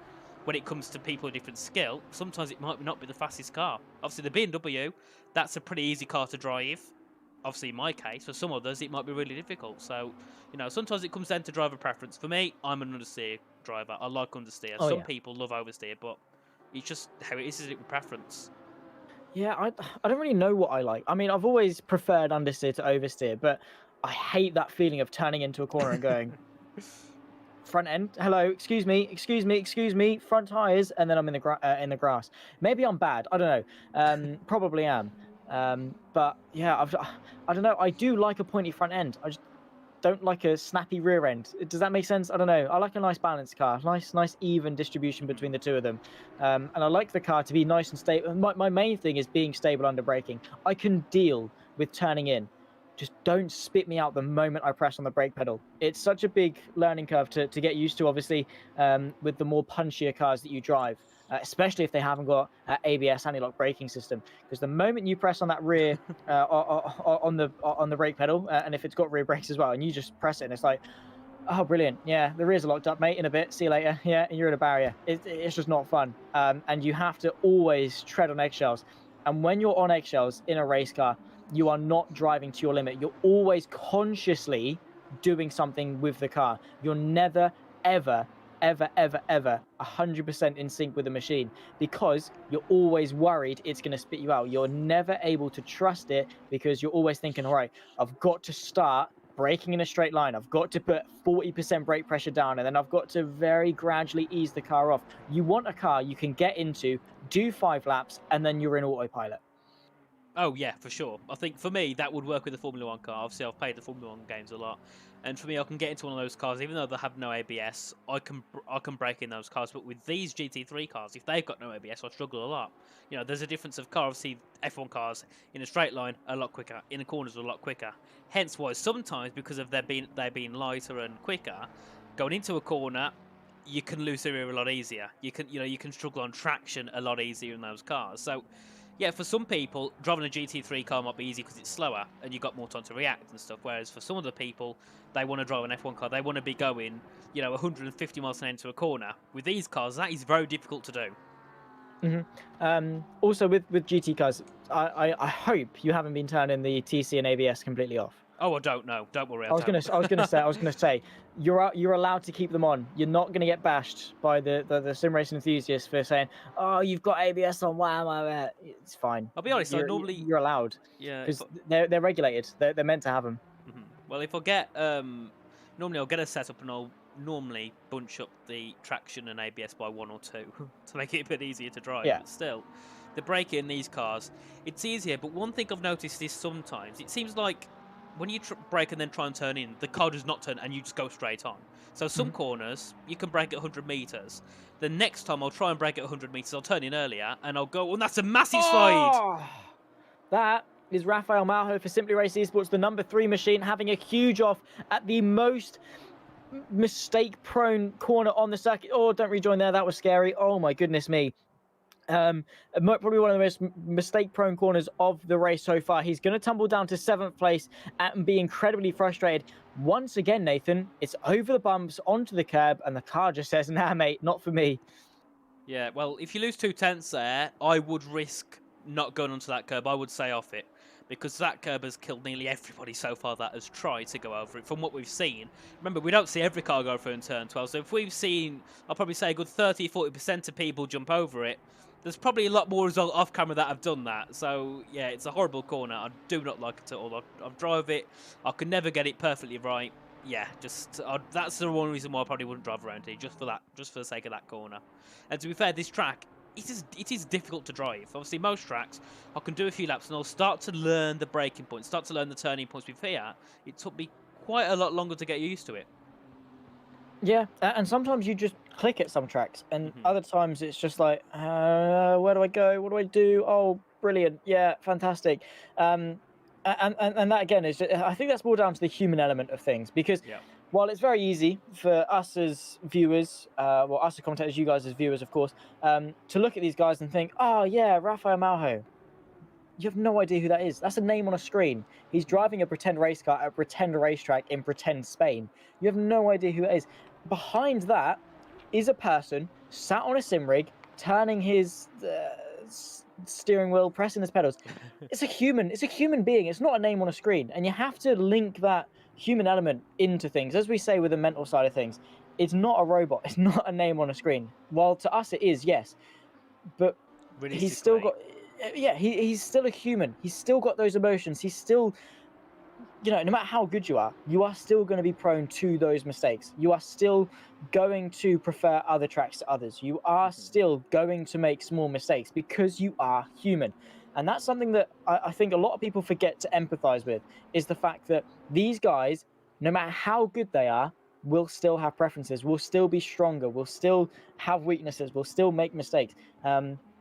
when it comes to people of different skill, sometimes it might not be the fastest car. Obviously, the BMW, that's a pretty easy car to drive. Obviously, in my case, for some others, it might be really difficult. So, sometimes it comes down to driver preference. For me, I'm an understeer driver. I like understeer. Some people love oversteer, but it's just how it is it with preference. Yeah, I don't really know what I like. I mean, I've always preferred understeer to oversteer, but I hate that feeling of turning into a corner and going, front end, hello, excuse me, front tires, and then I'm in the grass. Maybe I'm bad. I don't know. Probably am. But yeah, I don't know. I do like a pointy front end. I just don't like a snappy rear end. Does that make sense? I don't know. I like a nice balanced car, nice even distribution between the two of them. And I like the car to be nice and stable. My main thing is being stable under braking. I can deal with turning in. Just don't spit me out the moment I press on the brake pedal. It's such a big learning curve to get used to, obviously, with the more punchier cars that you drive, especially if they haven't got ABS anti-lock braking system. Because the moment you press on that rear, on the brake pedal, and if it's got rear brakes as well, and you just press it, and it's like, oh, brilliant. Yeah, the rears are locked up, mate, in a bit. See you later. Yeah, and you're in a barrier. It's just not fun. And you have to always tread on eggshells. And when you're on eggshells in a race car, you are not driving to your limit. You're always consciously doing something with the car. You're never, ever 100% in sync with the machine, because you're always worried it's going to spit you out. You're never able to trust it, because you're always thinking, all right, I've got to start braking in a straight line. I've got to put 40% brake pressure down, and then I've got to very gradually ease the car off. You want a car you can get into, do 5 laps, and then you're in autopilot. Oh yeah, for sure. I think for me that would work with the Formula One car. Obviously, I've played the Formula One games a lot, and for me, I can get into one of those cars, even though they have no ABS. I can break in those cars. But with these GT3 cars, if they've got no ABS, I struggle a lot. You know, there's a difference of car. Obviously, F1 cars in a straight line are a lot quicker, in the corners are a lot quicker. Hence why sometimes, because of they're being lighter and quicker, going into a corner, you can lose the rear a lot easier. You can struggle on traction a lot easier in those cars. So. Yeah, for some people, driving a GT3 car might be easy because it's slower and you've got more time to react and stuff. Whereas for some other people, they want to drive an F1 car. They want to be going, 150 miles an hour into a corner. With these cars, that is very difficult to do. Also, with GT cars, I hope you haven't been turning the TC and ABS completely off. Oh, I don't know. Don't worry. I was gonna say, you're allowed to keep them on. You're not gonna get bashed by the sim racing enthusiasts for saying, "Oh, you've got ABS on." Wow, it's fine. I'll be honest. You're allowed. Yeah. Because they're regulated. They're meant to have them. Well, if I get normally I'll get a setup and I'll normally bunch up the traction and ABS by 1 or 2 to make it a bit easier to drive. Yeah. But still, the braking in these cars, it's easier. But one thing I've noticed is sometimes it seems like when you brake and then try and turn in, the car does not turn and you just go straight on. So some corners, you can brake at 100 metres. The next time I'll try and brake at 100 metres, I'll turn in earlier and I'll go, and that's a massive slide. That is Rafael Malho for Simply Race Esports, the number 3 machine, having a huge off at the most mistake-prone corner on the circuit. Oh, don't rejoin there. That was scary. Oh, my goodness me. Probably one of the most mistake-prone corners of the race so far. He's going to tumble down to 7th place and be incredibly frustrated. Once again, Nathan, it's over the bumps, onto the curb, and the car just says, "Nah, mate, not for me." Yeah, well, if you lose 2 tenths there, I would risk not going onto that curb. I would stay off it, because that curb has killed nearly everybody so far that has tried to go over it, from what we've seen. Remember, we don't see every car go through in turn 12, so if we've seen, I'll probably say a good 30-40% of people jump over it, there's probably a lot more result off camera that have done that. So yeah, it's a horrible corner. I do not like it at all. I've drove it. I can never get it perfectly right. Yeah, that's the one reason why I probably wouldn't drive around here, just for the sake of that corner. And to be fair, this track, it is difficult to drive. Obviously, most tracks, I can do a few laps and I'll start to learn the braking points, start to learn the turning points. With here, it took me quite a lot longer to get used to it. Yeah, and sometimes you just click at some tracks, and other times it's just like, where do I go? What do I do? Oh, brilliant! Yeah, fantastic. And that again is, I think that's more down to the human element of things, because while it's very easy for us as viewers, us as commentators, you guys as viewers, of course, to look at these guys and think, oh yeah, Rafael Malho. You have no idea who that is. That's a name on a screen. He's driving a pretend race car at a pretend racetrack in pretend Spain. You have no idea who it is. Behind that is a person sat on a sim rig, turning his steering wheel, pressing his pedals. It's a human being. It's not a name on a screen. And you have to link that human element into things. As we say with the mental side of things, it's not a robot. It's not a name on a screen. While to us it is, yes. But he's still got... Yeah, he's still a human. He's still got those emotions. He's still... no matter how good you are still going to be prone to those mistakes. You are still going to prefer other tracks to others. You are still going to make small mistakes because you are human. And that's something that I think a lot of people forget to empathize with, is the fact that these guys, no matter how good they are, will still have preferences, will still be stronger, will still have weaknesses, will still make mistakes.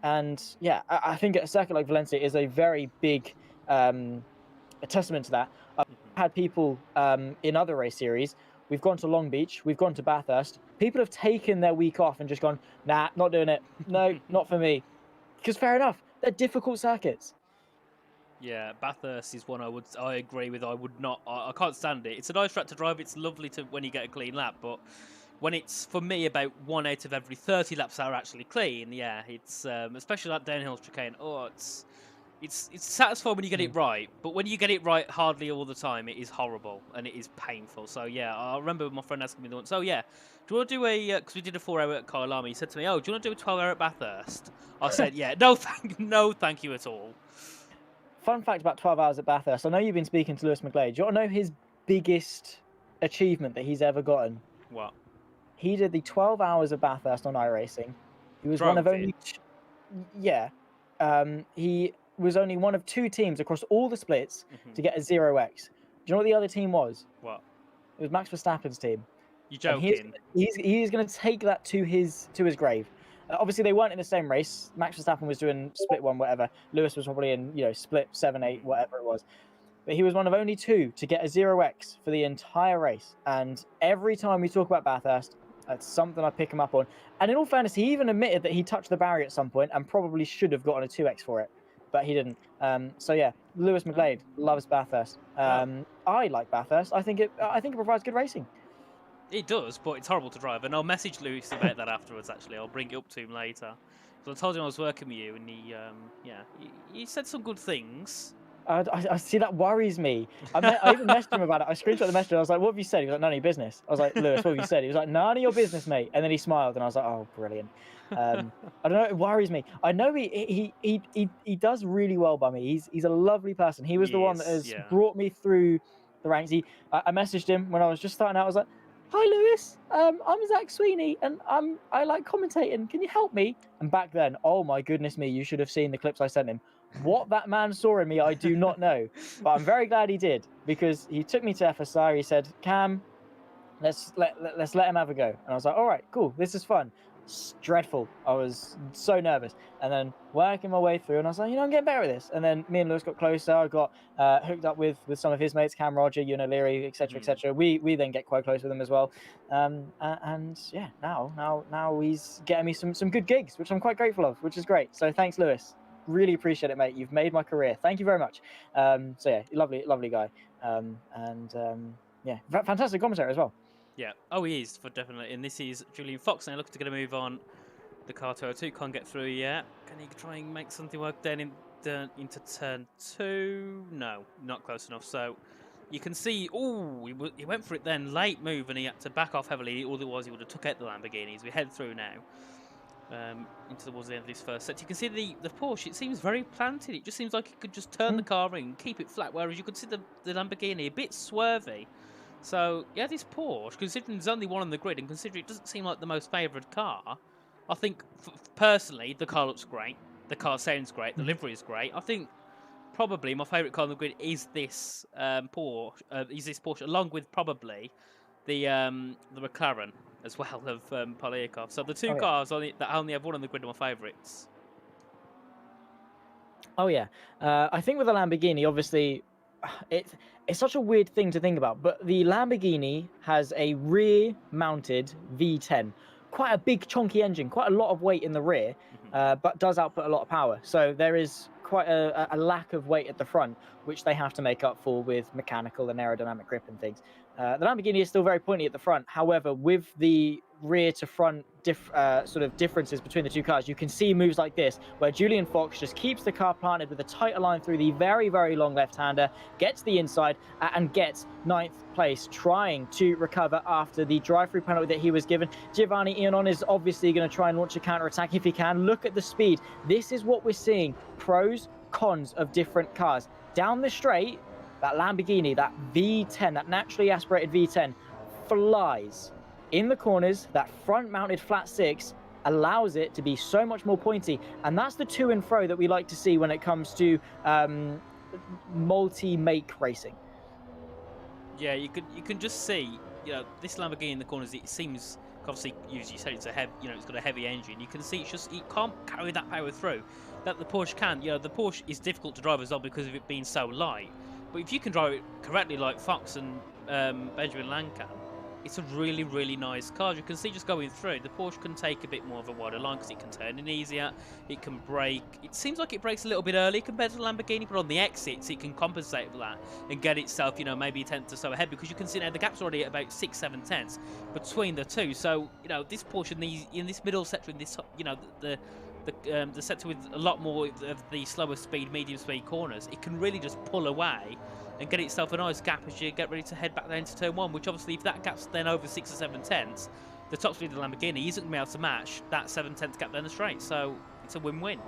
And yeah, I think a circuit like Valencia is a very big a testament to that. I've had people in other race series, we've gone to Long Beach, we've gone to Bathurst, people have taken their week off and just gone, nah, not doing it. No, not for me. Because fair enough, they're difficult circuits. Yeah, Bathurst is one I agree with. I would not, I can't stand it. It's a nice track to drive. It's lovely to when you get a clean lap, but when it's, for me, about 1 out of every 30 laps are actually clean, yeah, it's especially that downhill chicane. Oh, it's satisfying when you get it right, but when you get it right hardly all the time, it is horrible and it is painful. So yeah, I remember my friend asking me the once, oh yeah, do you want to do a, because we did a 4-hour at Kyalami, he said to me, oh, do you want to do a 12-hour at Bathurst? I said, yeah, no thank you at all. Fun fact about 12 hours at Bathurst, I know you've been speaking to Lewis McGlade. Do you want to know his biggest achievement that he's ever gotten? What? He did the 12 hours of Bathurst on iRacing. He was one of only... Yeah. He was only one of 2 teams across all the splits to get a 0x. Do you know what the other team was? What? It was Max Verstappen's team. You joking? He's going to take that to his grave. Obviously, they weren't in the same race. Max Verstappen was doing split 1, whatever. Lewis was probably in, split 7, 8, whatever it was. But he was one of only 2 to get a 0x for the entire race. And every time we talk about Bathurst, that's something I pick him up on. And in all fairness, he even admitted that he touched the barrier at some point and probably should have gotten a 2x for it, but he didn't. So yeah, Lewis McGlade loves Bathurst. I like Bathurst. I think it provides good racing. It does, but it's horrible to drive. And I'll message Lewis about that afterwards. Actually, I'll bring it up to him later. So I told him I was working with you, and he said some good things. I see, that worries me. I even messaged him about it. I screenshot the message. I was like, "What have you said?" He was like, "None of your business." I was like, "Lewis, what have you said?" He was like, "None of your business, mate." And then he smiled, and I was like, "Oh, brilliant." I don't know. It worries me. I know he does really well by me. He's a lovely person. He was the one that has brought me through the ranks. I messaged him when I was just starting out. I was like, "Hi, Lewis. I'm Zach Sweeney, and I like commentating. Can you help me?" And back then, oh my goodness me, you should have seen the clips I sent him. What that man saw in me, I do not know. But I'm very glad he did, because he took me to FSR. He said, "Cam, let's let him have a go." And I was like, "All right, cool. This is fun." It's dreadful. I was so nervous. And then working my way through, and I was like, I'm getting better at this. And then me and Lewis got closer. I got hooked up with some of his mates, Cam, Roger, Ewan O'Leary, etc., etc. We then get quite close with him as well. And yeah, now he's getting me some good gigs, which I'm quite grateful of, which is great. So thanks, Lewis. Really appreciate it, mate. You've made my career. Thank you very much. So yeah, lovely guy. Yeah, fantastic commentator as well. Yeah, oh, he is, for definitely. And this is Julian Fox now looking to get a move on the car 202. Can't get through yet. Can he try and make something work then into turn 2? No, not close enough. So you can see, he went for it then. Late move, and he had to back off heavily. Otherwise, he would have took out the Lamborghinis. We head through now into towards the end of this first set. You can see the Porsche, it seems very planted. It just seems like it could just turn the car in, keep it flat, whereas you could see the Lamborghini a bit swervy. So, yeah, this Porsche, considering there's only one on the grid, and considering it doesn't seem like the most favoured car, I think, personally, the car looks great. The car sounds great. The livery is great. I think probably my favourite car on the grid is this Porsche, along with probably the McLaren as well of Polyakov. So the two cars that only have one on the grid are my favourites. Oh, yeah. I think with the Lamborghini, obviously, it's such a weird thing to think about, but the Lamborghini has a rear-mounted V10. Quite a big, chunky engine, quite a lot of weight in the rear, but does output a lot of power. So there is quite a lack of weight at the front, which they have to make up for with mechanical and aerodynamic grip and things. The Lamborghini is still very pointy at the front. However, with the rear to front sort of differences between the two cars, you can see moves like this, where Julian Fox just keeps the car planted with a tighter line through the very, very long left-hander, gets the inside, and gets 9th place, trying to recover after the drive-through penalty that he was given. Giovanni Ionon is obviously going to try and launch a counter-attack if he can. Look at the speed. This is what we're seeing. Pros, cons of different cars. Down the straight, that Lamborghini, that V10, that naturally aspirated V10, flies. In the corners, that front-mounted flat 6 allows it to be so much more pointy, and that's the to and fro that we like to see when it comes to multi-make racing. Yeah, you can just see, this Lamborghini in the corners. It seems, obviously, as you said, it's got a heavy engine. You can see it can't carry that power through that the Porsche can. The Porsche is difficult to drive as well because of it being so light. But if you can drive it correctly, like Fox and Benjamin Lang can, it's a really, really nice car. You can see just going through, the Porsche can take a bit more of a wider line because it can turn in easier, it can brake. It seems like it brakes a little bit early compared to the Lamborghini, but on the exits it can compensate for that and get itself, maybe a tenth or so ahead, because you can see now the gap's already at about 6-7 tenths between the two. So, this Porsche in this middle sector, in this, the sector with a lot more of the slower speed, medium speed corners, it can really just pull away and get itself a nice gap as you get ready to head back down to turn 1, which obviously if that gap's then over 6 or 7 tenths, the top speed of the Lamborghini isn't going to be able to match that 7 tenths gap down the straight. So it's a win-win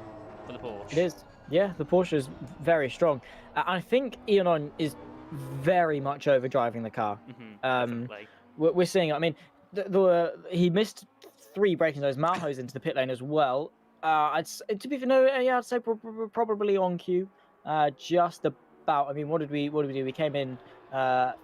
for the Porsche. It is. Yeah, the Porsche is very strong. I think Ionon is very much overdriving the car. Definitely. We're seeing, he missed 3 braking zones, Malho's into the pit lane as well. To be fair, no, yeah, I'd say probably on cue. Just about. I mean, what did we do? We came in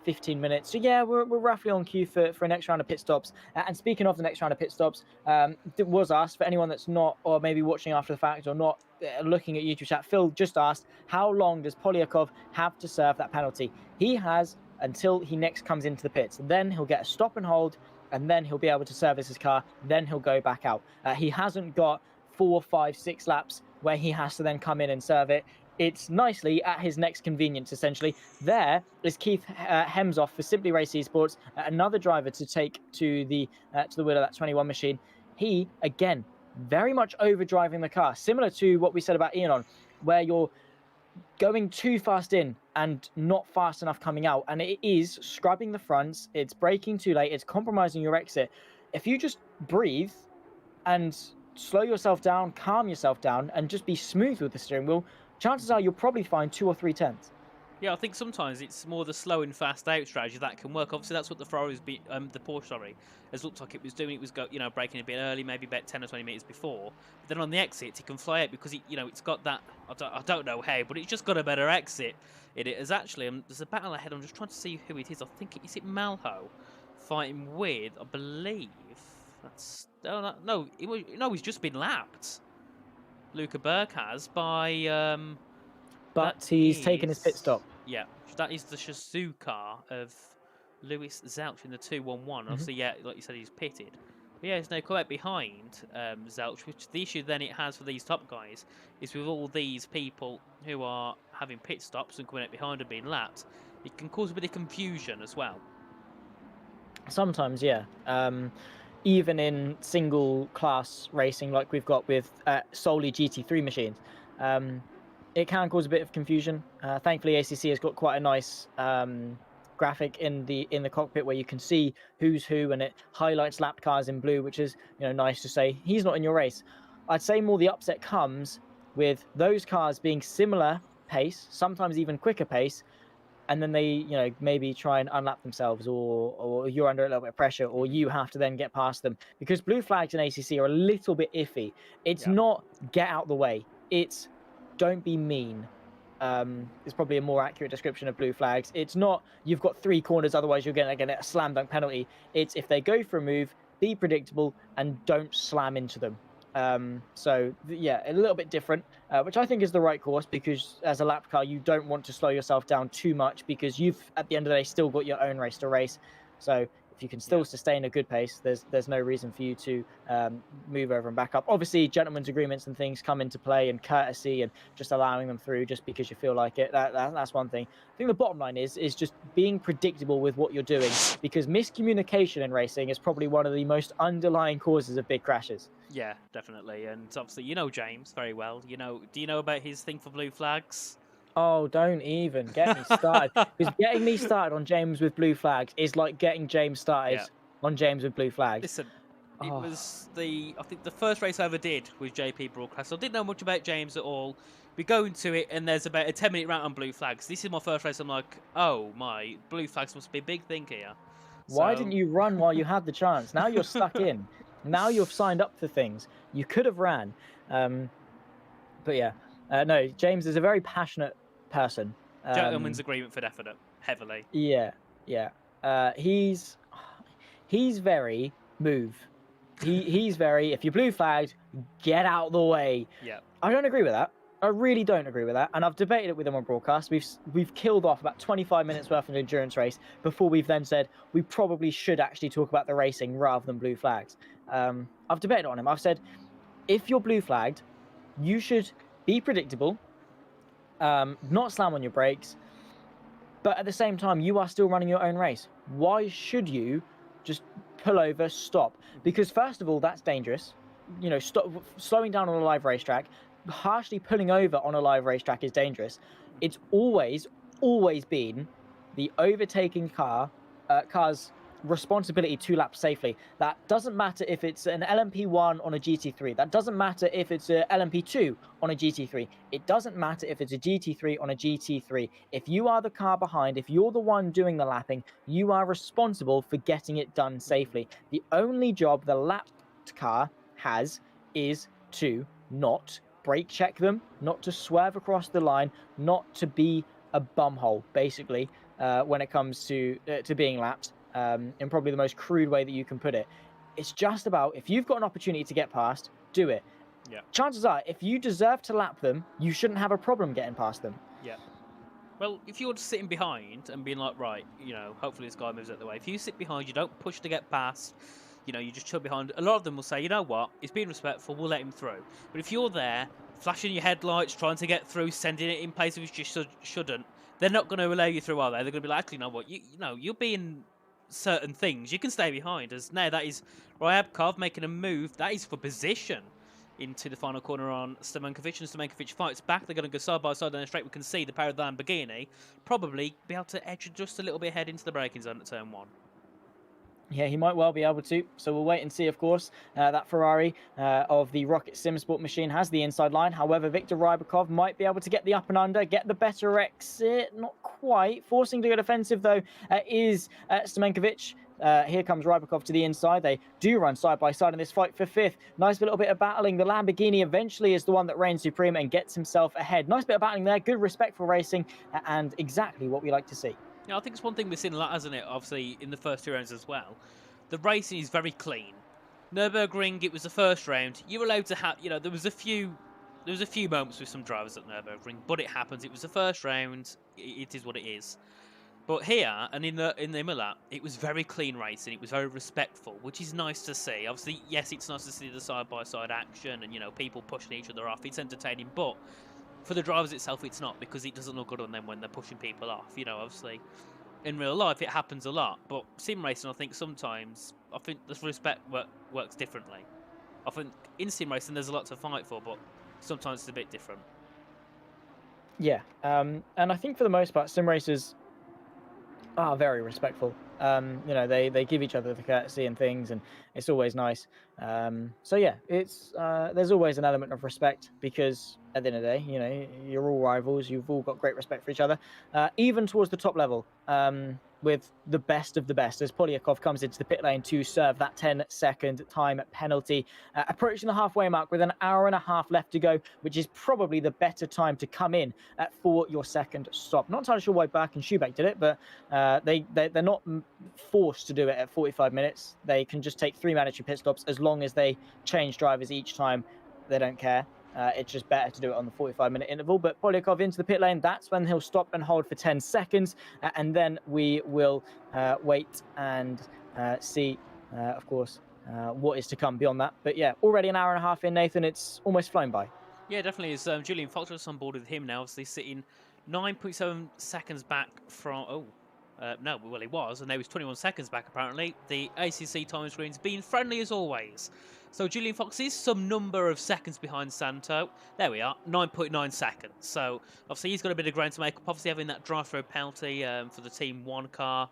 15 minutes. So yeah, we're roughly on cue for a next round of pit stops. And speaking of the next round of pit stops, it was asked for anyone that's not, or maybe watching after the fact, or not looking at YouTube chat. Phil just asked, how long does Polyakov have to serve that penalty? He has until he next comes into the pits. Then he'll get a stop and hold, and then he'll be able to service his car. Then he'll go back out. He hasn't got 4, 5, 6 laps where he has to then come in and serve it. It's nicely at his next convenience, essentially. There is Keith Hemshoff for Simply Race Esports, another driver to take to the wheel of that 21 machine. He, again, very much overdriving the car, similar to what we said about Ian, where you're going too fast in and not fast enough coming out, and it is scrubbing the fronts, it's braking too late, it's compromising your exit. If you just breathe and slow yourself down, calm yourself down, and just be smooth with the steering wheel, chances are you'll probably find 2 or 3 tenths. Yeah, I think sometimes it's more the slow and fast out strategy that can work. Obviously, that's what the Ferrari's the Porsche, has looked like it was doing. It was braking a bit early, maybe about 10 or 20 meters before. But then on the exit, it can fly out because it's got that. I don't know how, but it's just got a better exit. It is actually. There's a battle ahead. I'm just trying to see who it is. I think is it Malho fighting with. I believe that's no. He's just been lapped. Luca Burke has by. But he's taken his pit stop. Yeah, that is the Shazoo car of Lewis Zelch in the 2-1-1. Obviously, yeah, like you said, he's pitted. But yeah, it's now quite behind Zelch, which the issue then it has for these top guys is with all these people who are having pit stops and coming out behind and being lapped, it can cause a bit of confusion as well. Sometimes, yeah. Even in single class racing like we've got with solely GT3 machines. It can cause a bit of confusion. Thankfully, ACC has got quite a nice graphic in the cockpit where you can see who's who, and it highlights lapped cars in blue, which is nice to say he's not in your race. I'd say more the upset comes with those cars being similar pace, sometimes even quicker pace, and then they maybe try and unlap themselves, or you're under a little bit of pressure, or you have to then get past them, because blue flags in ACC are a little bit iffy. It's not get out the way. It's don't be mean. Is probably a more accurate description of blue flags. It's not you've got 3 corners, otherwise you're going to get a slam dunk penalty. It's if they go for a move, be predictable and don't slam into them. So yeah, a little bit different, which I think is the right course, because as a lap car, you don't want to slow yourself down too much, because you've at the end of the day still got your own race to race. So if you can still sustain a good pace, there's no reason for you to move over and back up. Obviously, gentlemen's agreements and things come into play, and courtesy, and just allowing them through just because you feel like it. That's one thing. I think the bottom line is just being predictable with what you're doing, because miscommunication in racing is probably one of the most underlying causes of big crashes. Yeah, definitely. And obviously, James very well. Do you know about his thing for blue flags? Oh, don't even get me started. Because getting me started on James with blue flags is like getting James started on James with blue flags. Listen, it was I think the first race I ever did with JP Broadcast. I didn't know much about James at all. We go into it and there's about a 10-minute rant on blue flags. This is my first race. I'm like, oh my, blue flags must be a big thing here. Why didn't you run while you had the chance? Now you're stuck in. Now you've signed up for things. You could have ran. But yeah, no, James is a very passionate person. Gentleman's agreement for definite, heavily. Yeah. He's very move. He's very, if you're blue flagged, get out the way. Yeah. I don't agree with that. I really don't agree with that, and I've debated it with him on broadcast. We've killed off about 25 minutes worth of an endurance race before we've then said we probably should actually talk about the racing rather than blue flags. I've debated on him. I've said, if you're blue flagged, you should be predictable, not slam on your brakes, but at the same time, you are still running your own race. Why should you just pull over, stop? Because first of all, that's dangerous. Slowing down on a live racetrack, harshly pulling over on a live racetrack is dangerous. It's always been the overtaking car's responsibility to lap safely. That doesn't matter if it's an LMP1 on a GT3. That doesn't matter if it's a LMP2 on a GT3. It doesn't matter if it's a GT3 on a GT3. If you are the car behind, if you're the one doing the lapping, you are responsible for getting it done safely. The only job the lapped car has is to not brake check them, not to swerve across the line, not to be a bumhole, basically, when it comes to being lapped, in probably the most crude way that you can put it. It's just about, if you've got an opportunity to get past, do it. Yeah. Chances are, if you deserve to lap them, you shouldn't have a problem getting past them. Yeah. Well, if you're sitting behind and being like, right, you know, hopefully this guy moves out the way. If you sit behind, you don't push to get past, you know, you just chill behind. A lot of them will say, you know what, he's being respectful, we'll let him through. But if you're there, flashing your headlights, trying to get through, sending it in places which you shouldn't, they're not going to allow you through, are they? They're going to be like, actually, you know what, you know, you're being certain things. You can stay behind. As now that is Ryabkov making a move. That is for position into the final corner on Stamankovic, and Stamankovic fights back. They're going to go side by side down the straight. We can see the pair of Lamborghini probably be able to edge just a little bit ahead into the braking zone at turn 1. Yeah, he might well be able to. So we'll wait and see, of course. That Ferrari of the Rocket Sim Sport machine has the inside line. However, Viktor Rybakov might be able to get the up and under, get the better exit. Not quite. Forcing to go defensive, though, is Stamenkovic. Here comes Rybakov to the inside. They do run side by side in this fight for 5th. Nice little bit of battling. The Lamborghini eventually is the one that reigns supreme and gets himself ahead. Nice bit of battling there. Good, respectful racing, and exactly what we like to see. Yeah, I think it's one thing we've seen a lot, hasn't it? Obviously, in the first 2 rounds as well. The racing is very clean. Nürburgring, it was the first round. You're allowed to have, you know, there was a few moments with some drivers at Nürburgring, but it happens. It was the first round. It is what it is. But here and in the Imola, it was very clean racing. It was very respectful, which is nice to see. Obviously, yes, it's nice to see the side-by-side action and, you know, people pushing each other off. It's entertaining, but for the drivers itself, it's not, because it doesn't look good on them when they're pushing people off. You know, obviously, in real life, it happens a lot. But sim racing, I think sometimes, I think the respect works differently. I think in sim racing, there's a lot to fight for, but sometimes it's a bit different. Yeah, and I think for the most part, sim racers are very respectful. You know, they give each other the courtesy and things, and it's always nice. So yeah, it's there's always an element of respect, because at the end of the day, you know, you're all rivals. You've all got great respect for each other, even towards the top level. With the best of the best, as Polyakov comes into the pit lane to serve that 10-second time penalty, approaching the halfway mark with an hour and a half left to go, which is probably the better time to come in for your second stop. Not entirely sure why Berk and Schubeck did it, but they're not forced to do it at 45 minutes. They can just take 3 mandatory pit stops as long as they change drivers each time. They don't care. It's just better to do it on the 45-minute interval. But Polyakov into the pit lane, that's when he'll stop and hold for 10 seconds. And then we will wait and see, of course, what is to come beyond that. But yeah, already an hour and a half in, Nathan. It's almost flown by. Yeah, definitely. Is Julian Fox on board with him now, obviously sitting 9.7 seconds back from... no, well, he was, and now he's 21 seconds back, apparently. The ACC time screen's been friendly as always. So Julian Fox is some number of seconds behind Santo. There we are, 9.9 seconds. So obviously he's got a bit of ground to make up. Obviously having that drive-through penalty for the Team 1 car,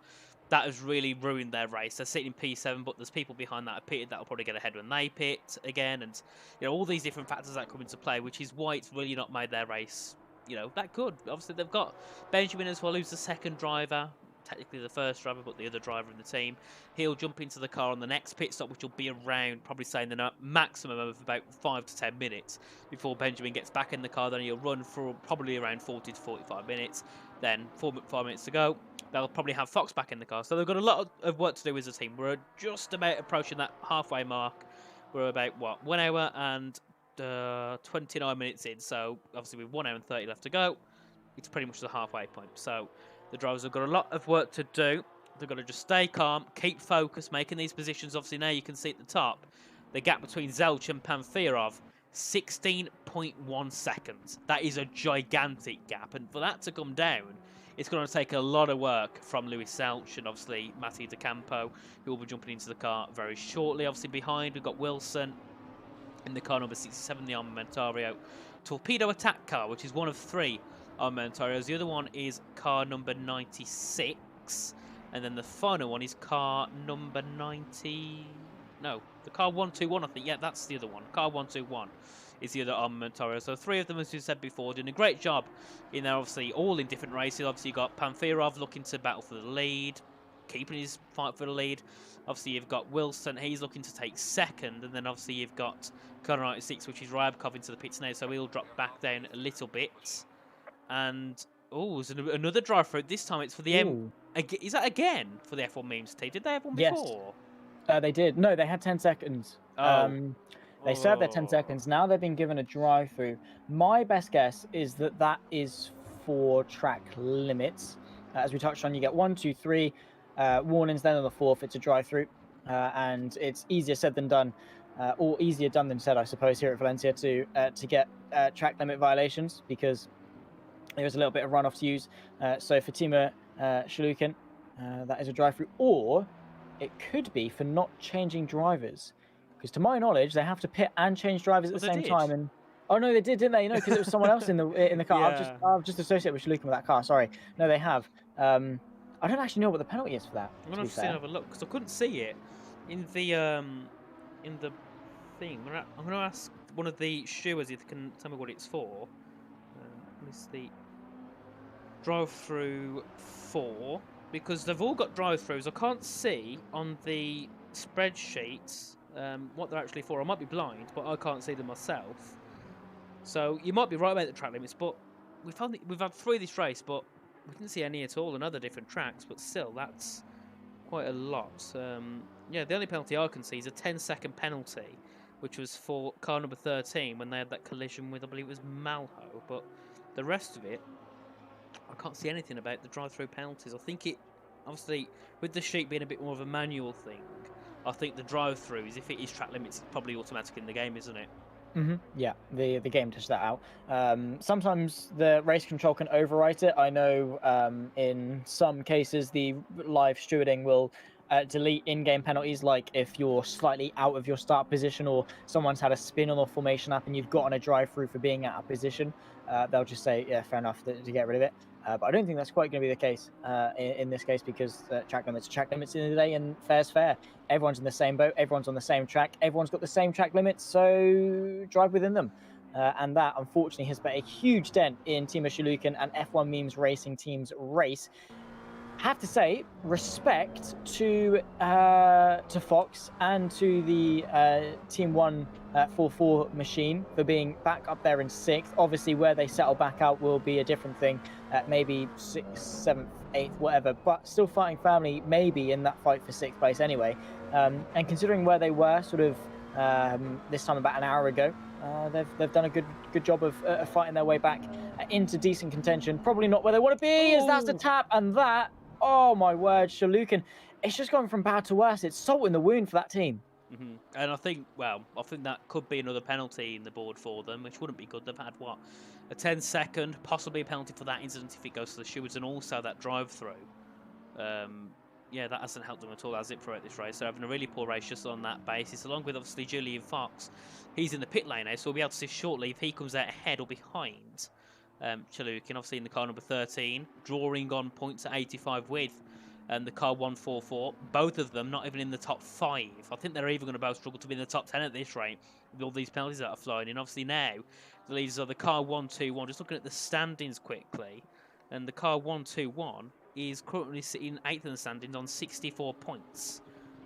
that has really ruined their race. They're sitting in P7, but there's people behind that are pitted that will probably get ahead when they pit again. And, you know, all these different factors that come into play, which is why it's really not made their race, you know, that good. Obviously they've got Benjamin as well, who's the second driver. Technically the first driver, but the other driver in the team. He'll jump into the car on the next pit stop, which will be around, probably saying the maximum of about 5 to 10 minutes before Benjamin gets back in the car. Then he'll run for probably around 40 to 45 minutes. Then 5 minutes to go. They'll probably have Fox back in the car. So they've got a lot of work to do as a team. We're just about approaching that halfway mark. We're about, what, 1 hour and 29 minutes in. So obviously with 1 hour and 30 left to go, it's pretty much the halfway point. So the drivers have got a lot of work to do. They've got to just stay calm, keep focused, making these positions. Obviously, now you can see at the top, the gap between Zelch and Pamfirov, 16.1 seconds. That is a gigantic gap. And for that to come down, it's going to take a lot of work from Luis Zelch and obviously Matty DeCampo, who will be jumping into the car very shortly. Obviously, behind, we've got Wilson in the car number 67, the Armamentario Torpedo Attack car, which is one of 3 Armamentarios. The other one is car number 96, and then the final one is car number 90. No, the car 121, I think. Yeah, that's the other one. Car 121 is the other Armamentario. So 3 of them, as we said before, doing a great job in there. Obviously, all in different races. Obviously, you got Pamfirov looking to battle for the lead. keeping his fight for the lead. Obviously, you've got Wilson. He's looking to take second. And then, obviously, you've got Corner 96, which is Rybakov into the pits now. So he'll drop back down a little bit. And, there's another drive-through. This time it's for the M. Is that again for the F1 memes team? Did they have one before? They did. No, they had 10 seconds. They served their 10 seconds. Now they've been given a drive-through. My best guess is that is for track limits. As we touched on, you get 1, 2, 3 warnings. Then on the 4th, it's a drive-through. And it's easier said than done. Or easier done than said, I suppose, here at Valencia to get track limit violations, because there's a little bit of runoff to use. So for Timo Shalukin, that is a drive-through. Or it could be for not changing drivers. Because to my knowledge, they have to pit and change drivers at the same time. And oh no, they did, didn't they? You know, because it was someone else in the car. Yeah. I've just associated with Shalukin with that car. Sorry, no, they have. I don't actually know what the penalty is for that. I'm gonna have a look because I couldn't see it in the thing. I'm gonna ask one of the stewards if they can tell me what it's for. It's the drive-through 4, because they've all got drive-throughs. I can't see on the spreadsheets what they're actually for. I might be blind, but I can't see them myself. So you might be right about the track limits, but we've had 3 this race, but we didn't see any at all on other different tracks. But still, that's quite a lot. Yeah, the only penalty I can see is a 10-second penalty, which was for car number 13 when they had that collision with, I believe it was Malho. But the rest of it, I can't see anything about the drive-through penalties. I think it, obviously, with the sheet being a bit more of a manual thing, I think the drive-throughs, if it is track limits, it's probably automatic in the game, isn't it? Yeah, the game does that out. Sometimes the race control can overwrite it. I know in some cases the live stewarding will delete in-game penalties, like if you're slightly out of your start position or someone's had a spin on the formation app and you've gotten a drive-through for being out of position. They'll just say, yeah, fair enough, to get rid of it. But I don't think that's quite going to be the case in this case, because track limits are track limits in the day, and fair's fair. Everyone's in the same boat, everyone's on the same track, everyone's got the same track limits, so drive within them. And that, unfortunately, has put a huge dent in Timo Shalukin and F1 Memes Racing Team's race. Have to say, respect to Fox and to the Team 144 machine for being back up there in 6th. Obviously, where they settle back out will be a different thing, maybe 6th, 7th, 8th, whatever, but still fighting firmly, maybe in that fight for 6th place anyway. And considering where they were sort of this time about an hour ago, they've done a good job of fighting their way back into decent contention. Probably not where they want to be, as that's the tap, and that, oh my word, Shalukin, it's just gone from bad to worse. It's salt in the wound for that team. And I think that could be another penalty in the board for them, which wouldn't be good. They've had, a 10-second, possibly a penalty for that incident if it goes to the stewards, and also that drive-through. Yeah, that hasn't helped them at all, has it, throughout this race? They're having a really poor race just on that basis, along with, obviously, Julian Fox. He's in the pit lane now, so we'll be able to see shortly if he comes out ahead or behind Shalukin, obviously in the car number 13, drawing on points at 85 with the car 144. Both of them not even in the top 5. I think they're even going to both struggle to be in the top 10 at this rate with all these penalties that are flying in. Obviously now, the leaders are the car 121. Just looking at the standings quickly, and the car 121 is currently sitting 8th in the standings on 64 points.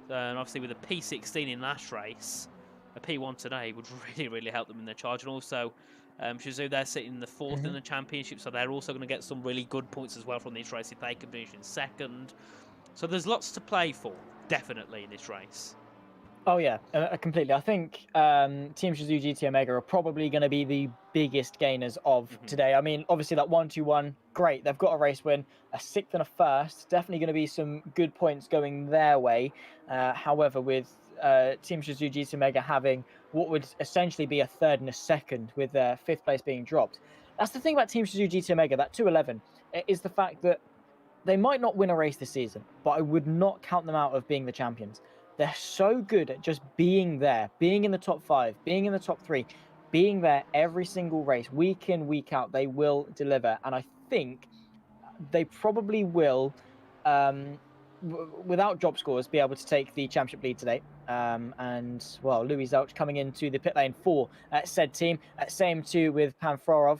And obviously with a P16 in last race, a P1 today would really help them in their charge. And also, Shizou, they're sitting in the 4th in the championship, so they're also going to get some really good points as well from this race if they can finish in 2nd. So there's lots to play for, definitely, in this race. Oh yeah, completely. I think Team Shizou GT Omega are probably going to be the biggest gainers of today. I mean, obviously that 1-2-1, great. They've got a race win, a 6th and a 1st. Definitely going to be some good points going their way. However, with Team Shizou GT Omega having what would essentially be a 3rd and a 2nd, with their 5th place being dropped. That's the thing about Team Shizou GT Omega, that 211, is the fact that they might not win a race this season, but I would not count them out of being the champions. They're so good at just being there, being in the top 5, being in the top 3, being there every single race, week in, week out. They will deliver. And I think they probably will, without job scores, be able to take the championship lead today. And well, Louis Zelch coming into the pit lane for said team. Same too with Panfrorov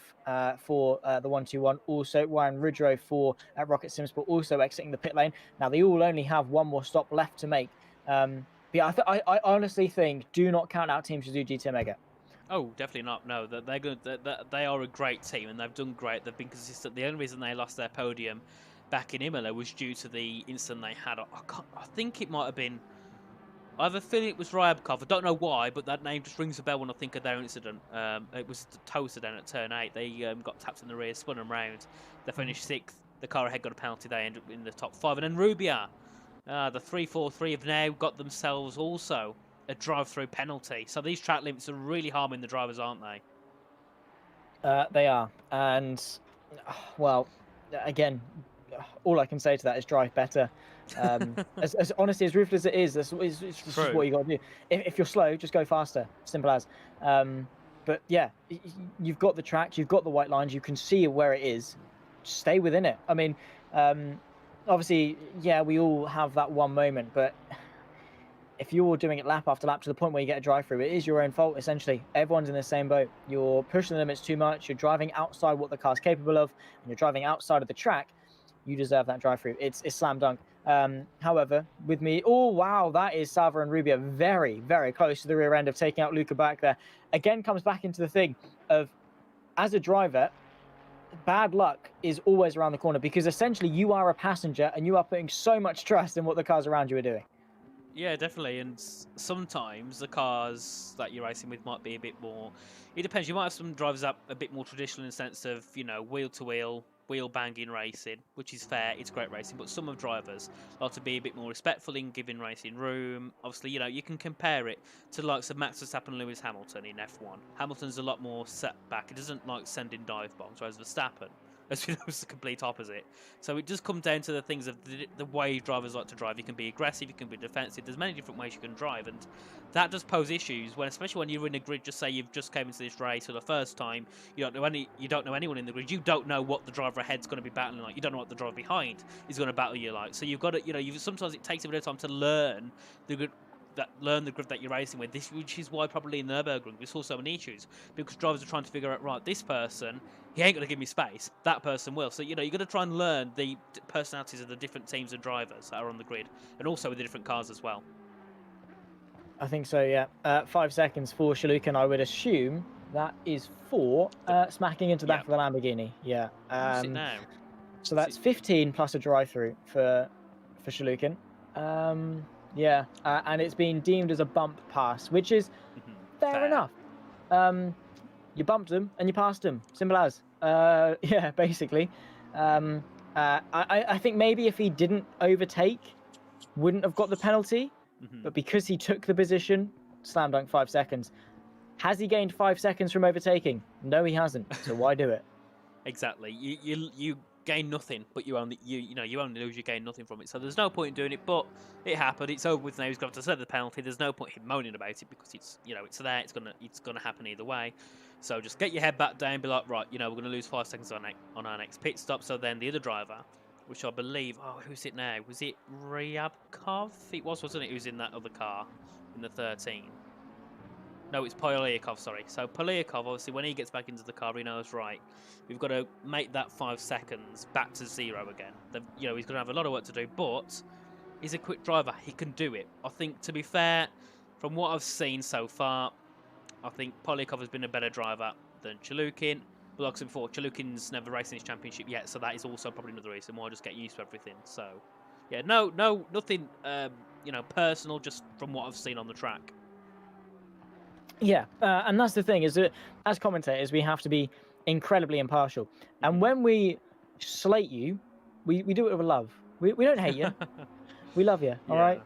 for the 1-2-1. Also Ryan Ridrow for Rocket Simsport also exiting the pit lane. Now they all only have one more stop left to make. Yeah, I honestly think do not count out Team Suzuki GT Omega. Oh, definitely not. No, they're good. They are a great team, and they've done great. They've been consistent. The only reason they lost their podium back in Imola was due to the incident they had. I think it might have been. I have a feeling it was Ryabkov. I don't know why, but that name just rings a bell when I think of their incident. It was Toaster down at turn 8. They got tapped in the rear, spun them round. They finished 6th. The car ahead got a penalty. They ended up in the top 5. And then Rubia, the 3-4-3 have now got themselves also a drive-through penalty. So these track limits are really harming the drivers, aren't they? They are. And, well, again, all I can say to that is drive better. As honestly, as ruthless as it is, it's just what you got to do. If you're slow, just go faster. Simple as. But yeah, you've got the track, you've got the white lines, you can see where it is. Just stay within it. I mean, obviously, yeah, we all have that one moment, but if you're doing it lap after lap to the point where you get a drive through, it is your own fault, essentially. Everyone's in the same boat. You're pushing the limits too much, you're driving outside what the car's capable of, and you're driving outside of the track. You deserve that drive through. It's slam dunk. However, with me, oh wow, that is Sava and Rubia very, very close to the rear end of taking out Luca back there. Again, comes back into the thing of, as a driver, bad luck is always around the corner, because essentially you are a passenger and you are putting so much trust in what the cars around you are doing. Yeah, definitely. And sometimes the cars that you're racing with might be a bit more. It depends. You might have some drivers that are a bit more traditional in the sense of, you know, wheel to wheel, wheel banging racing, which is fair. It's great racing. But some of drivers like to be a bit more respectful in giving racing room. Obviously, you know, you can compare it to the likes of Max Verstappen and Lewis Hamilton in F1. Hamilton's a lot more set back. He doesn't like sending dive bombs, whereas Verstappen, as we know, is the complete opposite. So it does come down to the things of the way drivers like to drive. You can be aggressive, you can be defensive. There's many different ways you can drive, and that does pose issues when, especially when you're in a grid. Just say you've just came into this race for the first time. You don't know anyone in the grid. You don't know what the driver ahead's going to be battling like. You don't know what the driver behind is going to battle you like. So you've got to, you know, sometimes it takes a bit of time to learn the grid. Learn the grid that you're racing with. Which is why probably in the Nürburgring we saw so many issues, because drivers are trying to figure out, right, this person, he ain't going to give me space, that person will. So, you know, you've got to try and learn the personalities of the different teams of drivers that are on the grid, and also with the different cars as well. I think so, yeah. 5 seconds for Shalukin. I would assume that is for smacking into the back of the Lamborghini. Yeah. Now. So that's 15 plus a drive-through for Shalukin. Yeah, and it's been deemed as a bump pass, which is fair enough. You bumped him and you passed him. Simple as. Yeah, basically. I think maybe if he didn't overtake, wouldn't have got the penalty. But because he took the position, slam dunk 5 seconds. Has he gained 5 seconds from overtaking? No, he hasn't. So why do it? Exactly. You gain nothing, but you only lose. You gain nothing from it. So there's no point in doing it. But it happened. It's over with now. He's got to serve the penalty. There's no point in moaning about it, because it's, you know, it's there. It's gonna happen either way. So just get your head back down. Be like, right, you know, we're gonna lose 5 seconds on our next pit stop. So then the other driver, which I believe, who's it now? Was it Ryabkov? It was, wasn't it? Who's in that other car in the 13? No, it's Polyakov, sorry. So Polyakov, obviously, when he gets back into the car, he knows, right, we've got to make that 5 seconds back to 0 again. You know, he's going to have a lot of work to do, but he's a quick driver. He can do it. I think, to be fair, from what I've seen so far, I think Polyakov has been a better driver than Chalukin. But like I said before, Chalukin's never raced in his championship yet, so that is also probably another reason why I just get used to everything. So, yeah, nothing, you know, personal, just from what I've seen on the track. Yeah, and that's the thing, is that as commentators, we have to be incredibly impartial. And when we slate you, we do it with love. We don't hate you. We love you, all right?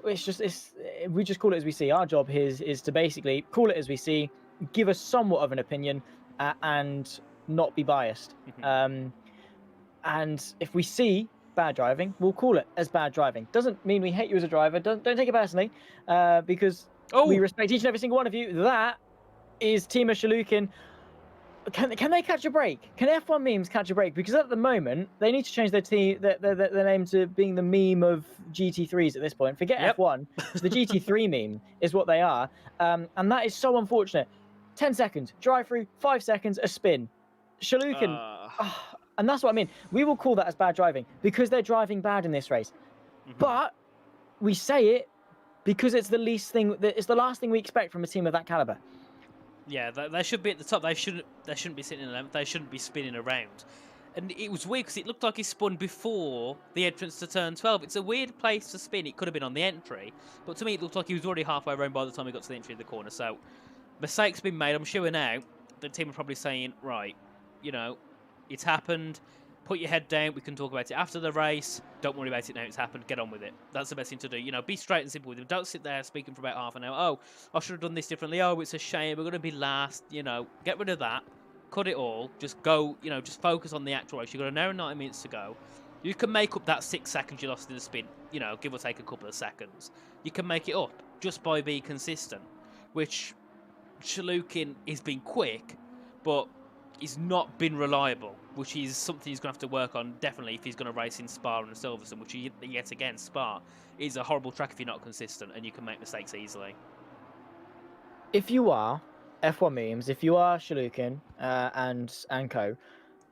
We just call it as we see. Our job here is to basically call it as we see, give us somewhat of an opinion, and not be biased. And if we see bad driving, we'll call it as bad driving. Doesn't mean we hate you as a driver. Don't take it personally, because we respect each and every single one of you. That is Timo Shalukin. Can they catch a break? Can F1 memes catch a break? Because at the moment they need to change their their name to being the meme of GT3s at this point. Forget F1. So the GT3 meme is what they are, and that is so unfortunate. 10 seconds drive through, 5 seconds a spin. Shalukin, and that's what I mean. We will call that as bad driving because they're driving bad in this race. But we say it because it's the least thing. It's the last thing we expect from a team of that caliber. Yeah, they should be at the top. They shouldn't be sitting in 11th. They shouldn't be spinning around. And it was weird because it looked like he spun before the entrance to turn 12. It's a weird place to spin. It could have been on the entry, but to me it looked like he was already halfway around by the time he got to the entry of the corner. So mistakes been made. I'm sure now the team are probably saying, right, you know, it's happened. Put your head down. We can talk about it after the race. Don't worry about it now. It's happened. Get on with it. That's the best thing to do. You know, be straight and simple with them. Don't sit there speaking for about half an hour. Oh, I should have done this differently. Oh, it's a shame. We're going to be last. You know, get rid of that. Cut it all. Just go, you know, just focus on the actual race. You've got an hour and 90 minutes to go. You can make up that 6 seconds you lost in the spin. You know, give or take a couple of seconds. You can make it up just by being consistent, which Shalukin has been quick, but he's not been reliable, which is something he's going to have to work on, definitely, if he's going to race in Spa and Silverstone, which, yet again, Spa is a horrible track if you're not consistent, and you can make mistakes easily. If you are F1 memes, if you are Shalukin and co,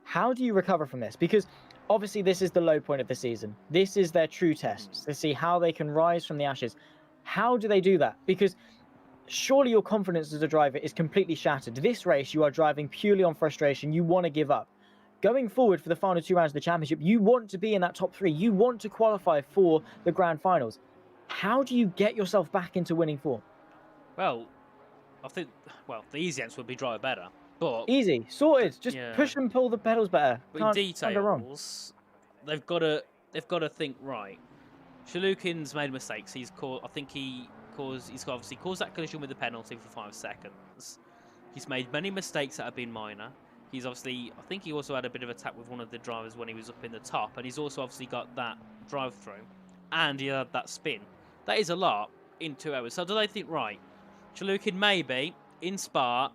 how do you recover from this? Because obviously this is the low point of the season. This is their true test to see how they can rise from the ashes. How do they do that? Because surely your confidence as a driver is completely shattered. This race, you are driving purely on frustration. You want to give up. Going forward for the final 2 rounds of the championship, you want to be in that top 3. You want to qualify for the Grand Finals. How do you get yourself back into winning form? Well, I think, the easy answer would be drive better. But easy, sorted. Just push and pull the pedals better. But in details, they've got to think right. Shalukin's made mistakes. He's obviously caused that collision with the penalty for 5 seconds. He's made many mistakes that have been minor. He's obviously, I think he also had a bit of a tap with one of the drivers when he was up in the top, and he's also obviously got that drive through, and he had that spin. That is a lot in 2 hours. So do they think, right, Shalukin, maybe in Spa,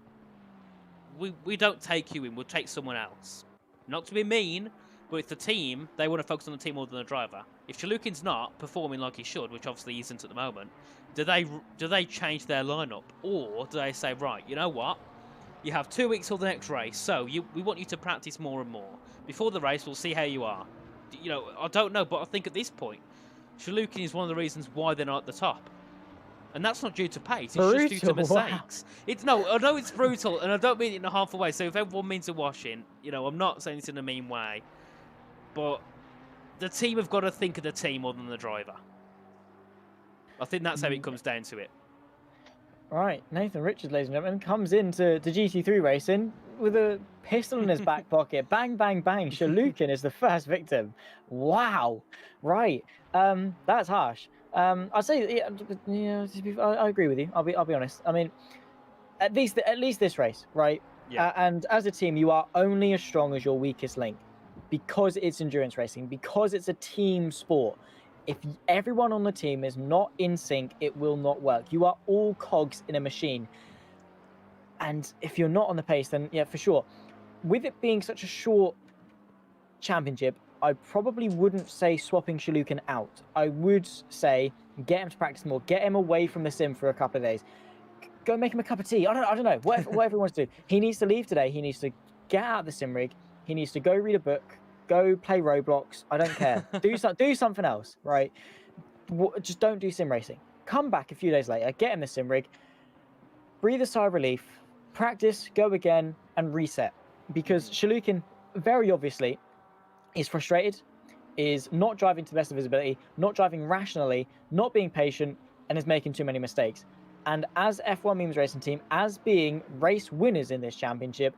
we don't take you in, we'll take someone else. Not to be mean, but it's the team, they want to focus on the team more than the driver. If Shalukin's not performing like he should, which obviously he isn't at the moment, do they change their lineup, or do they say, right, you know what? You have 2 weeks till the next race, so we want you to practice more and more. Before the race, we'll see how you are. You know, I don't know, but I think at this point, Shalukin is one of the reasons why they're not at the top. And that's not due to pace, it's just due to mistakes. Wow. I know it's brutal, and I don't mean it in a harmful way, so if everyone means a washing, you know, I'm not saying this in a mean way, but the team have got to think of the team more than the driver. I think that's how it comes down to it. Right, Nathan Richards, ladies and gentlemen, comes into GT3 racing with a pistol in his back pocket. Bang, bang, bang. Shalukin is the first victim. Wow. Right. That's harsh. I'd say, yeah, I agree with you. I'll be honest. I mean, at least this race, right? Yeah. And as a team, you are only as strong as your weakest link, because it's endurance racing, because it's a team sport. If everyone on the team is not in sync, it will not work. You are all cogs in a machine. And if you're not on the pace, then yeah, for sure. With it being such a short championship, I probably wouldn't say swapping Shalukin out. I would say get him to practice more, get him away from the sim for a couple of days. Go make him a cup of tea. I don't know, whatever he wants to do. He needs to leave today. He needs to get out of the sim rig. He needs to go read a book. Go play Roblox. I don't care. do something else, right? Just don't do sim racing. Come back a few days later, get in the sim rig, breathe a sigh of relief, practice, go again, and reset. Because Shalukin, very obviously, is frustrated, is not driving to the best of his ability, not driving rationally, not being patient, and is making too many mistakes. And as F1 Memes Racing Team, as being race winners in this championship,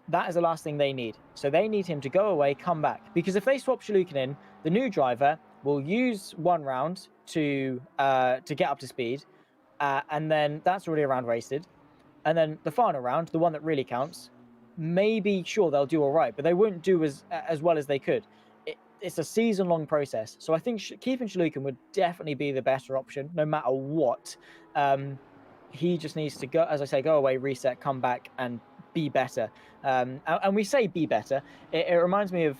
that is the last thing they need. So they need him to go away, come back. Because if they swap Shalukin in, the new driver will use 1 round to get up to speed, and then that's already a round wasted. And then the final round, the one that really counts, maybe, sure, they'll do all right, but they won't do as well as they could. It's a season-long process. So I think keeping Shalukin would definitely be the better option, no matter what. He just needs to go, as I say, go away, reset, come back, and be better. And we say be better. It reminds me of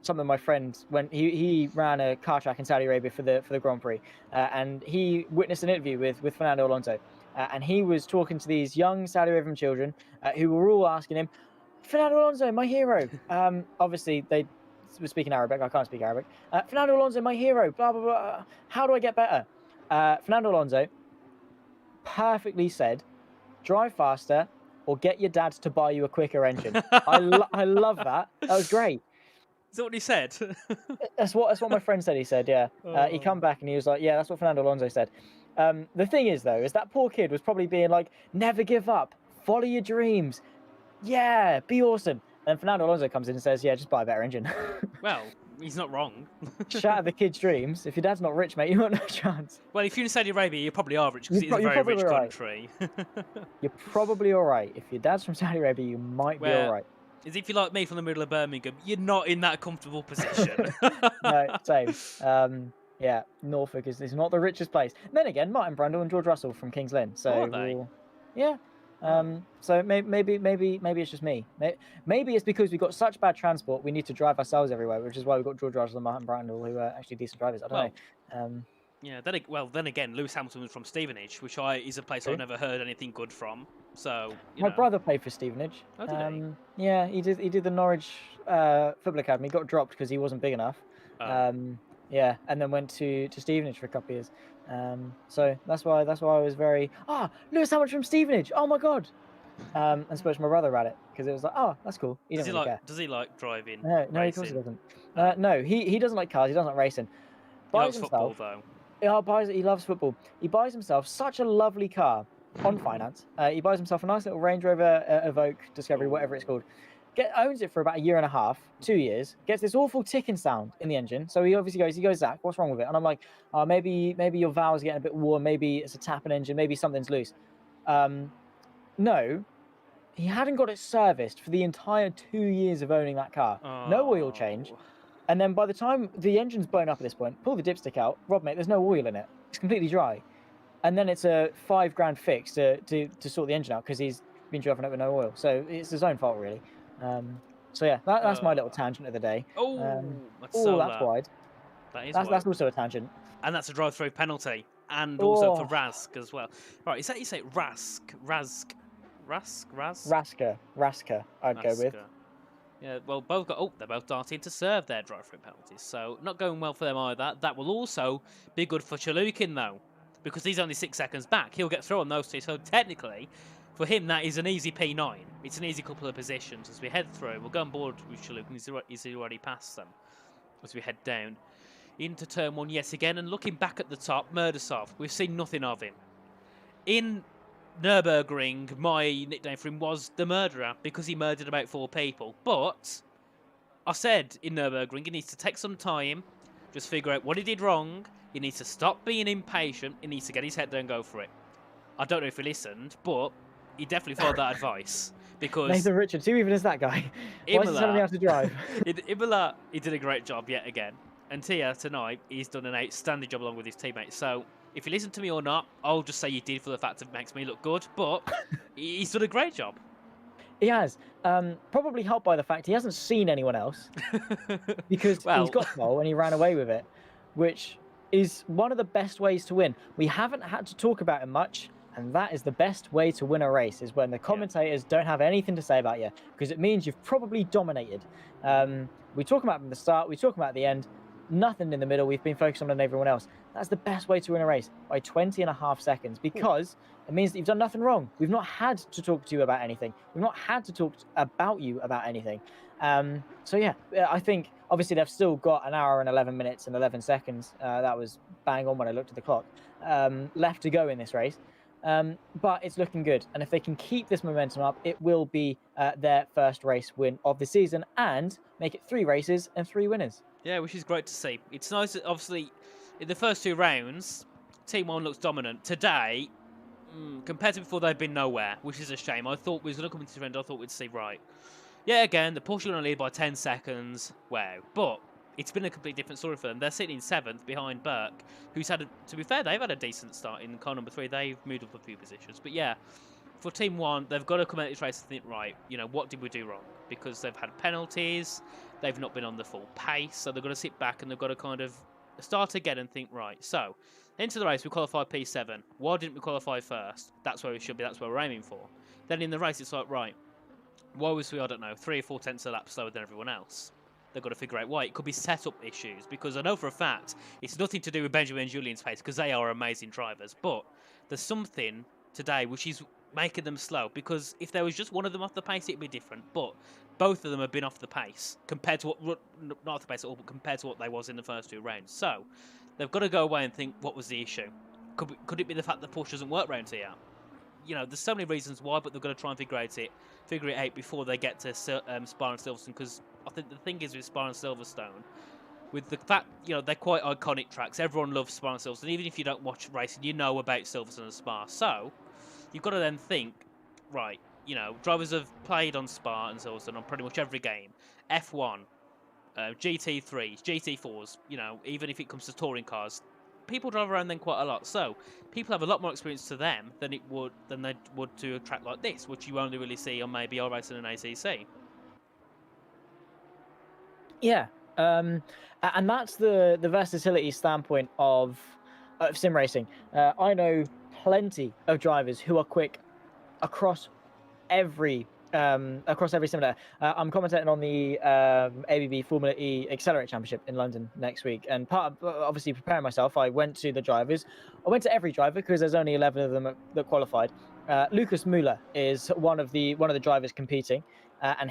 something my friend, when he ran a car track in Saudi Arabia for the Grand Prix, and he witnessed an interview with Fernando Alonso, and he was talking to these young Saudi Arabian children who were all asking him, Fernando Alonso, my hero. Obviously, they were speaking Arabic. I can't speak Arabic. Fernando Alonso, my hero. Blah blah blah. How do I get better? Fernando Alonso perfectly said, drive faster or get your dad to buy you a quicker engine. I love that. That was great. Is that what he said? That's what my friend said. He said, yeah. He come back and he was like, yeah, that's what Fernando Alonso said. The thing is, though, is that poor kid was probably being like, never give up, follow your dreams, yeah, be awesome. And Fernando Alonso comes in and says, yeah, just buy a better engine. Well, he's not wrong. Shatter the kid's dreams. If your dad's not rich, mate, you got no chance. Well, if you're in Saudi Arabia, you probably are rich because it's a very rich country. You're probably all right. If your dad's from Saudi Arabia, you might be all right. As if you're like me from the middle of Birmingham, you're not in that comfortable position. No, same. Yeah, Norfolk is not the richest place. And then again, Martin Brundle and George Russell from King's Lynn. So, are they? Yeah. So maybe it's just me. Maybe it's because we've got such bad transport, we need to drive ourselves everywhere, which is why we've got George Russell and Martin Brundle, who are actually decent drivers. I don't know. Yeah. Then again, Lewis Hamilton was from Stevenage, which is a place I've never heard anything good from. So my brother played for Stevenage. Oh, did he? Yeah, he did the Norwich Football Academy. He got dropped because he wasn't big enough. Yeah, and then went to Stevenage for a couple of years. So that's why I was very Lewis Hamilton from Stevenage. Oh my god! And spoke to my brother about it because it was like, oh, that's cool. Does he like driving? No, of course he doesn't. No, he doesn't like cars. He doesn't like racing. He loves football though. Yeah, he loves football. He buys himself such a lovely car on finance. He buys himself a nice little Range Rover Evoque Discovery, whatever it's called. Owns it for about 1.5 years, 2 years. Gets this awful ticking sound in the engine. So he obviously goes, Zach, what's wrong with it? And I'm like, maybe your valve's getting a bit warm. Maybe it's a tapping engine. Maybe something's loose. No, he hadn't got it serviced for the entire 2 years of owning that car. No oil change. And then by the time the engine's blown up at this point, pull the dipstick out. Rob, mate, there's no oil in it. It's completely dry. And then it's a $5,000 fix to sort the engine out because he's been driving it with no oil. So it's his own fault, really. So yeah, that's my little tangent of the day. That's wide. That's also a tangent. And that's a drive-through penalty, and also for Rask as well. Right, is that you say Rask? Raska, I'd go with. Yeah, well, they're both darting to serve their drive-through penalties, so not going well for them either. That will also be good for Chalukin though, because he's only 6 seconds back. He'll get through on those two, so technically, for him, that is an easy P9. It's an easy couple of positions as we head through. We'll go on board with Chalukin. He's already passed them as we head down into turn 1 yet again. And looking back at the top, Murdasov, we've seen nothing of him. In Nürburgring, my nickname for him was the Murderer because he murdered about 4 people. But I said in Nürburgring, he needs to take some time, just figure out what he did wrong. He needs to stop being impatient. He needs to get his head down and go for it. I don't know if he listened, but he definitely followed that advice because Nathan Richards, who even is that guy? Why is he telling me how to drive? Imola, he did a great job yet again, and Tia tonight, he's done an outstanding job along with his teammates. So if you listen to me or not, I'll just say you did for the fact it makes me look good. But he's done a great job. He has, probably helped by the fact he hasn't seen anyone else because he's got pole and he ran away with it, which is one of the best ways to win. We haven't had to talk about it much. And that is the best way to win a race, is when the commentators don't have anything to say about you, because it means you've probably dominated. We talk about it from the start, we talk about the end, nothing in the middle. We've been focused on everyone else. That's the best way to win a race, by 20.5 seconds, because it means that you've done nothing wrong. We've not had to talk to you about anything. We've not had to talk about you about anything. So yeah, I think obviously they've still got 1 hour and 11 minutes and 11 seconds. That was bang on when I looked at the clock. Left to go in this race. But it's looking good, and if they can keep this momentum up, it will be their first race win of the season and make it 3 races and 3 winners. Yeah, which is great to see. It's nice that obviously in the first 2 rounds, Team 1 looks dominant. Today, compared to before, they've been nowhere, which is a shame. I thought we was going to come into the end, I thought we'd see right. Yeah, again, the Porsche are going to lead by 10 seconds. Wow. But it's been a completely different story for them. They're sitting in 7th behind Burke, who's had, to be fair, they've had a decent start in car number 3. They've moved up a few positions. But yeah, for Team 1, they've got to come out of this race and think, right, you know, what did we do wrong? Because they've had penalties, they've not been on the full pace, so they've got to sit back and they've got to kind of start again and think, right, so into the race we qualified P7. Why didn't we qualify first? That's where we should be, that's where we're aiming for. Then in the race it's like, right, why was we, I don't know, 3 or 4 tenths of a lap slower than everyone else? They've got to figure out why. It could be setup issues, because I know for a fact it's nothing to do with Benjamin and Julian's pace, because they are amazing drivers, but there's something today which is making them slow, because if there was just one of them off the pace it'd be different, but both of them have been off the pace compared to what, not off the pace at all, but compared to what they was in the first 2 rounds. So they've got to go away and think, what was the issue? Could it be the fact that Porsche doesn't work round here? You know, there's so many reasons why, but they've got to try and figure it out before they get to Spa and Silverstone, because I think the thing is with Spa and Silverstone, with the fact, you know, they're quite iconic tracks, everyone loves Spa and Silverstone, even if you don't watch racing, you know about Silverstone and Spa, so you've got to then think, right, you know, drivers have played on Spa and Silverstone on pretty much every game, F1, GT3s, GT4s, you know, even if it comes to touring cars, people drive around them quite a lot, so people have a lot more experience to them than they would to a track like this, which you only really see on maybe iRacing and ACC. Yeah, and that's the versatility standpoint of sim racing. I know plenty of drivers who are quick across every simulator. I'm commentating on the ABB Formula E Accelerate Championship in London next week, and part of obviously preparing myself, I went to the drivers. I went to every driver because there's only 11 of them that qualified. Lucas Müller is one of the drivers competing, and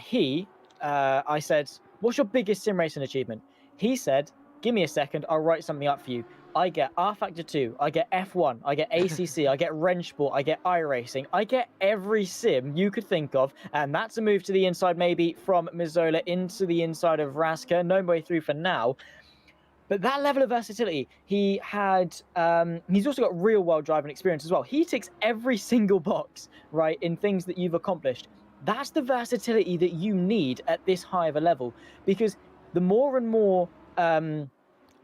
I said, "What's your biggest sim racing achievement?" He said, "Give me a second, I'll write something up for you. I get R Factor 2, I get F1, I get ACC, I get Rennsport, I get iRacing, I get every sim you could think of, and that's a move to the inside, maybe from Mazzola into the inside of Raska, no way through for now." But that level of versatility, he had, he's also got real world driving experience as well. He ticks every single box, right, in things that you've accomplished. That's the versatility that you need at this high of a level, because the more and more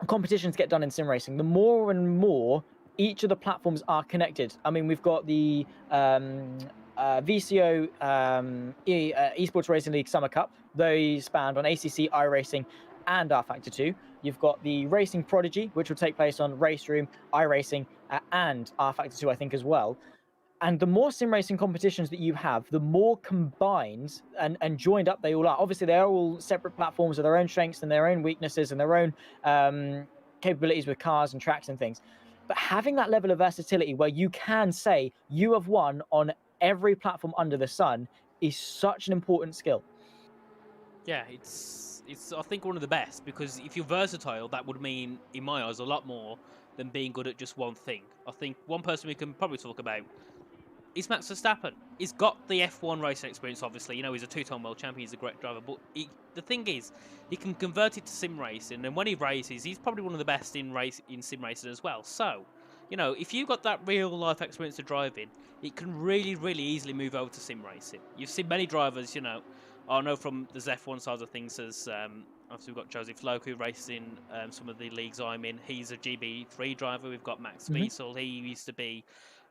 competitions get done in sim racing, the more and more each of the platforms are connected. I mean, we've got the VCO Esports Racing League Summer Cup. They spanned on ACC, iRacing, and R Factor 2. You've got the Racing Prodigy, which will take place on Race Room, iRacing, and R Factor 2, I think, as well. And the more sim racing competitions that you have, the more combined and joined up they all are. Obviously, they're all separate platforms with their own strengths and their own weaknesses and their own capabilities with cars and tracks and things. But having that level of versatility where you can say you have won on every platform under the sun is such an important skill. Yeah, it's I think one of the best, because if you're versatile, that would mean, in my eyes, a lot more than being good at just one thing. I think one person we can probably talk about is Max Verstappen. He's got the F1 racing experience, obviously. You know, he's a 2-time world champion, he's a great driver, but the thing is, he can convert it to sim racing, and when he races, he's probably one of the best in sim racing as well. So, you know, if you've got that real life experience of driving, it can really, really easily move over to sim racing. You've seen many drivers, you know, I know from the F1 side of things, as obviously we've got Joseph Loke, who races in some of the leagues I'm in. He's a GB3 driver. We've got Max Wiesel. He used to be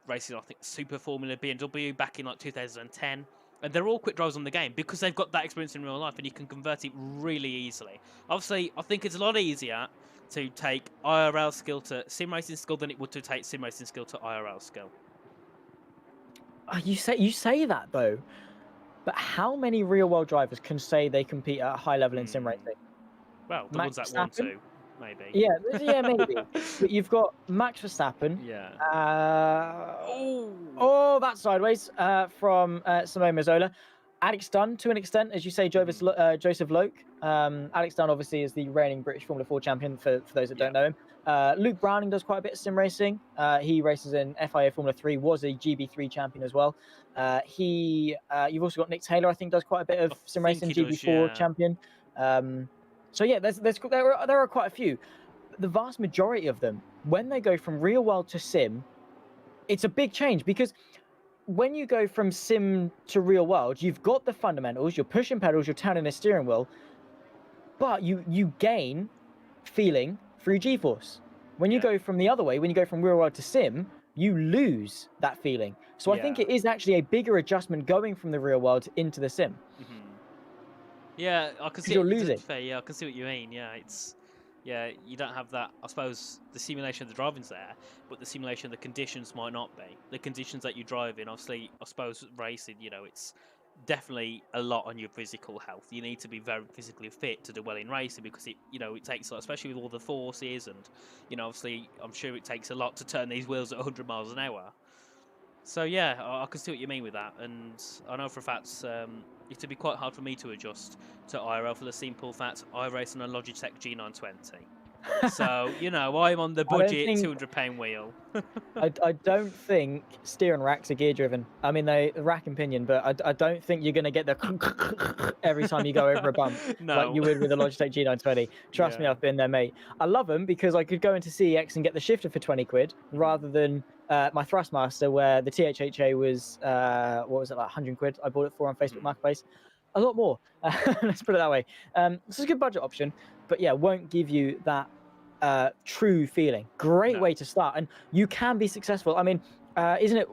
racing, I think, Super Formula BMW back in like 2010. And they're all quick drivers on the game because they've got that experience in real life, and you can convert it really easily. Obviously, I think it's a lot easier to take IRL skill to sim racing skill than it would to take sim racing skill to IRL skill. You say that though, but how many real world drivers can say they compete at a high level in sim racing? Well, the ones that want to, maybe. Yeah, maybe. But you've got Max Verstappen. Yeah. That's sideways from Simone Mazzola. Alex Dunn, to an extent, as you say, Joseph Loke. Alex Dunn, obviously, is the reigning British Formula 4 champion, for those that don't know him. Luke Browning does quite a bit of sim racing. He races in FIA Formula 3, was a GB3 champion as well. You've also got Nick Taylor, I think, does quite a bit of sim racing, GB4 champion. So yeah, there are quite a few. The vast majority of them, when they go from real world to sim, it's a big change, because when you go from sim to real world, you've got the fundamentals, you're pushing pedals, you're turning a steering wheel, but you gain feeling through G-force. When you go from the other way, when you go from real world to sim, you lose that feeling. So I think it is actually a bigger adjustment going from the real world into the sim. Yeah, I can see. You're losing. Yeah, I can see what you mean. Yeah, you don't have that. I suppose the simulation of the driving's there, but the simulation of the conditions might not be. The conditions that you drive in, obviously, I suppose racing, it's definitely a lot on your physical health. You need to be very physically fit to do well in racing because it takes a lot, especially with all the forces and, obviously, I'm sure it takes a lot to turn these wheels at 100 miles an hour. So yeah, I can see what you mean with that, and I know for a fact it'd be quite hard for me to adjust to IRL for the simple fact I race on a Logitech G920. So, I'm on the budget £200 wheel. I don't think steering racks are gear driven. I mean, they rack and pinion, but I don't think you're going to get the every time you go over a bump like you would with a Logitech G920. Trust me, I've been there, mate. I love them because I could go into CEX and get the shifter for 20 quid rather than my Thrustmaster, where the THHA was, what was it, like 100 quid I bought it for on Facebook Marketplace. A lot more. Let's put it that way. This is a good budget option, but yeah, won't give you that true feeling. Great way to start, and you can be successful. I mean, isn't it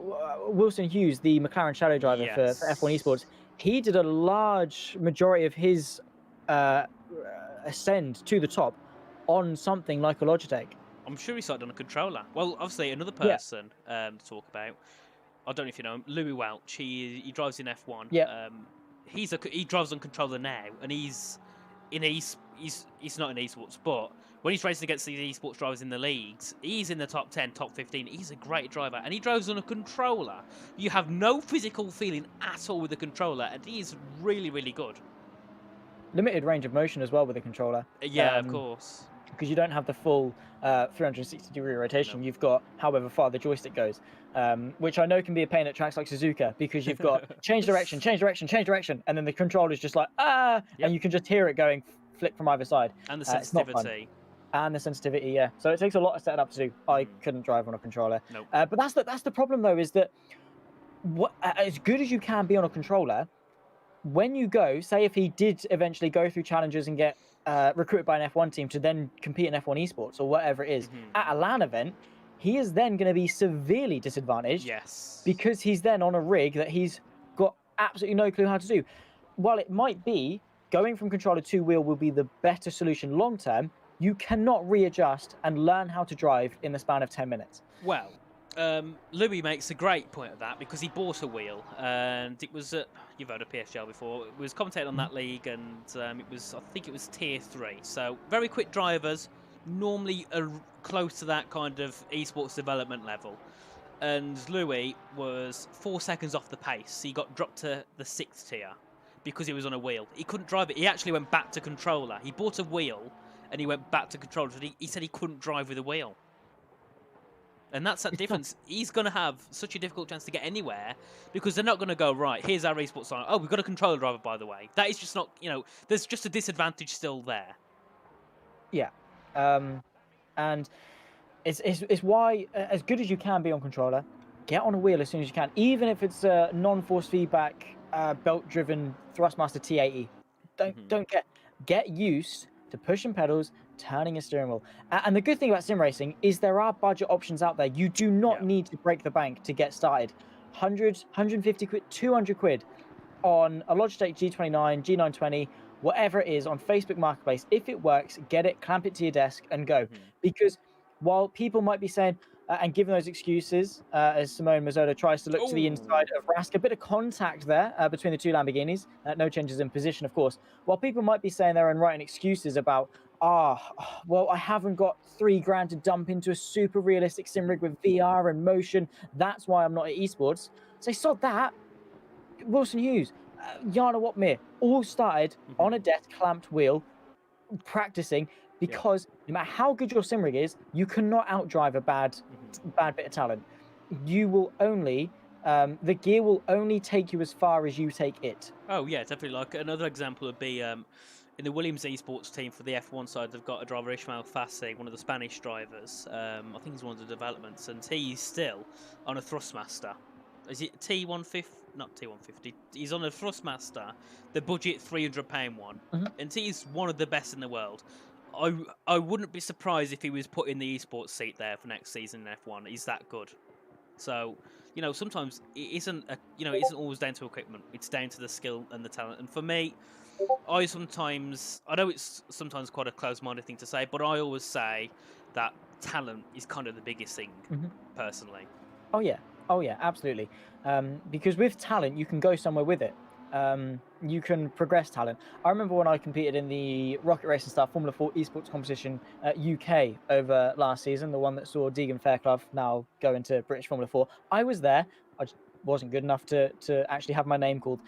Wilson Hughes, the McLaren Shadow driver for F1 Esports? He did a large majority of his ascend to the top on something like a Logitech. I'm sure he started on a controller. Well, obviously, another person to talk about. I don't know if you know him, Louis Welch. He drives in F1. Yeah. He drives on controller now, and he's not in esports, but when he's racing against these esports drivers in the leagues, he's in the top 10, top 15. He's a great driver, and he drives on a controller. You have no physical feeling at all with the controller, and he's really, really good. Limited range of motion as well with the controller. Yeah, of course. Because you don't have the full 360-degree rotation. No. You've got however far the joystick goes, which I know can be a pain at tracks like Suzuka, because you've got change direction, and then the controller's just like, and you can just hear it going flick from either side. And the sensitivity. And the sensitivity, yeah. So it takes a lot of setting up to do. I couldn't drive on a controller. Nope. But that's the problem, though, is that as good as you can be on a controller, when you go, say if he did eventually go through challenges and get recruited by an F1 team to then compete in F1 esports or whatever it is, at a LAN event, he is then going to be severely disadvantaged. Yes. Because he's then on a rig that he's got absolutely no clue how to do. While it might be going from controller to wheel will be the better solution long term, you cannot readjust and learn how to drive in the span of 10 minutes. Well, Louis makes a great point of that, because he bought a wheel, and it was you've heard of PSGL before. It was commentated on that league, and I think it was tier 3. So very quick drivers, normally close to that kind of esports development level. And Louis was 4 seconds off the pace. He got dropped to the 6th tier because he was on a wheel. He couldn't drive it. He actually went back to controller. He bought a wheel and he went back to controller. He said he couldn't drive with a wheel. And that's that difference. He's going to have such a difficult chance to get anywhere because they're not going to go, right, here's our esports sign. Oh, we've got a controller driver, by the way. That is just not, there's just a disadvantage still there. Yeah. And it's why, as good as you can be on controller, get on a wheel as soon as you can. Even if it's a non-force feedback, belt-driven Thrustmaster T80. Don't get used to pushing pedals, turning a steering wheel. And the good thing about sim racing is there are budget options out there. You do not need to break the bank to get started. 100, 150 quid, 200 quid on a Logitech G29, G920, whatever it is, on Facebook Marketplace. If it works, get it, clamp it to your desk and go. Because while people might be saying, and giving those excuses, as Simone Mazzola tries to look to the inside of Rask, a bit of contact there between the two Lamborghinis, no changes in position, of course. While people might be saying there and writing excuses about, well, I haven't got $3,000 to dump into a super realistic sim rig with VR and motion, that's why I'm not at esports. Say, sod that. Wilson Hughes, Jana Watmir, all started on a desk clamped wheel, practicing, because no matter how good your sim rig is, you cannot outdrive a bad bit of talent. You will only, the gear will only take you as far as you take it. Oh yeah, definitely. Like another example would be in the Williams esports team for the F1 side, they've got a driver, Ishmael Fassi, one of the Spanish drivers. I think he's one of the developments, and he's still on a Thrustmaster. Is it T150? Not T150. He's on a Thrustmaster, the budget £300 one, and he's one of the best in the world. I wouldn't be surprised if he was put in the esports seat there for next season in F1. He's that good. So, sometimes it isn't it isn't always down to equipment. It's down to the skill and the talent. And for me, I know it's sometimes quite a close-minded thing to say, but I always say that talent is kind of the biggest thing, personally. Oh yeah, absolutely. Because with talent, you can go somewhere with it. You can progress talent. I remember when I competed in the Rocket Racing Star Formula 4 esports competition at UK over last season, the one that saw Deegan Fairclough now go into British Formula 4. I was there. I just wasn't good enough to actually have my name called,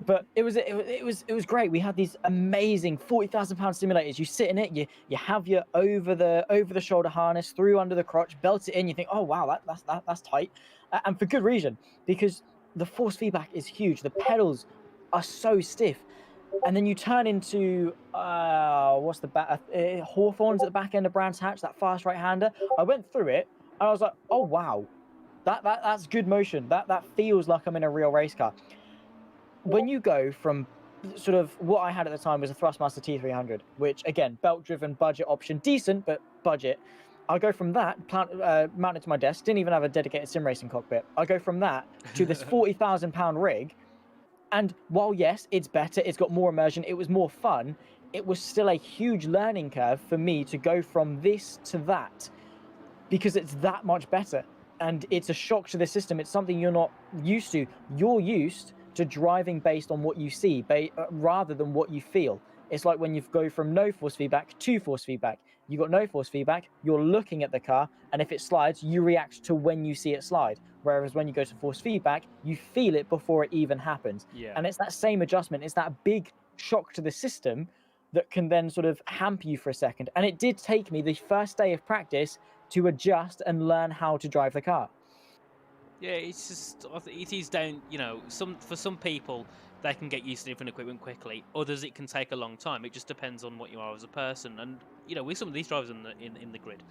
but it was great. We had these amazing £40,000 simulators. You sit in it, you have your over the shoulder harness through under the crotch, belt it in. You think, oh wow, that's tight, and for good reason, because the force feedback is huge. The pedals are so stiff. And then you turn into, Hawthorne's at the back end of Brands Hatch, that fast right-hander. I went through it, and I was like, oh, wow. That's good motion. That feels like I'm in a real race car. When you go from sort of what I had at the time was a Thrustmaster T300, which, again, belt-driven, budget option, decent, but budget. I go from that, mounted to my desk, didn't even have a dedicated sim racing cockpit. I go from that to this £40,000 rig. And while, yes, it's better, it's got more immersion, it was more fun, it was still a huge learning curve for me to go from this to that, because it's that much better. And it's a shock to the system. It's something you're not used to. You're used to driving based on what you see, rather than what you feel. It's like when you go from no force feedback to force feedback. You got no force feedback, you're looking at the car, and if it slides, you react to when you see it slide. Whereas when you go to force feedback, you feel it before it even happens. Yeah. And it's that same adjustment. It's that big shock to the system that can then sort of hamper you for a second. And it did take me the first day of practice to adjust and learn how to drive the car. Yeah, it's just, it is down, for some people, they can get used to different equipment quickly. Others, it can take a long time. It just depends on what you are as a person. And, with some of these drivers in the grid,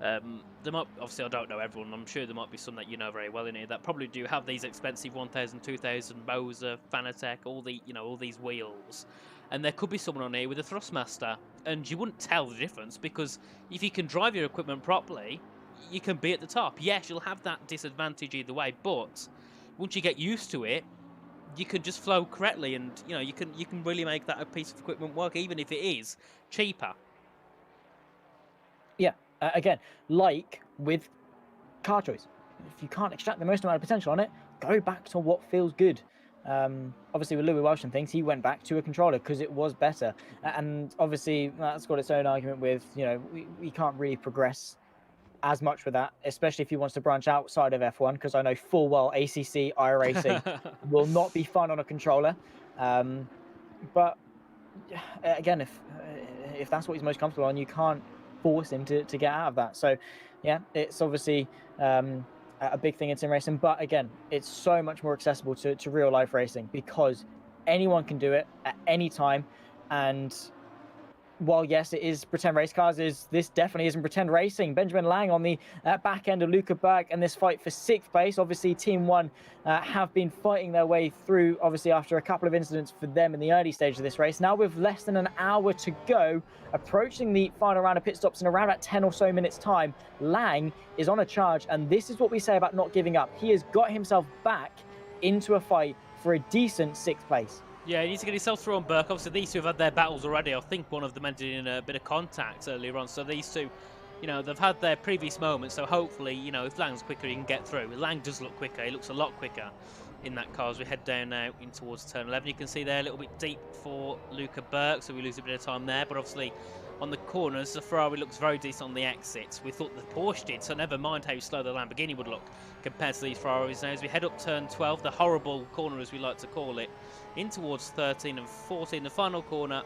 there might, obviously I don't know everyone, I'm sure there might be some that you know very well in here that probably do have these expensive 1000, 2000 Moser, Fanatec, all these wheels. And there could be someone on here with a Thrustmaster, and you wouldn't tell the difference, because if you can drive your equipment properly, you can be at the top. Yes, you'll have that disadvantage either way, but once you get used to it, you can just flow correctly, and you can really make that a piece of equipment work, even if it is cheaper. Yeah, again, like with car choice, if you can't extract the most amount of potential on it, go back to what feels good. Obviously with Louis Welsh and things, he went back to a controller because it was better, and obviously that's got its own argument with, we can't really progress as much with that, especially if he wants to branch outside of F1, because I know full well ACC, iRacing will not be fun on a controller. But again, if that's what he's most comfortable on, you can't force him to get out of that. So yeah, it's obviously a big thing in sim racing, but again, it's so much more accessible to real life racing, because anyone can do it at any time. And while yes, it is pretend race cars, this definitely isn't pretend racing. Benjamin Lang on the back end of Luca Berg, and this fight for 6th place. Obviously, Team 1 have been fighting their way through, obviously, after a couple of incidents for them in the early stage of this race. Now, with less than an hour to go, approaching the final round of pit stops in around about 10 or so minutes' time, Lang is on a charge, and this is what we say about not giving up. He has got himself back into a fight for a decent 6th place. Yeah, he needs to get himself through on Burke. Obviously, these two have had their battles already. I think one of them ended in a bit of contact earlier on. So these two, they've had their previous moments. So hopefully, if Lang's quicker, he can get through. Lang does look quicker. He looks a lot quicker in that car as we head down now in towards turn 11. You can see there a little bit deep for Luca Burke, so we lose a bit of time there. But obviously, on the corners, the Ferrari looks very decent on the exits. We thought the Porsche did, so never mind how slow the Lamborghini would look compared to these Ferraris. Now, as we head up turn 12, the horrible corner, as we like to call it, in towards 13 and 14, the final corner.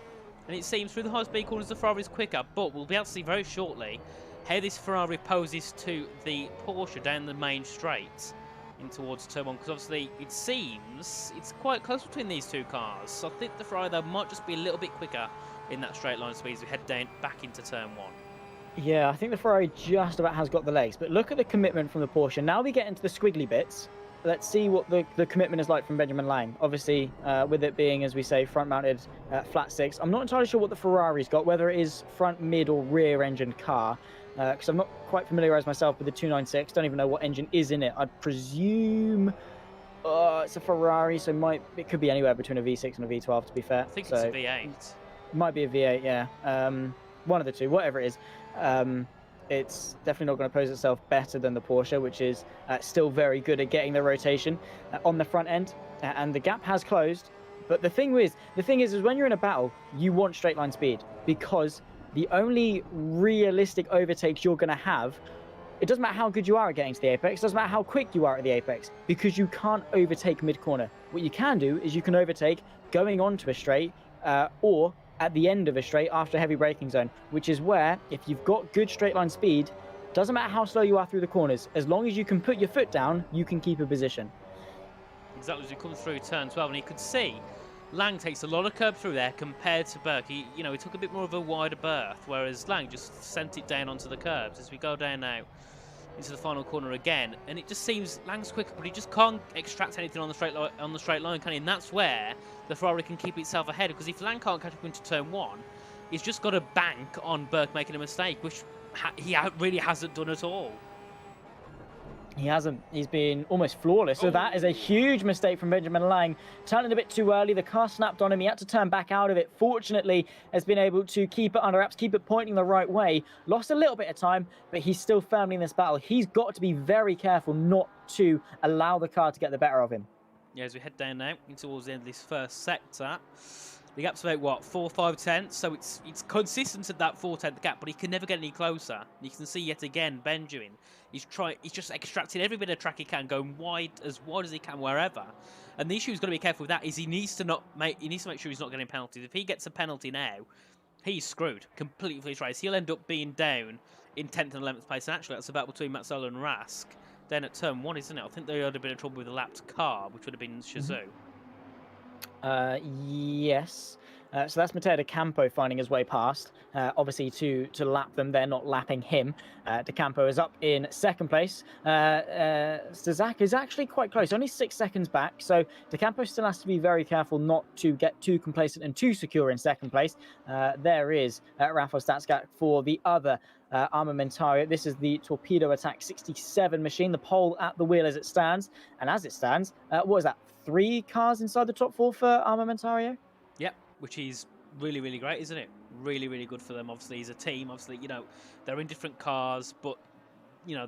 And it seems through the high-speed corners, the Ferrari is quicker, but we'll be able to see very shortly how this Ferrari poses to the Porsche down the main straight in towards turn 1, because obviously it seems it's quite close between these two cars. So I think the Ferrari, though, might just be a little bit quicker in that straight line speed as we head down back into turn 1. Yeah, I think the Ferrari just about has got the legs, but look at the commitment from the Porsche. Now we get into the squiggly bits. let's see what the commitment is like from Benjamin Lang. Obviously, with it being, as we say, front-mounted flat six, I'm not entirely sure what the Ferrari's got, whether it is front, mid, or rear engine car, because I'm not quite familiarized myself with the 296. Don't even know what engine is in it. I'd presume it's a Ferrari, so it could be anywhere between a V6 and a V12, to be fair. I think it's a V8. It might be a V8, yeah. One of the two, whatever it is. It's definitely not going to pose itself better than the Porsche, which is still very good at getting the rotation on the front end, and the gap has closed. But the thing is when you're in a battle, you want straight line speed, because the only realistic overtakes you're going to have, it doesn't matter how good you are at getting to the apex, it doesn't matter how quick you are at the apex, because you can't overtake mid-corner. What you can do is you can overtake going onto a straight, or at the end of a straight after a heavy braking zone, which is where, if you've got good straight line speed, doesn't matter how slow you are through the corners, as long as you can put your foot down, you can keep a position. Exactly, as we come through turn 12, and you could see Lang takes a lot of curb through there compared to Burke. He took a bit more of a wider berth, whereas Lang just sent it down onto the curbs. As we go down now into the final corner again, and it just seems Lang's quicker, but he just can't extract anything on the straight line, can he? And that's where the Ferrari can keep itself ahead, because if Lang can't catch up into turn 1, he's just got to bank on Burke making a mistake, which he really hasn't done at all. He hasn't. He's been almost flawless. So that is a huge mistake from Benjamin Lang. Turning a bit too early. The car snapped on him. He had to turn back out of it. Fortunately, has been able to keep it under wraps, keep it pointing the right way. Lost a little bit of time, but he's still firmly in this battle. He's got to be very careful not to allow the car to get the better of him. Yeah, as we head down now towards the end of this first sector, the gap's about, what, 4-5 tenths? So it's consistent at that 4-tenth gap, but he can never get any closer. You can see yet again, Benjamin, he's just extracting every bit of track he can, going wide as he can wherever. And the issue he's got to be careful with that is he needs to make sure he's not getting penalties. If he gets a penalty now, he's screwed completely for his race. He'll end up being down in 10th and 11th place. And actually, that's about between Mazzola and Rask. Then at turn 1, isn't it? I think they had a bit of trouble with the lapped car, which would have been Shazoo. Yes. So that's Matteo De Campo finding his way past. Obviously, to lap them, they're not lapping him. De Campo is up in second place. Stazak is actually quite close, only 6 seconds back. So De Campo still has to be very careful not to get too complacent and too secure in second place. There is Rafael Statskak for the other Armamentario. This is the Torpedo Attack 67 machine, the pole at the wheel as it stands. And as it stands, what is that? 3 cars inside the top 4 for Armamentario? Yep, which is really, really great, isn't it? Really, really good for them. Obviously, as a team, obviously, they're in different cars, but,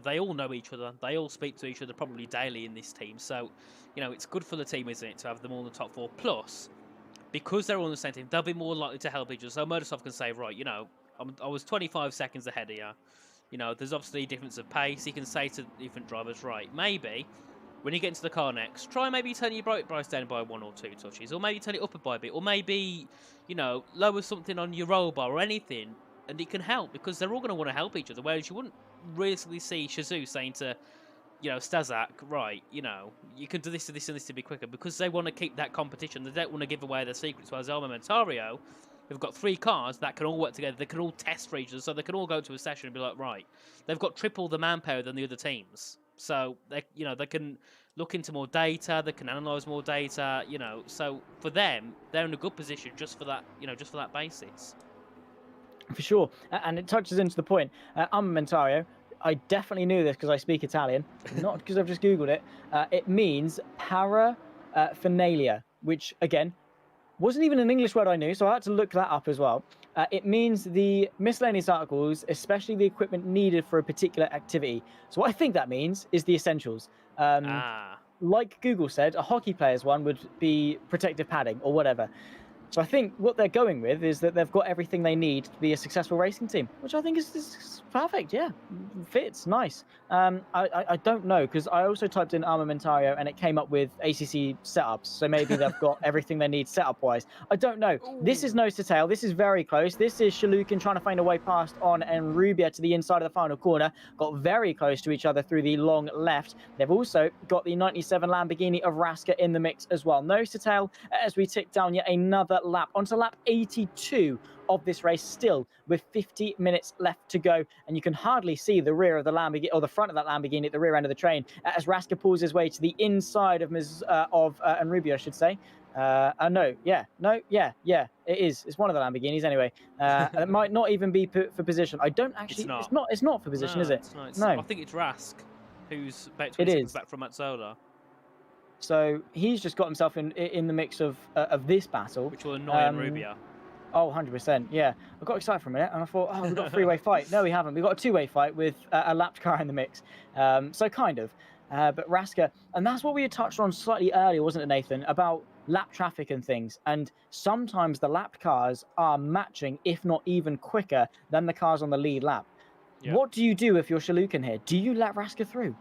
they all know each other. They all speak to each other probably daily in this team. So, it's good for the team, isn't it, to have them all in the top 4. Plus, because they're all on the same team, they'll be more likely to help each other. So Murdersoft can say, right, I was 25 seconds ahead of you. There's obviously a difference of pace. He can say to different drivers, right, maybe when you get into the car next, try maybe turn your brake price down by 1 or 2 touches, or maybe turn it up by a bit, or maybe, lower something on your roll bar or anything, and it can help, because they're all going to want to help each other, whereas you wouldn't realistically see Shazoo saying to, Stazak, right, you can do this and this and this to be quicker, because they want to keep that competition. They don't want to give away their secrets, whereas Armamentario, they've got 3 cars that can all work together. They can all test for each other, so they can all go to a session and be like, right, they've got triple the manpower than the other teams. So they can look into more data, they can analyze more data, So for them, they're in a good position just for that, just for that basis. For sure, and it touches into the point. Armamentario, I definitely knew this because I speak Italian, not because I've just googled it. It means paraphernalia, which again wasn't even an English word I knew, so I had to look that up as well. It means the miscellaneous articles, especially the equipment needed for a particular activity. So what I think that means is the essentials. Like Google said, a hockey player's one would be protective padding or whatever. So I think what they're going with is that they've got everything they need to be a successful racing team, which I think is perfect. Yeah, fits, nice. I don't know, because I also typed in Armamentario and it came up with ACC setups. So maybe they've got everything they need setup-wise. I don't know. Ooh. This is nose to tail. This is very close. This is Shalukin trying to find a way past On and Rubia to the inside of the final corner. Got very close to each other through the long left. They've also got the 97 Lamborghini of Raska in the mix as well. Nose to tail as we tick down yet another lap, onto lap 82 of this race, still with 50 minutes left to go. And you can hardly see the rear of the Lamborghini, or the front of that Lamborghini at the rear end of the train, as Raska pulls his way to the inside of Enrubi, I should say. It is. It's one of the Lamborghinis anyway. It might not even be for position. I don't actually. It's not for position, is it? No. I think it's Rask, who's about 20 seconds back from Mazzola. So he's just got himself in the mix of this battle, which will annoy Enrubia. Oh, 100%. Yeah, I got excited for a minute and I thought, oh, we've got a three-way fight. No, we haven't. We've got a two-way fight with a lapped car in the mix. So kind of. But Raska, and that's what we had touched on slightly earlier, wasn't it, Nathan, about lap traffic and things. And sometimes the lapped cars are matching, if not even quicker, than the cars on the lead lap. Yeah. What do you do if you're Shalukin here? Do you let Raska through?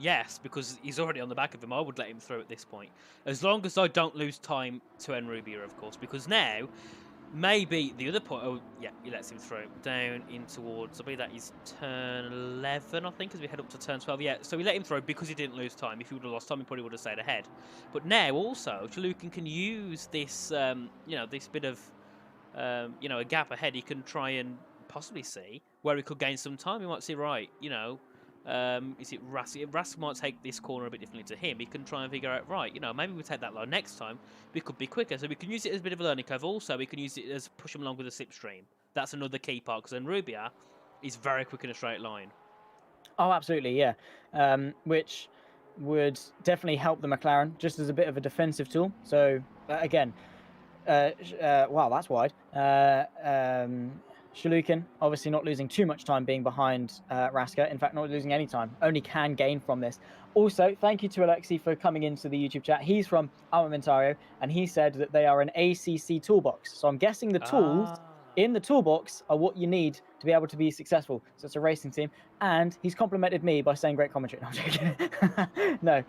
Yes, because he's already on the back of him. I would let him through at this point. As long as I don't lose time to Enrubia, of course. Because now, maybe the other point... Oh, yeah, he lets him through. Down in towards... I believe that is turn 11, I think, as we head up to turn 12. Yeah, so we let him through because he didn't lose time. If he would have lost time, he probably would have stayed ahead. But now, also, Chalukin can use this, this bit of, a gap ahead. He can try and possibly see where he could gain some time. He might see, right, is it Rask? Rask might take this corner a bit differently to him. He can try and figure out, right, maybe we take that line next time. We could be quicker. So we can use it as a bit of a learning curve. Also, we can use it as push him along with a slipstream. That's another key part, because Enrubia is very quick in a straight line. Oh, absolutely, yeah. Which would definitely help the McLaren, just as a bit of a defensive tool. So, again, wow, that's wide. Shalukin, obviously not losing too much time being behind Raska. In fact, not losing any time. Only can gain from this. Also, thank you to Alexi for coming into the YouTube chat. He's from Armamentario, and he said that they are an ACC toolbox. So I'm guessing the tools in the toolbox are what you need to be able to be successful. So it's a racing team. And he's complimented me by saying great commentary. No, I'm joking. No.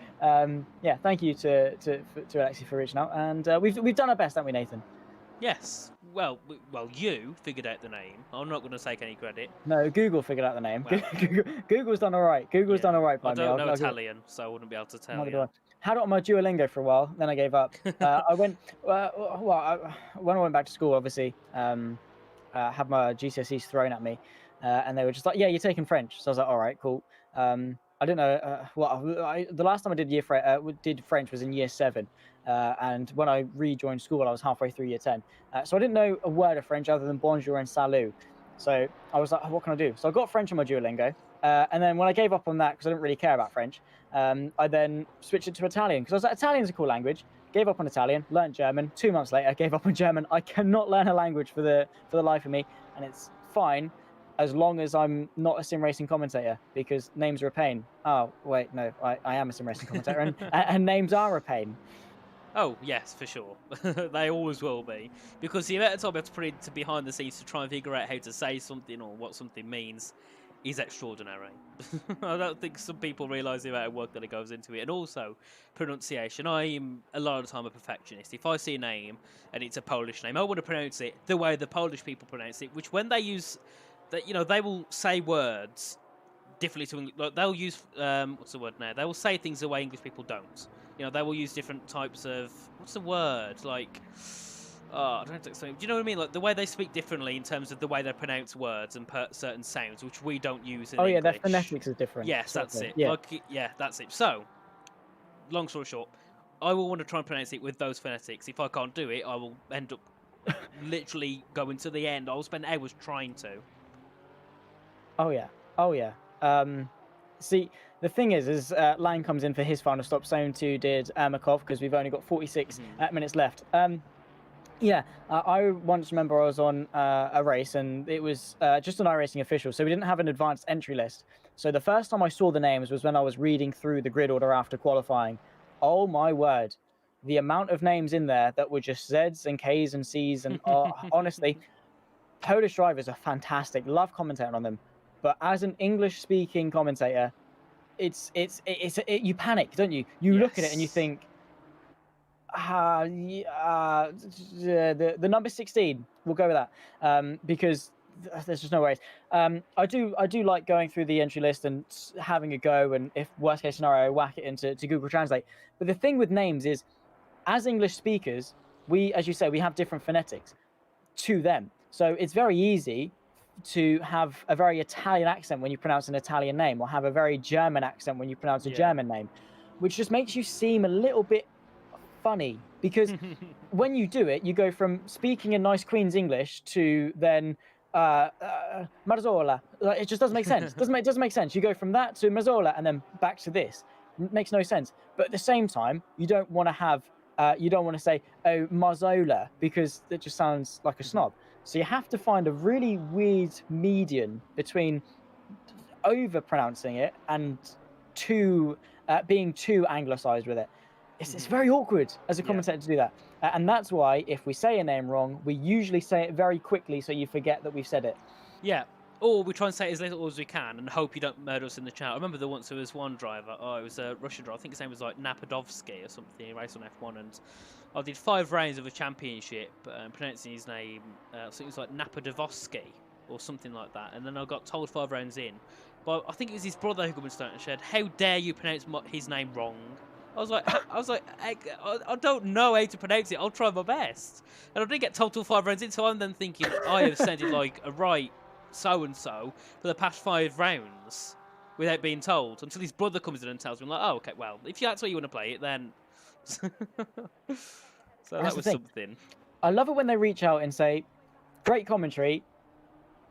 Yeah, thank you to Alexi for reaching out. And we've done our best, haven't we, Nathan? Yes. Well, you figured out the name. I'm not going to take any credit. No, Google figured out the name. Well, Google's done all right. Google's done all right by me. I don't know Italian, so I wouldn't be able to tell you. Had it on my Duolingo for a while, then I gave up. I went, when I went back to school, obviously, had my GCSEs thrown at me, and they were just like, yeah, you're taking French. So I was like, all right, cool. I don't know. The last time I did French was in year 7. And when I rejoined school, I was halfway through year 10. So I didn't know a word of French other than bonjour and salut. So I was like, oh, what can I do? So I got French on my Duolingo. And then when I gave up on that, because I didn't really care about French, I then switched it to Italian. Because I was like, Italian's a cool language. Gave up on Italian, learned German. 2 months later, gave up on German. I cannot learn a language for the life of me. And it's fine as long as I'm not a sim racing commentator, because names are a pain. Oh, wait, no, I am a sim racing commentator, and names are a pain. Oh, yes, for sure. They always will be. Because the amount of time you have to put into behind the scenes to try and figure out how to say something or what something means is extraordinary. I don't think some people realise the amount of work that it goes into it. And also, pronunciation. I am, a lot of the time, a perfectionist. If I see a name and it's a Polish name, I want to pronounce it the way the Polish people pronounce it, which when they use... they will say words differently to English. Like they'll use what's the word now? They will say things the way English people don't. They will use different types of what's the word? Like, I don't have to explain. Do you know what I mean? Like the way they speak differently in terms of the way they pronounce words and certain sounds, which we don't use in English. Yeah, their phonetics is different. Yes, that's it. Yeah. That's it. So, long story short, I will want to try and pronounce it with those phonetics. If I can't do it, I will end up literally going to the end. I will spend hours trying to. Oh yeah. See, the thing is Lang comes in for his final stop. Zone 2 did Makov, because we've only got 46 minutes left. I once remember I was on a race, and it was just an iRacing official, so we didn't have an advanced entry list. So the first time I saw the names was when I was reading through the grid order after qualifying. Oh my word. The amount of names in there that were just Zs and Ks and Cs, and honestly, Polish drivers are fantastic. Love commentating on them. But as an English-speaking commentator, you panic, don't you? You look at it and you think, the number 16, we'll go with that, because there's just no ways. I do like going through the entry list and having a go, and if worst case scenario, whack it into Google Translate. But the thing with names is, as English speakers, we, as you say, we have different phonetics to them. So it's very easy to have a very Italian accent when you pronounce an Italian name, or have a very German accent when you pronounce a German name, which just makes you seem a little bit funny, because when you do it, you go from speaking a nice Queen's English to then Marzola. Like, it just doesn't make sense. Doesn't make sense. You go from that to Marzola and then back to this. It makes no sense. But at the same time, you don't want to have you don't want to say, oh, Marzola, because it just sounds like a snob. So you have to find a really weird median between over pronouncing it and being too anglicised with it. It's very awkward as a commentator to do that. And that's why if we say a name wrong, we usually say it very quickly so you forget that we've said it. Yeah. Or we try and say it as little as we can and hope you don't murder us in the chat. I remember there was one driver, it was a Russian driver, I think his name was like Napadovsky or something, he raced on F1, and I did 5 rounds of a championship pronouncing his name, I think it was like Napadovsky or something like that, and then I got told 5 rounds in, but I think it was his brother who came and started and said, how dare you pronounce his name wrong? I was like, I don't know how to pronounce it, I'll try my best. And I didn't get told till 5 rounds in, so I'm then thinking, I have sounded like a right so-and-so for the past 5 rounds without being told, until his brother comes in and tells me, like, oh, okay, well, if that's what you want to play it, then... So that was something. I love it when they reach out and say, great commentary,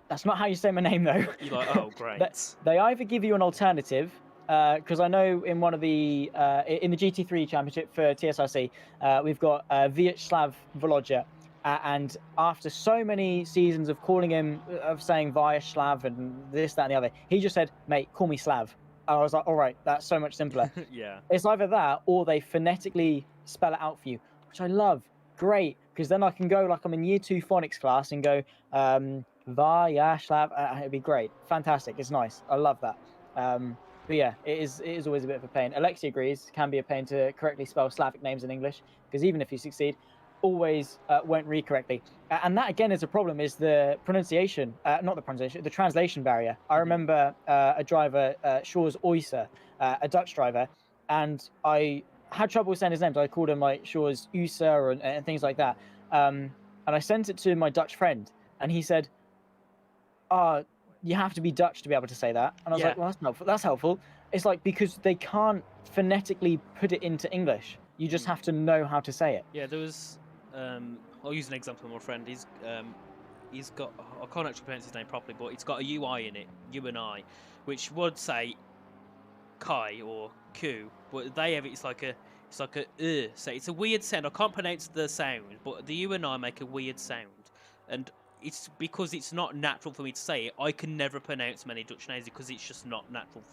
that's not how you say my name, though. You're like, oh, great. They either give you an alternative, because I know in one of the in the GT3 championship for TSRC, we've got Vyacheslav Volodya, and after so many seasons of calling him, of saying Vyacheslav and this, that, and the other, he just said, mate, call me Slav. And I was like, all right, that's so much simpler. Yeah. It's either that or they phonetically spell it out for you, which I love. Great, because then I can go like I'm in year 2 phonics class and go Vyacheslav. It'd be great. Fantastic. It's nice. I love that. But yeah, it is always a bit of a pain. Alexi agrees, it can be a pain to correctly spell Slavic names in English, because even if you succeed, always won't read correctly. And that again is a problem, is the pronunciation, not the pronunciation, the translation barrier. I remember a driver, Shaw's Oyser, a Dutch driver, and I had trouble saying his name, so I called him like Shaw's User and things like that. And I sent it to my Dutch friend, and he said, you have to be Dutch to be able to say that. And I was like, well, that's helpful. That's helpful. It's like, because they can't phonetically put it into English. You just have to know how to say it. Yeah, there was... I'll use an example of my friend. He's got... I can't actually pronounce his name properly, but it's got a UI in it, U&I, which would say Kai or Q, but they have it's like a so it's a weird sound. I can't pronounce the sound, but the U and I make a weird sound, and it's because it's not natural for me to say it. I can never pronounce many Dutch names because it's just not natural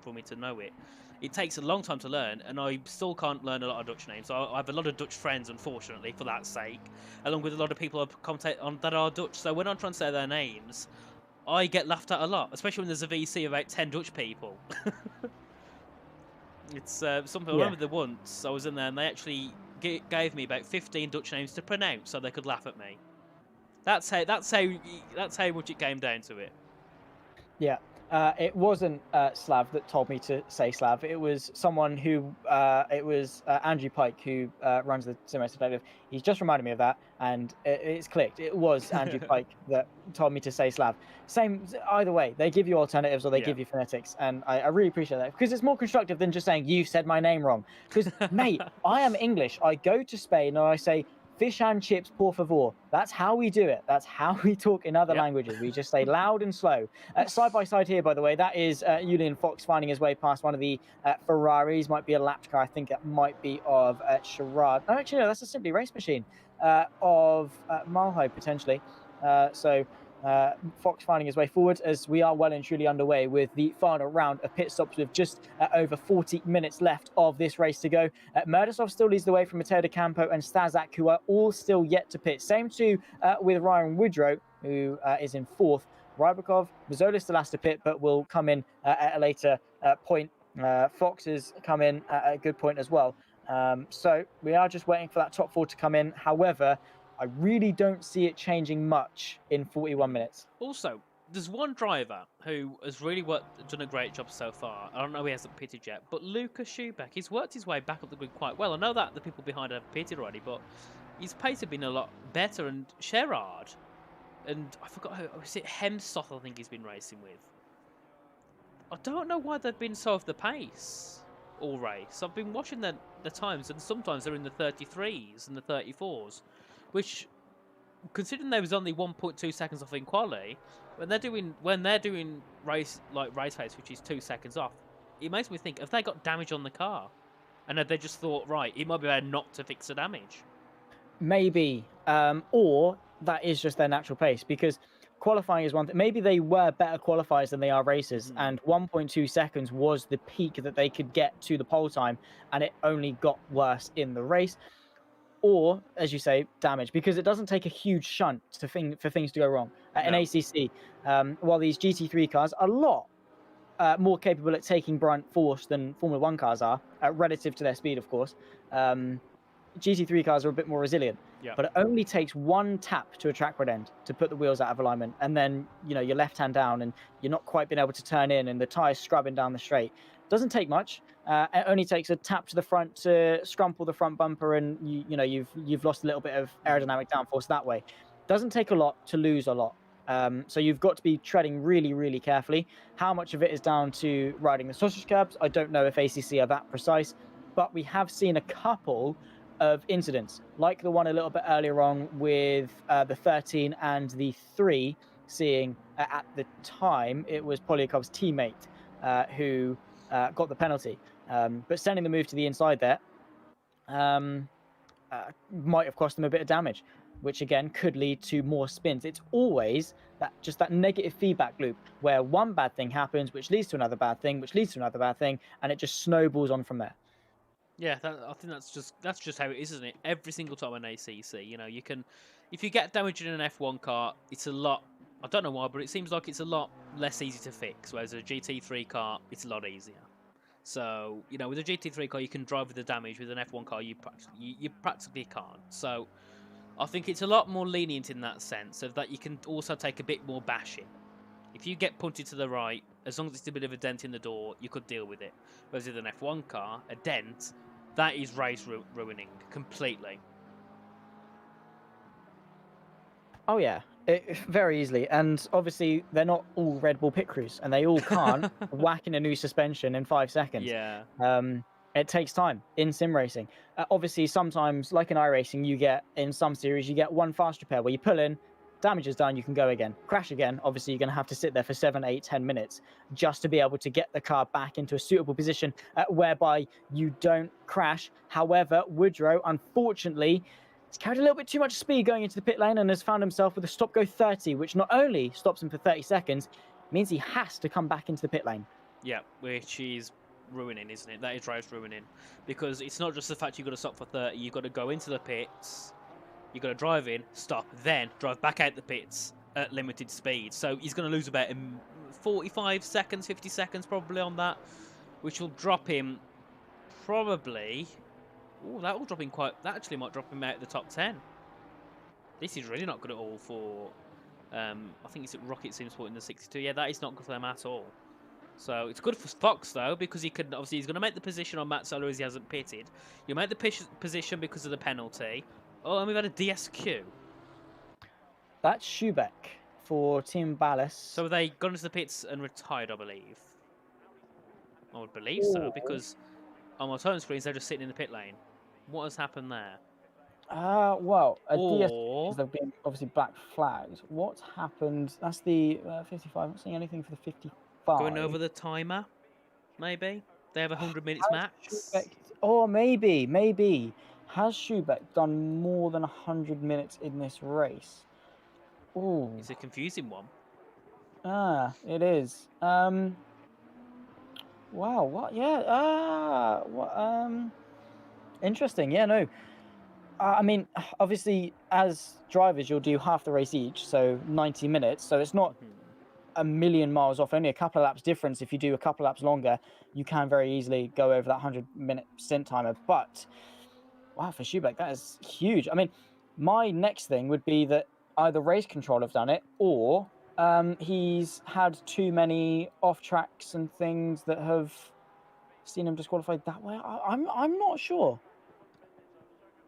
for me to know it. It takes a long time to learn, and I still can't learn a lot of Dutch names. So I have a lot of Dutch friends, unfortunately, for that sake, along with a lot of people I commentate on that are Dutch. So when I'm trying to say their names, I get laughed at a lot, especially when there's a VC of about 10 Dutch people. It's something. I remember once I was in there, and they actually gave me about 15 Dutch names to pronounce, so they could laugh at me. That's how much it came down to it. Yeah. It wasn't Slav that told me to say Slav. It was someone who, it was Andrew Pike, who runs the Simulator Collective. He's just reminded me of that, and it's clicked. It was Andrew Pike that told me to say Slav. Same, either way, they give you alternatives or they give you phonetics, and I really appreciate that, because it's more constructive than just saying, you said my name wrong. Because, mate, I am English. I go to Spain and I say, fish and chips, por favor. That's how we do it. That's how we talk in other languages. We just say loud and slow. Side by side here, by the way, that is Julian Fox finding his way past one of the Ferraris. Might be a lap car. I think it might be of Sherrard. No, actually, no, that's a Simply Race machine of Malho, potentially. Fox finding his way forward as we are well and truly underway with the final round of pit stops with just over 40 minutes left of this race to go. Murdasov still leads the way from Matteo De Campo and Stazak, who are all still yet to pit. Same too with Ryan Woodrow, who is in 4th. Rybakov, Mazzola still has to pit, but will come in at a later point. Fox has come in at a good point as well. So we are just waiting for that top 4 to come in. However, I really don't see it changing much in 41 minutes. Also, there's one driver who has really done a great job so far. I don't know if he hasn't pitted yet, but Lukas Schubeck, he's worked his way back up the grid quite well. I know that the people behind have pitted already, but his pace had been a lot better, and Sherrard, and I forgot who was it, Hemstoth, I think he's been racing with. I don't know why they've been so off the pace all race. I've been watching the times, and sometimes they're in the 33s and the 34s, which, considering there was only 1.2 seconds off in quali, when they're doing race pace, which is 2 seconds off, it makes me think, have they got damage on the car? And have they just thought, right, it might be better not to fix the damage? Maybe, or that is just their natural pace, because qualifying is one thing. Maybe they were better qualifiers than they are racers, and 1.2 seconds was the peak that they could get to the pole time, and it only got worse in the race. Or, as you say, damage, because it doesn't take a huge shunt for things to go wrong. In ACC, while these GT3 cars are a lot more capable at taking brunt force than Formula 1 cars are, relative to their speed, of course. GT3 cars are a bit more resilient, but it only takes one tap to a track rod end to put the wheels out of alignment, and then you're left hand down and you're not quite been able to turn in, and the tyre's scrubbing down the straight. Doesn't take much. It only takes a tap to the front to scrumple the front bumper, and you've lost a little bit of aerodynamic downforce that way. Doesn't take a lot to lose a lot. So you've got to be treading really, really carefully. How much of it is down to riding the sausage curbs? I don't know if ACC are that precise, but we have seen a couple of incidents, like the one a little bit earlier on with the 13 and the 3, seeing at the time it was Polyakov's teammate who got the penalty. But sending the move to the inside there might have cost them a bit of damage, which again could lead to more spins. It's always that negative feedback loop where one bad thing happens, which leads to another bad thing, which leads to another bad thing, and it just snowballs on from there. Yeah, I think that's just how it is, isn't it? Every single time on ACC, you can, if you get damage in an F1 car, it's a lot. I don't know why, but it seems like it's a lot less easy to fix. Whereas a GT3 car, it's a lot easier. So with a GT3 car, you can drive with the damage. With an F1 car, you practically can't. So I think it's a lot more lenient in that sense, of that you can also take a bit more bashing. If you get punted to the right, as long as it's a bit of a dent in the door, you could deal with it. Whereas with an F1 car, a dent, that is race ruining completely. Oh yeah, very easily. And obviously they're not all Red Bull pit crews, and they all can't whack in a new suspension in 5 seconds. Yeah. It takes time in sim racing. Obviously, sometimes, like in iRacing, you get, in some series, you get one fast repair where you pull in, damage is done, you can go again. Crash again, obviously you're going to have to sit there for 7, 8, 10 minutes just to be able to get the car back into a suitable position whereby you don't crash. However, Woodrow, unfortunately, has carried a little bit too much speed going into the pit lane and has found himself with a stop-go 30, which not only stops him for 30 seconds, means he has to come back into the pit lane. Yeah, which is ruining, isn't it? That is race ruining, because it's not just the fact you've got to stop for 30, you've got to go into the pits, you've got to drive in, stop, then drive back out the pits at limited speed. So he's going to lose about 45 seconds, 50 seconds probably on that, which will drop him probably... Oh, that will drop him quite... That actually might drop him out of the top 10. This is really not good at all for... I think it's at Rocket Sim Sport in the 62. Yeah, that is not good for them at all. So it's good for Fox, though, because he can... Obviously, he's going to make the position on Matt Solo as he hasn't pitted. You'll make the position because of the penalty. Oh, and we've had a DSQ. That's Schubeck for Team Ballas. So they gone into the pits and retired, I believe. I would believe so, because on my turn screens, they're just sitting in the pit lane. What has happened there? Well, a DSQ, they've been obviously black flagged. What happened? That's the 55. I'm not seeing anything for the 55. Going over the timer, maybe? They have 100 minutes max. Maybe. Has Schubeck done more than 100 minutes in this race? Oh, it's a confusing one. It is. Wow. What? Yeah. Interesting. Yeah. No. I mean, obviously, as drivers, you'll do half the race each, so 90 minutes. So it's not a million miles off. Only a couple of laps difference. If you do a couple of laps longer, you can very easily go over that 100-minute stint timer. But wow, for Schubeck, that is huge. I mean, my next thing would be that either race control have done it, or he's had too many off tracks and things that have seen him disqualified that way. I'm not sure.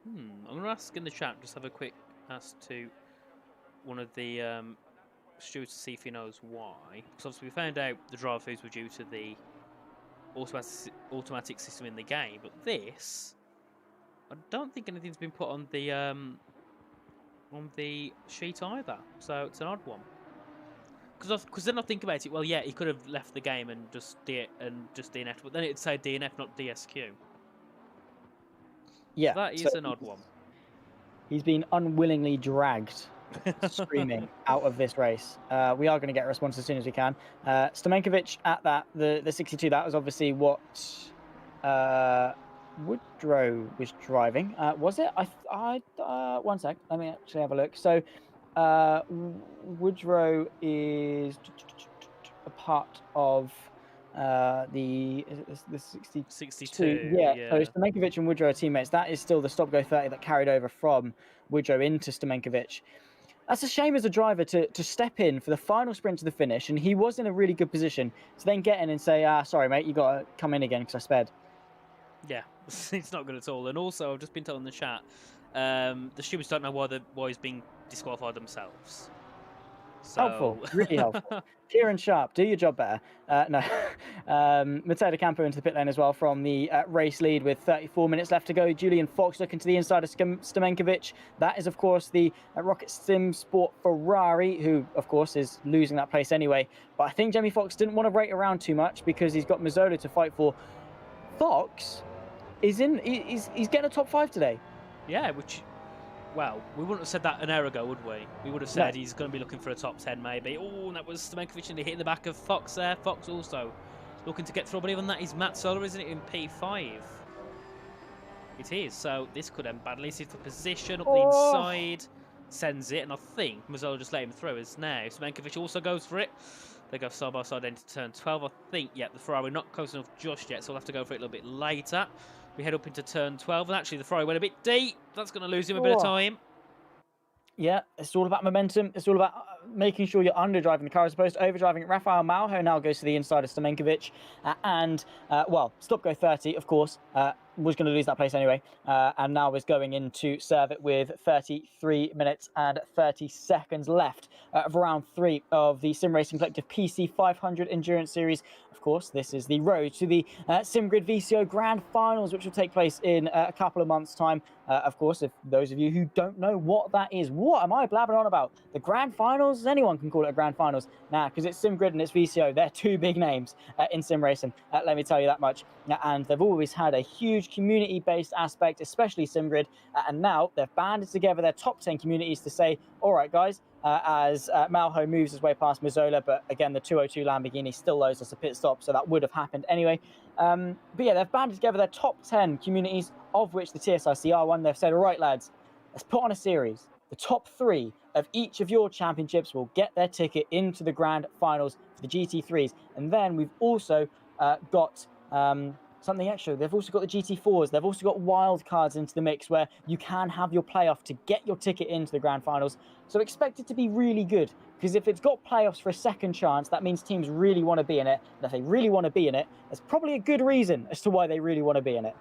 I'm going to ask in the chat, just have a quick ask to one of the stewards to see if he knows why. Because obviously we found out the drive-throughs were due to the automatic system in the game, but this, I don't think anything's been put on the sheet either. So it's an odd one. Because then I think about it, well, yeah, he could have left the game and just DNF, but then it'd say DNF, not DSQ. Yeah, so that is an odd one. He's been unwillingly dragged, screaming, out of this race. We are going to get a response as soon as we can. Stamenkovic at that, the 62, that was obviously what Woodrow was driving. Was it? One sec, let me actually have a look. So Woodrow is a part of the 62. Yeah. So Stamenkovic and Woodrow are teammates. That is still the stop-go 30 that carried over from Woodrow into Stamenkovic. That's a shame as a driver to step in for the final sprint to the finish, and he was in a really good position to then get in and say, sorry, mate, you got to come in again because I sped. Yeah, it's not good at all. And also, I've just been told in the chat, the stewards don't know why he's being disqualified themselves. So... Helpful, really helpful. Kieran Sharp, do your job better. No, Matteo De Campo into the pit lane as well from the race lead with 34 minutes left to go. Julian Fox looking to the inside of Stamenkovic. That is, of course, the Rocket Sim Sport Ferrari, who, of course, is losing that place anyway. But I think Jamie Fox didn't want to rate around too much because he's got Mazzola to fight for. Fox is he's getting a top 5 today. Yeah, which... Well, we wouldn't have said that an hour ago, would we? We would have said he's going to be looking for a top 10, maybe. Oh, that was Stamenkovic, and he hit the back of Fox there. Fox also looking to get through. I believe on that is Matt Solar, isn't it, in P5? It is. So this could end badly. See the position up the inside. Sends it, and I think Mazzola just let him through as now. Stamenkovic also goes for it. They go side by side into turn 12. I think, yeah, the Ferrari not close enough just yet, so we'll have to go for it a little bit later. We head up into turn 12, and actually the Ferrari went a bit deep. That's going to lose him a bit of time. Yeah, it's all about momentum. It's all about making sure you're underdriving the car as opposed to overdriving it. Rafael Malho now goes to the inside of Stamenkovic. Stop go 30, of course, was going to lose that place anyway. And now is going in to serve it with 33 minutes and 30 seconds left of round 3 of the Sim Racing Collective PC 500 Endurance Series. Of course, this is the road to the SimGrid VCO Grand Finals, which will take place in a couple of months' time. Of course, if those of you who don't know what that is, what am I blabbering on about? The Grand Finals? Anyone can call it a Grand Finals. Nah, because it's SimGrid and it's VCO. They're two big names in sim racing, let me tell you that much. And they've always had a huge community-based aspect, especially SimGrid. And now they've banded together their top 10 communities to say, all right, guys, as Malho moves his way past Mazzola, but again, the 202 Lamborghini still owes us a pit stop, so that would have happened anyway. But yeah, they've banded together their top 10 communities, of which the TSRC are one. They've said, all right, lads, let's put on a series. The top 3 of each of your championships will get their ticket into the Grand Finals for the GT3s. And then we've also got something extra. They've also got the GT4s. They've also got wild cards into the mix where you can have your playoff to get your ticket into the Grand Finals. So expect it to be really good, because if it's got playoffs for a second chance, that means teams really want to be in it. And if they really want to be in it, there's probably a good reason as to why they really want to be in it.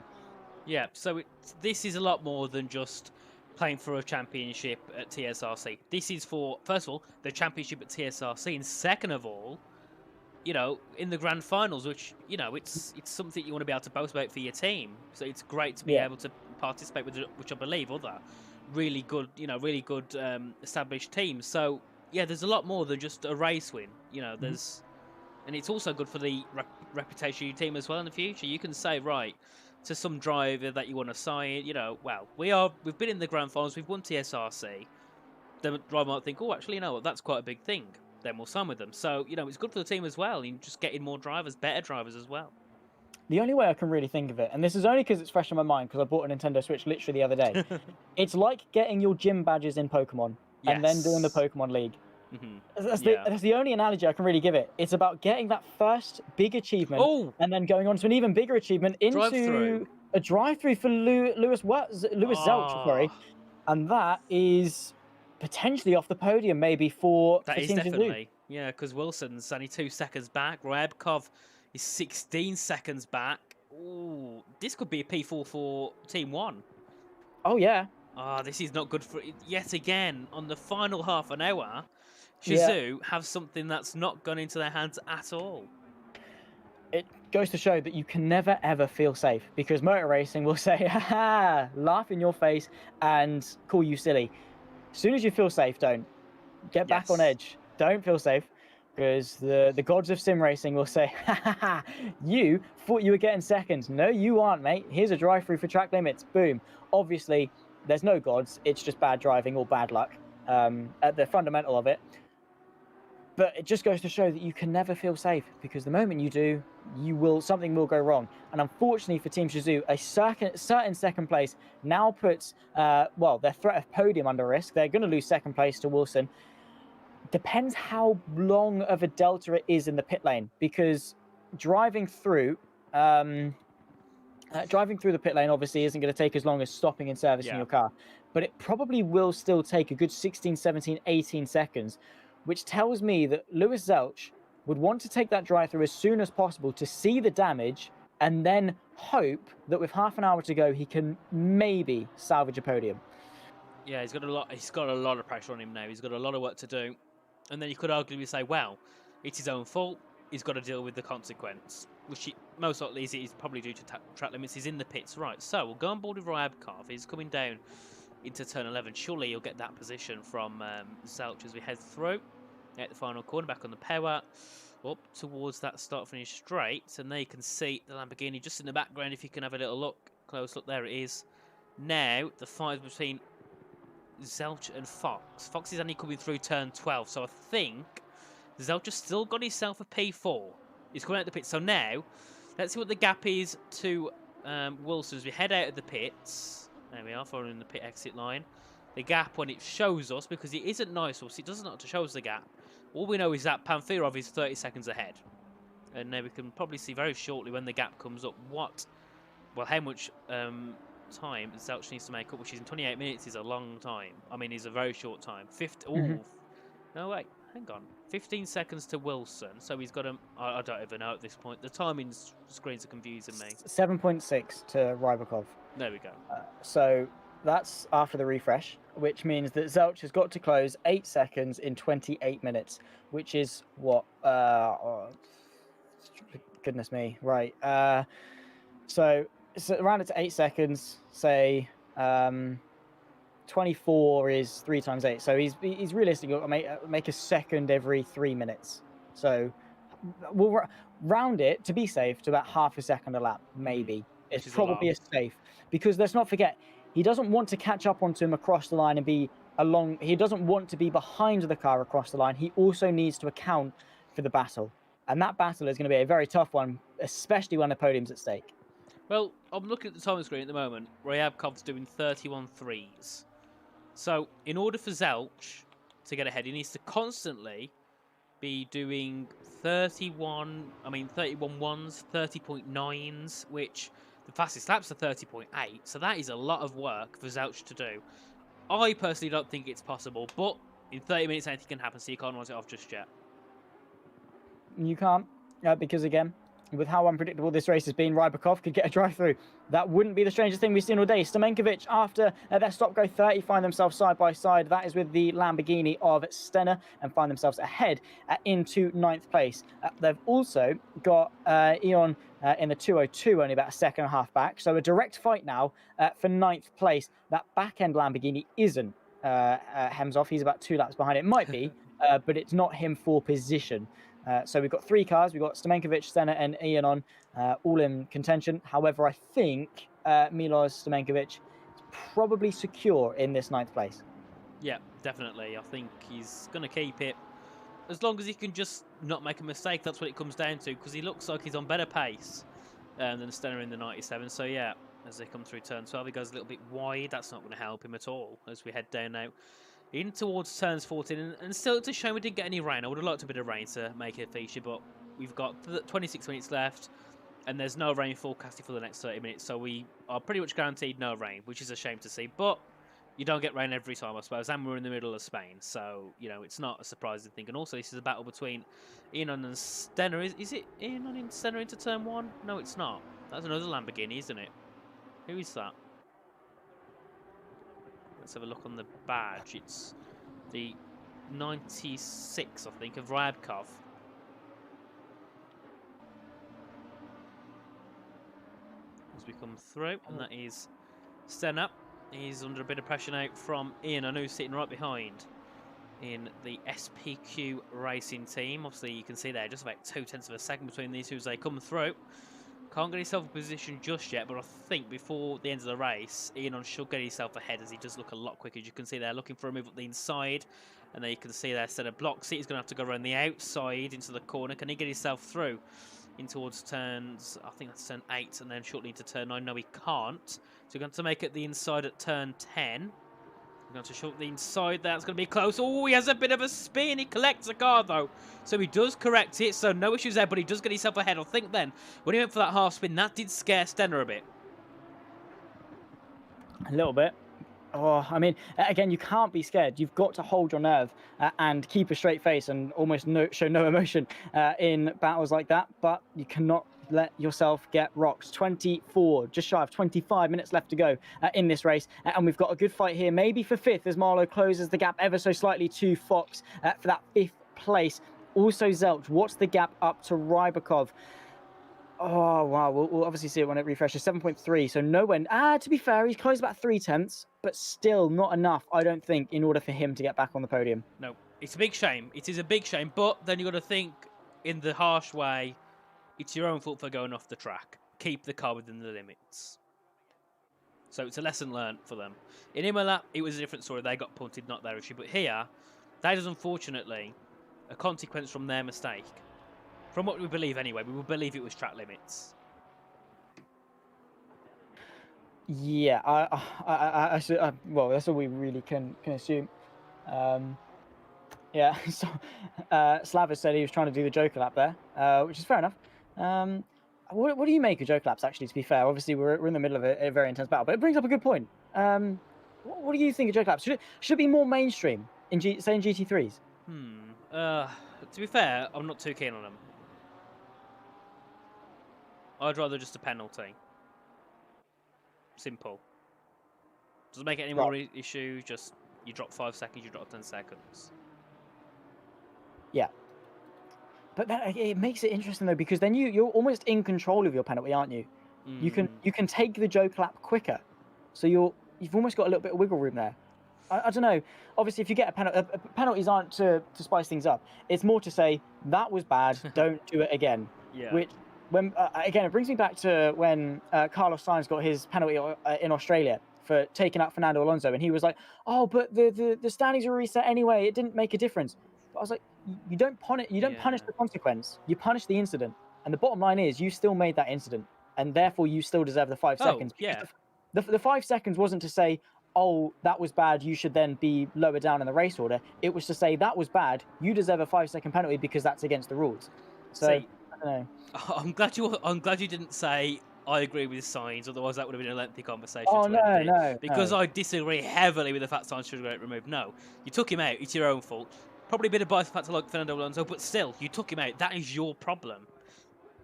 Yeah, so this is a lot more than just playing for a championship at TSRC. This is for, first of all, the championship at TSRC, and second of all, you know, in the Grand Finals, which, you know, it's something you want to be able to boast about for your team. So it's great to be able to participate with, which I believe, other really good, established teams. So, yeah, there's a lot more than just a race win. You know, and it's also good for the reputation of your team as well in the future. You can say, right, to some driver that you want to sign, you know, well, we've been in the Grand Finals, we've won TSRC. The driver might think, oh, actually, you know what, that's quite a big thing. Then we'll sign with them. So, you know, it's good for the team as well. And just getting more drivers, better drivers as well. The only way I can really think of it, and this is only because it's fresh in my mind, because I bought a Nintendo Switch literally the other day. It's like getting your gym badges in Pokemon and then doing the Pokemon League. That's the only analogy I can really give it. It's about getting that first big achievement and then going on to an even bigger achievement into a drive-through for Lewis Zelch, sorry. And that is potentially off the podium, maybe for that is definitely, yeah, because Wilson's only 2 seconds back. Ryabkov is 16 seconds back. Ooh, this could be a P4 for Team 1. Oh, yeah. Ah, this is not good for yet again on the final half an hour. Yeah. Shizou have something that's not gone into their hands at all. It goes to show that you can never ever feel safe, because motor racing will say, ha, laugh in your face and call you silly. As soon as you feel safe, don't. Get back on edge. Don't feel safe, because the gods of sim racing will say, ha, you thought you were getting second. No, you aren't, mate. Here's a drive-through for track limits. Boom. Obviously, there's no gods. It's just bad driving or bad luck at the fundamental of it. But it just goes to show that you can never feel safe, because the moment you do, something will go wrong. And unfortunately for Team Shizou, a certain second place now puts their threat of podium under risk. They're going to lose second place to Wilson. Depends how long of a delta it is in the pit lane, because driving through the pit lane obviously isn't going to take as long as stopping and servicing your car, but it probably will still take a good 16, 17, 18 seconds, which tells me that Lewis Zelch would want to take that drive through as soon as possible to see the damage and then hope that with half an hour to go, he can maybe salvage a podium. Yeah, he's got a lot of pressure on him now. He's got a lot of work to do. And then you could arguably say, well, it's his own fault. He's got to deal with the consequence, which most likely is probably due to track limits. He's in the pits, right? So we'll go on board with Ryabkov. He's coming down into turn 11. Surely you'll get that position from Zelch as we head through at the final corner, back on the power, up towards that start-finish straight. And there you can see the Lamborghini just in the background. If you can have a little look, close look, there it is. Now the fight between Zelch and Fox. Fox is only coming through turn 12, so I think Zelch has still got himself a P4. He's coming out the pit. So now, let's see what the gap is to Wilson as we head out of the pits. There we are, following the pit exit line. The gap, when it shows us, because it isn't nice, it doesn't have to show us the gap. All we know is that Pamphirov is 30 seconds ahead. And now we can probably see very shortly when the gap comes up how much time Zelch needs to make up, which is in 28 minutes is a long time. I mean, it's a very short time. No, wait, hang on. 15 seconds to Wilson, so he's got I don't even know at this point. The timing screens are confusing me. 7.6 to Rybakov. There we go. So that's after the refresh, which means that Zelch has got to close 8 seconds in 28 minutes, which is what? Goodness me. Right. So round it to 8 seconds, say 24 is 3 times 8. So he's realistically got to make a second every 3 minutes. So we'll round it to be safe to about half a second a lap, maybe. It's probably a safe, because let's not forget, he doesn't want to catch up onto him across the line and be along. He doesn't want to be behind the car across the line. He also needs to account for the battle. And that battle is going to be a very tough one, especially when the podium's at stake. Well, I'm looking at the timing screen at the moment. Ryabkov's doing 31.3s. So, in order for Zelch to get ahead, he needs to constantly be doing 31 ones, 30.9s, which the fastest laps are 30.8. So that is a lot of work for Zelch to do. I personally don't think it's possible, but in 30 minutes anything can happen, so you can't write it off just yet. You can't, because again, with how unpredictable this race has been, Rybakov could get a drive-through. That wouldn't be the strangest thing we've seen all day. Stamenkovic, after their stop-go 30, find themselves side by side. That is with the Lamborghini of Stenner, and find themselves ahead into 9th place. They've also got Eon in the 202, only about a second and a half back. So a direct fight now for 9th place. That back-end Lamborghini isn't Hemsov. He's about 2 laps behind. It might be, but it's not him for position. So we've got 3 cars. We've got Stamenkovic, Stenner, and Ion all in contention. However, I think Milos Stamenkovic is probably secure in this 9th place. Yeah, definitely. I think he's going to keep it. As long as he can just not make a mistake, that's what it comes down to, because he looks like he's on better pace than Stenner in the 97. So yeah, as they come through turn 12, he goes a little bit wide. That's not going to help him at all as we head down now in towards turns 14, and still it's a shame we didn't get any rain. I would have liked a bit of rain to make it a feature, but we've got 26 minutes left, and there's no rain forecasted for the next 30 minutes, so we are pretty much guaranteed no rain, which is a shame to see, but you don't get rain every time, I suppose, and we're in the middle of Spain, so, you know, it's not a surprising thing. And also, this is a battle between Enon and Stenner. Is it Enon and Stenner into turn 1? No, it's not. That's another Lamborghini, isn't it? Who is that? Let's have a look on the badge. It's the 96, I think, of Radkov. As we come through, and that is Stenap. He's under a bit of pressure now from Ian, I know, sitting right behind in the SPQ racing team. Obviously, you can see there just about 0.2 of a second between these two as they come through. Can't get himself in position just yet, but I think before the end of the race, Ian should get himself ahead as he does look a lot quicker. As you can see there, looking for a move up the inside. And then you can see there, instead of blocks it, he's going to have to go around the outside into the corner. Can he get himself through in towards turns, I think that's turn 8, and then shortly into turn 9? No, he can't. So we're going to make it the inside at turn 10. We're going to short the inside. That's going to be close. Oh, he has a bit of a spin. He collects a car, though. So he does correct it. So no issues there, but he does get himself ahead. I think then, when he went for that half spin, that did scare Stenner a bit. A little bit. Oh, I mean, again, you can't be scared. You've got to hold your nerve and keep a straight face and almost show no emotion in battles like that. But you cannot let yourself get rocked. 24, just shy of 25 minutes left to go in this race. And we've got a good fight here, maybe for 5th, as Marlowe closes the gap ever so slightly to Fox for that 5th place. Also, Zelch, what's the gap up to Rybakov? Oh, wow. We'll obviously see it when it refreshes. 7.3, so nowhere. To be fair, he's closed about 0.3, but still not enough, I don't think, in order for him to get back on the podium. No, it's a big shame. It is a big shame, but then you've got to think in the harsh way, it's your own fault for going off the track. Keep the car within the limits. So it's a lesson learned for them. In Imola, it was a different story. They got punted, not their issue. But here, that is unfortunately a consequence from their mistake. From what we believe anyway, we will believe it was track limits. Yeah, well, that's all we really can assume. Yeah, so Slavas said he was trying to do the Joker lap there, which is fair enough. What do you make of Joker laps, actually, to be fair? Obviously, we're in the middle of a very intense battle, but it brings up a good point. What do you think of Joker laps? Should it be more mainstream, in say in GT3s? To be fair, I'm not too keen on them. I'd rather just a penalty. Simple. Doesn't make it any more issue, just you drop 5 seconds, you drop 10 seconds. Yeah. But it makes it interesting, though, because then you're almost in control of your penalty, aren't you? You can take the Joker lap quicker. So you've almost got a little bit of wiggle room there. I don't know. Obviously, if you get a penalty, penalties aren't to spice things up. It's more to say, that was bad, don't do it again. Yeah. Which, again, it brings me back to when Carlos Sainz got his penalty in Australia for taking out Fernando Alonso, and he was like, "Oh, but the standings are reset anyway. It didn't make a difference." But I was like, "You don't punish the consequence. You punish the incident." And the bottom line is, you still made that incident, and therefore you still deserve the 5 seconds. Yeah. The 5 seconds wasn't to say, "Oh, that was bad, you should then be lower down in the race order." It was to say, "That was bad, you deserve a 5-second penalty because that's against the rules." So, I don't know. I'm glad you didn't say I agree with Sainz, otherwise that would have been a lengthy conversation. Oh, no. Because I disagree heavily with the fact Sainz should have got it removed. No, you took him out, it's your own fault. Probably a bit of bias factor like Fernando Alonso, but still, you took him out. That is your problem.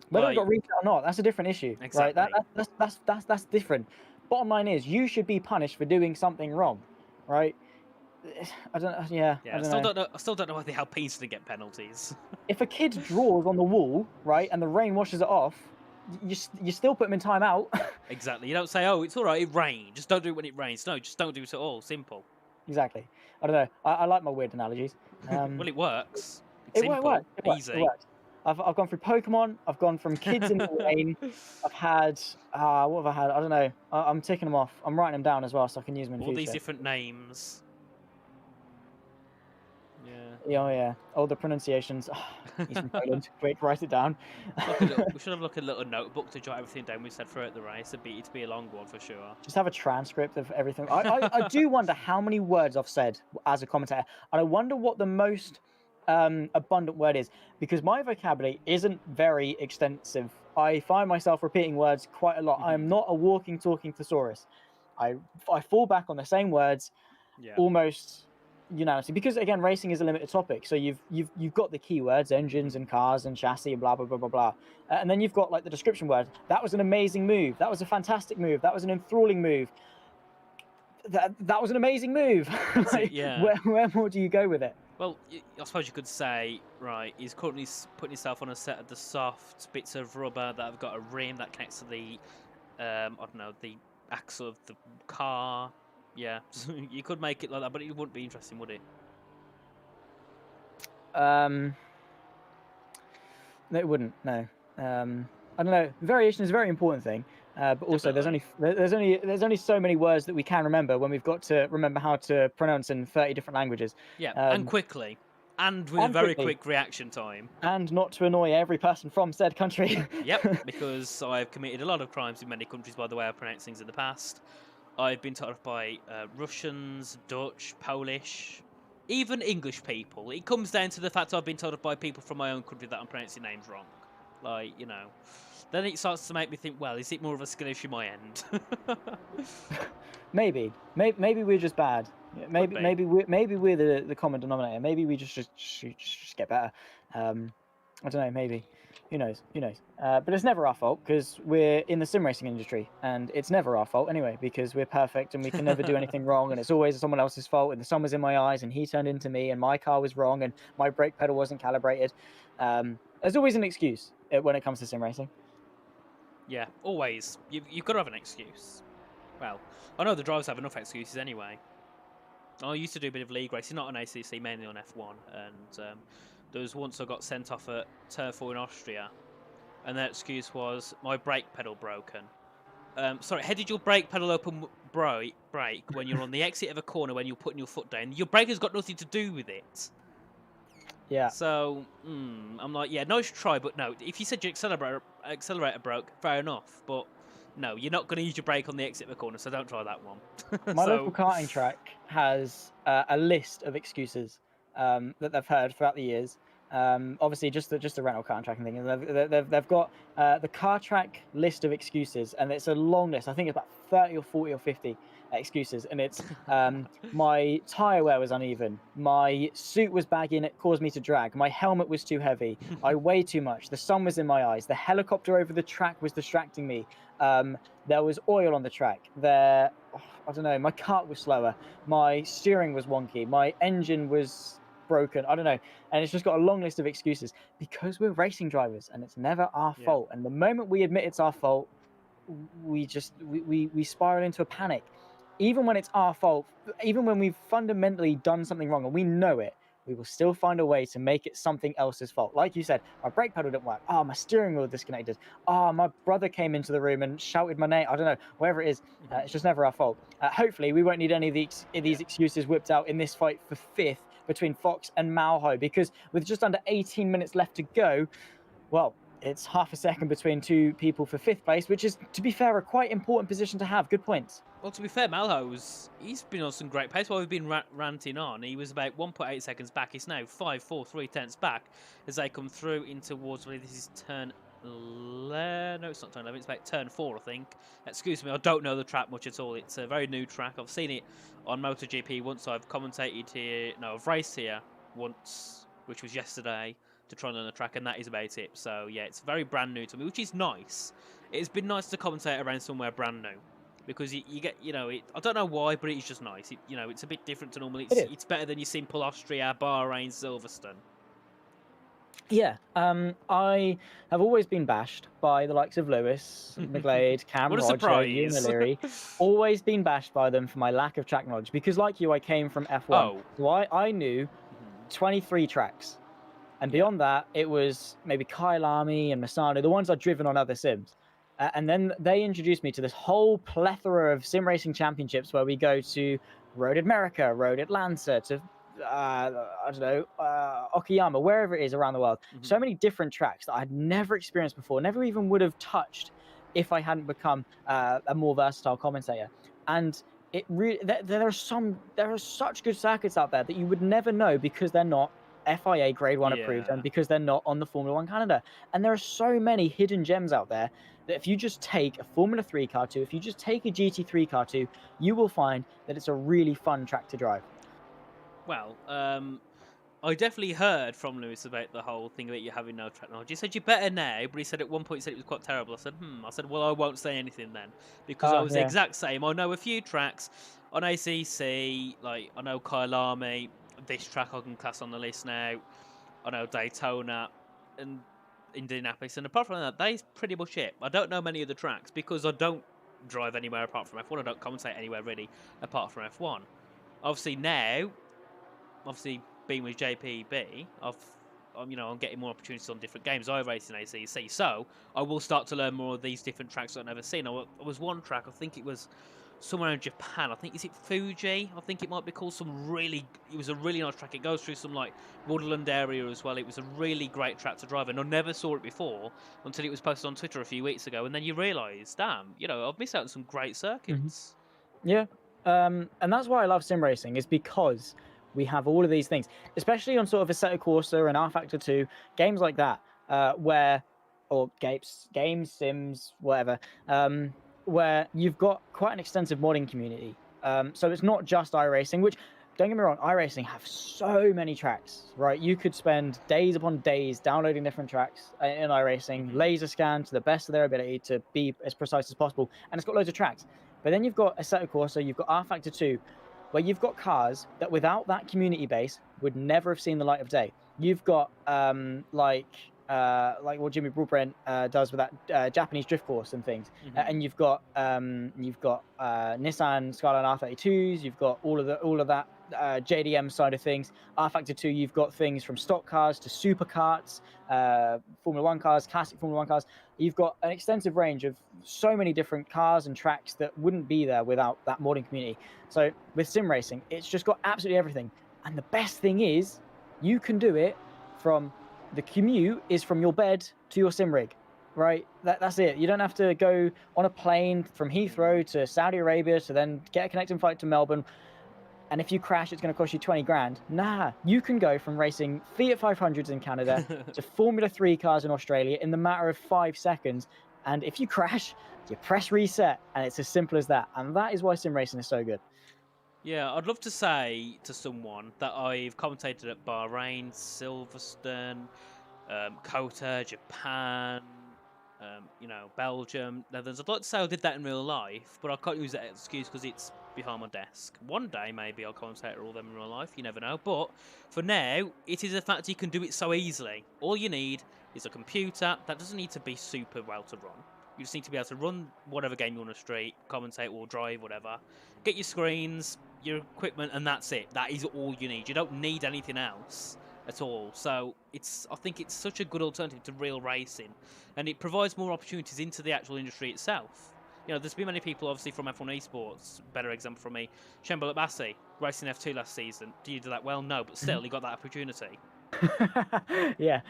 Whether it got reset or not, that's a different issue. Exactly. Right? That's different. Bottom line is, you should be punished for doing something wrong, right? I don't. Yeah. I still don't know why they help Alpines to get penalties. If a kid draws on the wall, right, and the rain washes it off, you still put him in timeout. Exactly. You don't say, "Oh, it's all right, it rained. Just don't do it when it rains." No, just don't do it at all. Simple. Exactly. I don't know. I like my weird analogies. Well, it works. It's simple, works. easy. It works. I've gone through Pokemon. I've gone from kids in the rain. I've had what have I had? I don't know. I'm ticking them off. I'm writing them down as well so I can use them in all future. These different names. Yeah. Oh, the pronunciations. He's from Poland. Quick, write it down. We should have a little notebook to jot everything down we said throughout the race. It'd be a long one for sure. Just have a transcript of everything. I do wonder how many words I've said as a commentator, and I wonder what the most abundant word is, because my vocabulary isn't very extensive. I find myself repeating words quite a lot. I'm not a walking, talking thesaurus. I fall back on the same words almost unanimously, because again, racing is a limited topic. So you've got the keywords, engines and cars and chassis and blah blah blah blah blah, and then you've got like the description words. That was an amazing move. That was a fantastic move. That was an enthralling move. that was an amazing move. Like, yeah. where more do you go with it? Well, I suppose you could say, right, he's currently putting himself on a set of the soft bits of rubber that have got a rim that connects to the, I don't know, the axle of the car. Yeah, you could make it like that, but it wouldn't be interesting, would it? No, it wouldn't. No. I don't know. Variation is a very important thing, but also there's only so many words that we can remember when we've got to remember how to pronounce in 30 different languages. Yeah, and quickly, and with a very quick reaction time, and not to annoy every person from said country. Yep, because I've committed a lot of crimes in many countries by the way I pronounce things in the past. I've been told off by Russians, Dutch, Polish, even English people. It comes down to the fact I've been told off by people from my own country that I'm pronouncing names wrong. Like, you know. Then it starts to make me think, well, is it more of a skill issue my end? Maybe we're just bad. Maybe we're the common denominator. Maybe we just get better. I don't know. Maybe. Who knows? But it's never our fault because we're in the sim racing industry, and it's never our fault anyway because we're perfect and we can never do anything wrong, and it's always someone else's fault. And the sun was in my eyes, and he turned into me, and my car was wrong, and my brake pedal wasn't calibrated. There's always an excuse when it comes to sim racing. Yeah, always. You've got to have an excuse. Well, I know the drivers have enough excuses anyway. I used to do a bit of league racing, not on ACC, mainly on F1, and there was once I got sent off at Turn 4 in Austria, and their excuse was my brake pedal broken. Sorry, how did your brake pedal open brake when you're on the exit of a corner when you're putting your foot down? Your brake has got nothing to do with it. Yeah. So, I'm like, yeah, nice try, but no. If you said your accelerator broke, fair enough, but no, you're not going to use your brake on the exit of a corner, so don't try that one. My local karting track has a list of excuses that they've heard throughout the years. Obviously, just the rental karting track and thing. They've got the car track list of excuses, and it's a long list. I think it's about 30 or 40 or 50 excuses, and it's my tyre wear was uneven, my suit was baggy and it caused me to drag, my helmet was too heavy, I weigh too much, the sun was in my eyes, the helicopter over the track was distracting me, there was oil on the track, I don't know, my kart was slower, my steering was wonky, my engine was broken, I don't know, and it's just got a long list of excuses because we're racing drivers and it's never our fault. And the moment we admit it's our fault, we spiral into a panic. Even when it's our fault, even when we've fundamentally done something wrong and we know it, we will still find a way to make it something else's fault. Like you said, my brake pedal didn't work. Oh, my steering wheel disconnected. Oh, my brother came into the room and shouted my name. I don't know, whatever it is. It's just never our fault. Hopefully, we won't need any of these excuses whipped out in this fight for 5th between Fox and Malho, because with just under 18 minutes left to go, well, it's half a second between two people for 5th place, which is, to be fair, a quite important position to have. Good points. Well, to be fair, he's been on some great pace while we've been ranting on. He was about 1.8 seconds back. He's now 5.43 back as they come through in towards, I believe this is turn 11. No, it's not turn 11. It's about turn 4, I think. Excuse me, I don't know the track much at all. It's a very new track. I've seen it on MotoGP once. I've commentated here. No, I've raced here once, which was yesterday, to try and learn the track, and that is about it. So yeah, it's very brand new to me, which is nice. It's been nice to commentate around somewhere brand new, because you get, I don't know why, but it's just nice. It's a bit different to normal. It's better than your simple Austria, Bahrain, Silverstone. Yeah, I have always been bashed by the likes of Lewis, McGlade, Cam, Roger, Ian O'Leary. Always been bashed by them for my lack of track knowledge, because like you, I came from F1. So I knew 23 tracks. And beyond that, it was maybe Kyle Army and Masano, the ones I'd driven on other sims. And then they introduced me to this whole plethora of sim racing championships where we go to Road America, Road Atlanta, to, I don't know, Okayama, wherever it is around the world. So many different tracks that I had never experienced before, never even would have touched if I hadn't become a more versatile commentator. And it really, there are such good circuits out there that you would never know because they're not FIA Grade 1 approved and because they're not on the Formula 1 calendar. And there are so many hidden gems out there that if you just take a Formula 3 car 2, if you just take a GT3 car 2, you will find that it's a really fun track to drive. Well, I definitely heard from Lewis about the whole thing about you having no track knowledge. He said you're better now, but he said at one point he said it was quite terrible. I said, well, I won't say anything then, because I was the exact same. I know a few tracks. on ACC, like I know Kyalami, this track I can class on the list now. I know Daytona and Indianapolis, and apart from that, that's pretty much it. I don't know many other tracks because I don't drive anywhere apart from F1. I don't commentate anywhere really apart from F1. Obviously now, being with JPB, I'm getting more opportunities on different games. I race in ACC, so I will start to learn more of these different tracks that I've never seen. There was one track, I think it was somewhere in Japan. I think, is it Fuji? I think it might be called it was a really nice track. It goes through some like woodland area as well. It was a really great track to drive, and I never saw it before until it was posted on Twitter a few weeks ago. And then you realise, damn, I've missed out on some great circuits. Yeah, and that's why I love sim racing, is because we have all of these things, especially on sort of Assetto Corsa and R Factor 2, games like that, or games, sims, whatever, where you've got quite an extensive modding community. So it's not just iRacing, which, don't get me wrong, iRacing have so many tracks, right? You could spend days upon days downloading different tracks in iRacing, laser scan to the best of their ability to be as precise as possible, and it's got loads of tracks. But then you've got Assetto Corsa, you've got R Factor 2, where you've got cars that without that community base would never have seen the light of day. You've got like what Jimmy Broadbent does with that Japanese drift course and things, and you've got Nissan Skyline R32s. You've got all of that JDM side of things. R Factor 2, you've got things from stock cars to supercarts, Formula 1 cars, classic Formula 1 cars. You've got an extensive range of so many different cars and tracks that wouldn't be there without that modding community. So with sim racing, it's just got absolutely everything. And the best thing is, you can do it from the commute is from your bed to your sim rig, right? That's it. You don't have to go on a plane from Heathrow to Saudi Arabia to then get a connecting flight to Melbourne. And if you crash, it's going to cost you 20 grand. Nah, you can go from racing Fiat 500s in Canada to Formula 3 cars in Australia in the matter of 5 seconds. And if you crash, you press reset, and it's as simple as that. And that is why sim racing is so good. Yeah, I'd love to say to someone that I've commentated at Bahrain, Silverstone, Kota, Japan, Belgium, Netherlands. I'd like to say I did that in real life, but I can't use that excuse because it's behind my desk. One day, maybe I'll commentate all them in real life. You never know. But for now, it is a fact you can do it so easily. All you need is a computer. That doesn't need to be super well to run. You just need to be able to run whatever game you want on the street, commentate or drive, whatever. Get your screens, your equipment, and that's it. That is all you need. You don't need anything else at all. So I think it's such a good alternative to real racing, and it provides more opportunities into the actual industry itself. There's been many people, obviously, from F1 Esports. Better example from me, Shembel Abbasi, racing F2 last season. Did you do that well? No, but still, he got that opportunity. Yeah,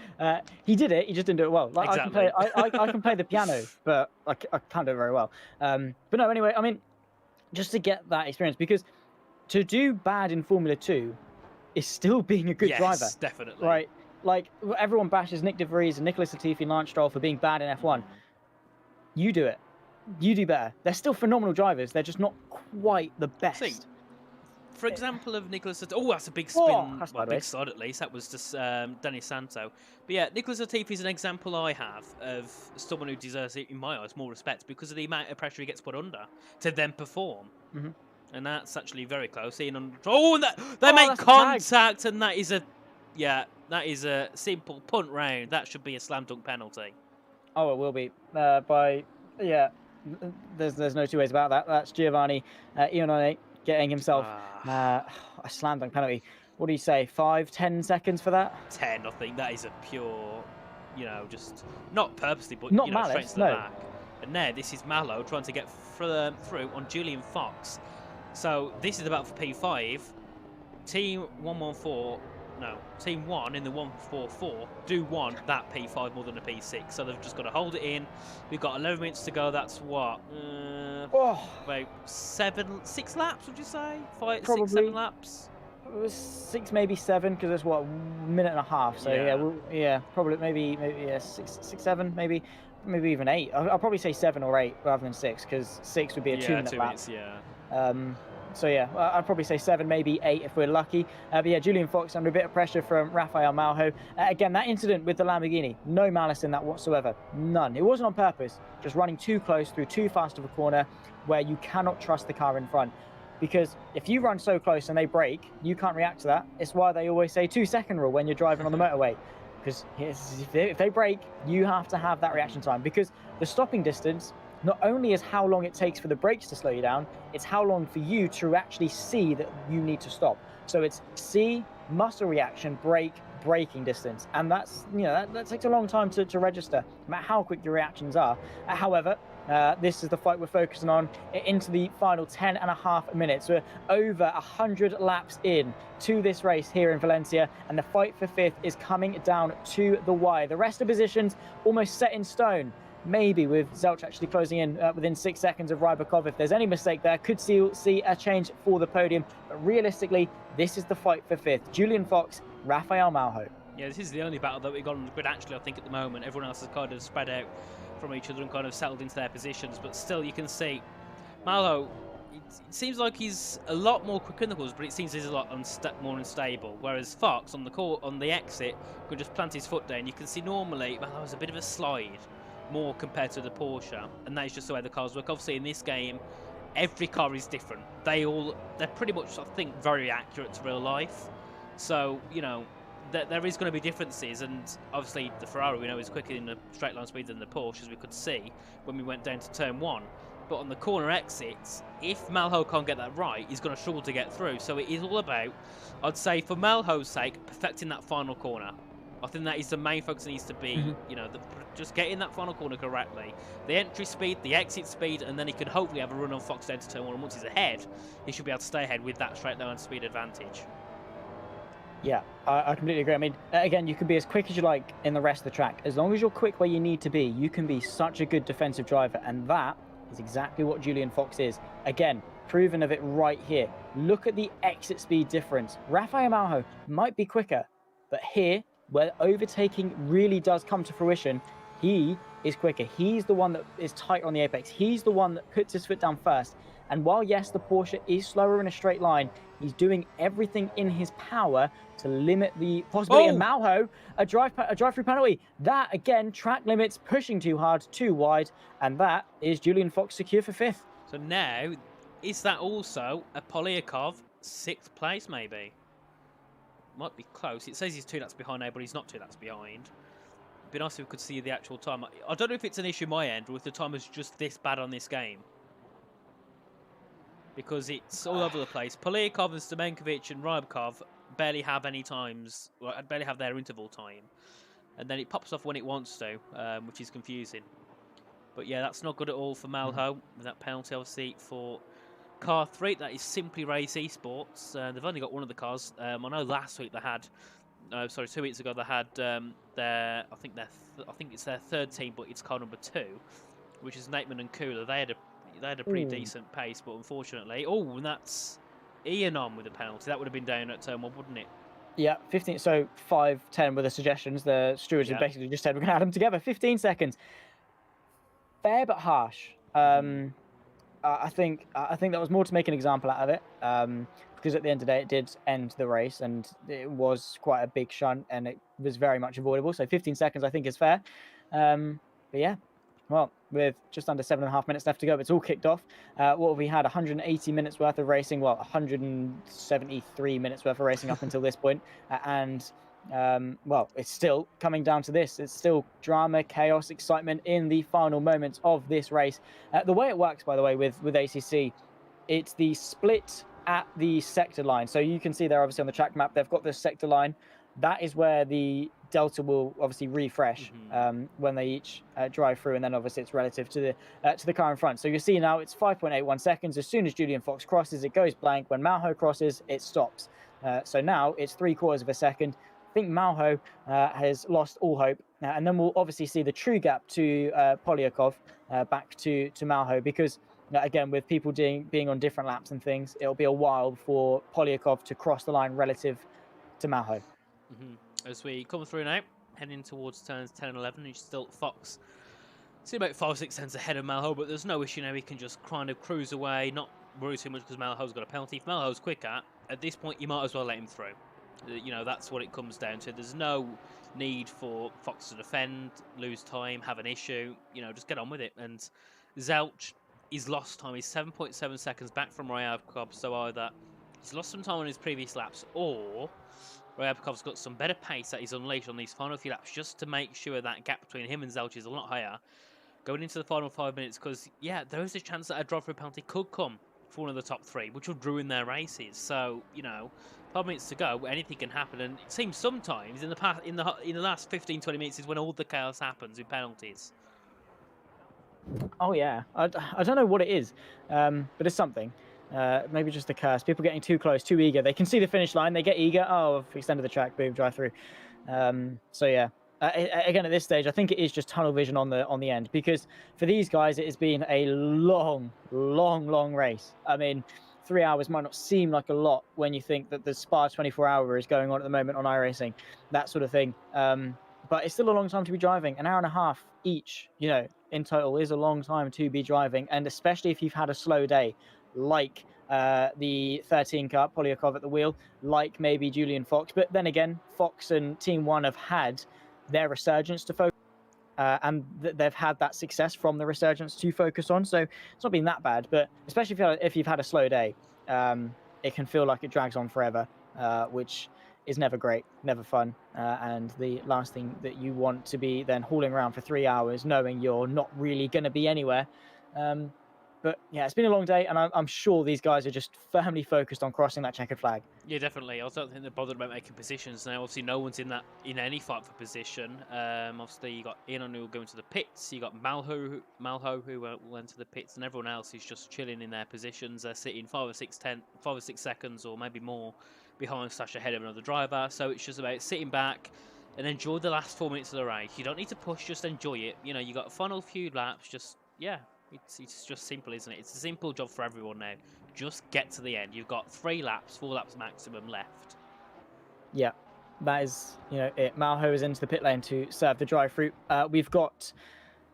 he did it. He just didn't do it well. Like, exactly. I can play the piano, but I can't do it very well. But no, anyway, I mean, just to get that experience, because to do bad in Formula 2 is still being a good driver. Yes, definitely. Right? Like, everyone bashes Nick De Vries and Nicholas Latifi and Lance Stroll for being bad in F1. You do it. You do better. They're still phenomenal drivers. They're just not quite the best. See, for example of Nicholas Latifi, that's a big spin, big side at least. That was just Danny Santo. But yeah, Nicholas Latifi is an example I have of someone who deserves, in my eyes, more respect because of the amount of pressure he gets put under to then perform. And that's actually very close. They make contact, and that is a simple punt round. That should be a slam dunk penalty. Oh, it will be. There's no two ways about that. That's Giovanni Iannone getting himself a slam dunk penalty. What do you say? 5-10 seconds for that? 10, I think. That is a pure, just not purposely, but not malice, straight to the no. back. And there, this is Mallow trying to get through on Julian Fox. So this is about for P5. Team 1 in the 144 do want that P5 more than a P6, so they've just got to hold it in. We've got 11 minutes to go. That's what? About 6 laps, would you say? 5, 6, 7 laps? It was 6, maybe 7, because it's what, 1.5 minutes. So probably maybe 6, 7, maybe even 8. I'll probably say 7 or 8 rather than 6, because 6 would be a 2-minute lap. So yeah, I'd probably say 7, maybe 8 if we're lucky. But yeah, Julian Fox under a bit of pressure from Rafael Malho. Again, that incident with the Lamborghini, no malice in that whatsoever. None. It wasn't on purpose. Just running too close through too fast of a corner where you cannot trust the car in front. because if you run so close and they brake, you can't react to that. It's why they always say 2-second rule when you're driving on the motorway, because if they brake, you have to have that reaction time, because the stopping distance not only is how long it takes for the brakes to slow you down, it's how long for you to actually see that you need to stop. So it's see, muscle reaction, brake, braking distance, and that's, you know, that takes a long time to register, no matter how quick your reactions are. However, this is the fight we're focusing on into the final 10.5 minutes. We're over 100 laps in to this race here in Valencia, and the fight for 5th is coming down to the wire. The rest of positions almost set in stone. Maybe with Zelch actually closing in within 6 seconds of Rybakov. If there's any mistake there, could see a change for the podium. But realistically, this is the fight for 5th. Julian Fox, Rafael Malho. Yeah, this is the only battle that we've got on the grid, actually, I think, at the moment. Everyone else has kind of spread out from each other and kind of settled into their positions. But still, you can see Malho, it seems like he's a lot more quick in the course, but it seems he's a lot more unstable. Whereas Fox, on the exit, could just plant his foot down. You can see normally Malho has a bit of a slide, more compared to the Porsche, and that is just the way the cars work. Obviously, in this game, every car is different. They're pretty much, I think, very accurate to real life. So, you know, there is going to be differences, and obviously the Ferrari, we know, is quicker in the straight line speed than the Porsche, as we could see when we went down to turn 1. But on the corner exits, if Malho can't get that right, he's going to struggle to get through. So it is all about, I'd say, for Malho's sake, perfecting that final corner. I think that is the main focus needs to be, you know, just getting that final corner correctly. The entry speed, the exit speed, and then he could hopefully have a run on Fox down to turn 1. And once he's ahead, he should be able to stay ahead with that straight line speed advantage. Yeah, I completely agree. I mean, again, you can be as quick as you like in the rest of the track. As long as you're quick where you need to be, you can be such a good defensive driver, and that is exactly what Julian Fox is. Again, proven of it right here. Look at the exit speed difference. Rafael Malho might be quicker, but here, where overtaking really does come to fruition, he is quicker. He's the one that is tight on the apex. He's the one that puts his foot down first. And while, yes, the Porsche is slower in a straight line, he's doing everything in his power to limit the possibility. And Malho, a drive-through penalty. That, again, track limits, pushing too hard, too wide. And that is Julian Fox secure for 5th. So now, is that also a Polyakov 6th place, maybe? Might be close. It says he's 2 laps behind now, but he's not 2 laps behind. It'd be nice if we could see the actual time. I don't know if it's an issue my end or if the time is just this bad on this game, because it's all over the place. Polyakov and Stamenkovic and Rybakov barely have any times, well, barely have their interval time, and then it pops off when it wants to, which is confusing. But yeah, that's not good at all for Malho with that penalty, obviously, for Car 3. That is Simply Race Esports. They've only got one of the cars. I know last week they had, 2 weeks ago they had their, I think it's their 3rd team, but it's car number 2, which is Nateman and Kula. They had a pretty decent pace, but unfortunately, and that's Ian on with a penalty. That would have been down at turn 1, wouldn't it? Yeah, 15. So 5-10 were the suggestions. The stewards have basically just said we're going to add them together. 15 seconds. Fair but harsh. I think that was more to make an example out of it, because at the end of the day, it did end the race, and it was quite a big shunt, and it was very much avoidable. So 15 seconds, I think, is fair. But yeah, well, with just under 7.5 minutes left to go, it's all kicked off. What have we had? 180 minutes worth of racing. Well, 173 minutes worth of racing up until this point, and well, it's still coming down to this. It's still drama, chaos, excitement in the final moments of this race. The way it works, by the way, with ACC, it's the split at the sector line. So you can see there, obviously, on the track map, they've got the sector line. That is where the delta will obviously refresh when they each drive through, and then obviously it's relative to the car in front. So you see now it's 5.81 seconds. As soon as Julian Fox crosses, it goes blank. When Malho crosses, it stops. So now it's 3/4 of a second. I think Malho has lost all hope, and then we'll obviously see the true gap to Polyakov back to Malho, because again, with people being on different laps and things, it'll be a while for Polyakov to cross the line relative to Malho. As we come through now, heading towards turns 10 and 11, he's still Fox. See about 5-6 tenths ahead of Malho, but there's no issue now. He can just kind of cruise away, not worry too much because Malho's got a penalty. If Malho's quicker, at this point, you might as well let him through. You know, that's what it comes down to. There's no need for Fox to defend, lose time, have an issue. You know, just get on with it. And Zelch, he's lost time. He's 7.7 seconds back from Ryabkov, so either he's lost some time on his previous laps, or Ryabkov's got some better pace that he's unleashed on these final few laps just to make sure that gap between him and Zelch is a lot higher going into the final 5 minutes, because, yeah, there is a chance that a drive-through penalty could come for one of the top three, which would ruin their races. So, you know, 5 minutes to go, anything can happen, and it seems sometimes in the last 15-20 minutes is when all the chaos happens with penalties. Oh yeah, I don't know what it is, but it's something. Maybe just a curse. People getting too close, too eager. They can see the finish line, they get eager. Oh, I've extended the track, boom, drive through. So yeah, again at this stage, I think it is just tunnel vision on the end, because for these guys it has been a long race. I mean, 3 hours might not seem like a lot when you think that the Spa 24-hour is going on at the moment on iRacing, that sort of thing. But it's still a long time to be driving. An hour and a half each, you know, in total is a long time to be driving, and especially if you've had a slow day, like the 13 car, Polyakov at the wheel, like maybe Julian Fox. But then again, Fox and Team 1 have had their resurgence to focus, and they've had that success from the resurgence to focus on. So it's not been that bad, but especially if you've had a slow day, it can feel like it drags on forever, which is never great, never fun, and the last thing that you want to be then hauling around for 3 hours knowing you're not really going to be anywhere. But yeah, it's been a long day, and I'm sure these guys are just firmly focused on crossing that checkered flag. Yeah, definitely. I don't think they're bothered about making positions now. Obviously, no one's in any fight for position. Obviously, you got Ian who will go into the pits. You got Malho who will enter the pits, and everyone else is just chilling in their positions. They're sitting 5 or 6 seconds, or maybe more, behind / ahead of another driver. So it's just about sitting back and enjoy the last 4 minutes of the race. You don't need to push, just enjoy it. You know, you got a final few laps. Just It's just simple, isn't it? It's a simple job for everyone now. Just get to the end. You've got 3 laps, 4 laps maximum left. Yeah, that is, you know, it. Malho is into the pit lane to serve the dry fruit. We've got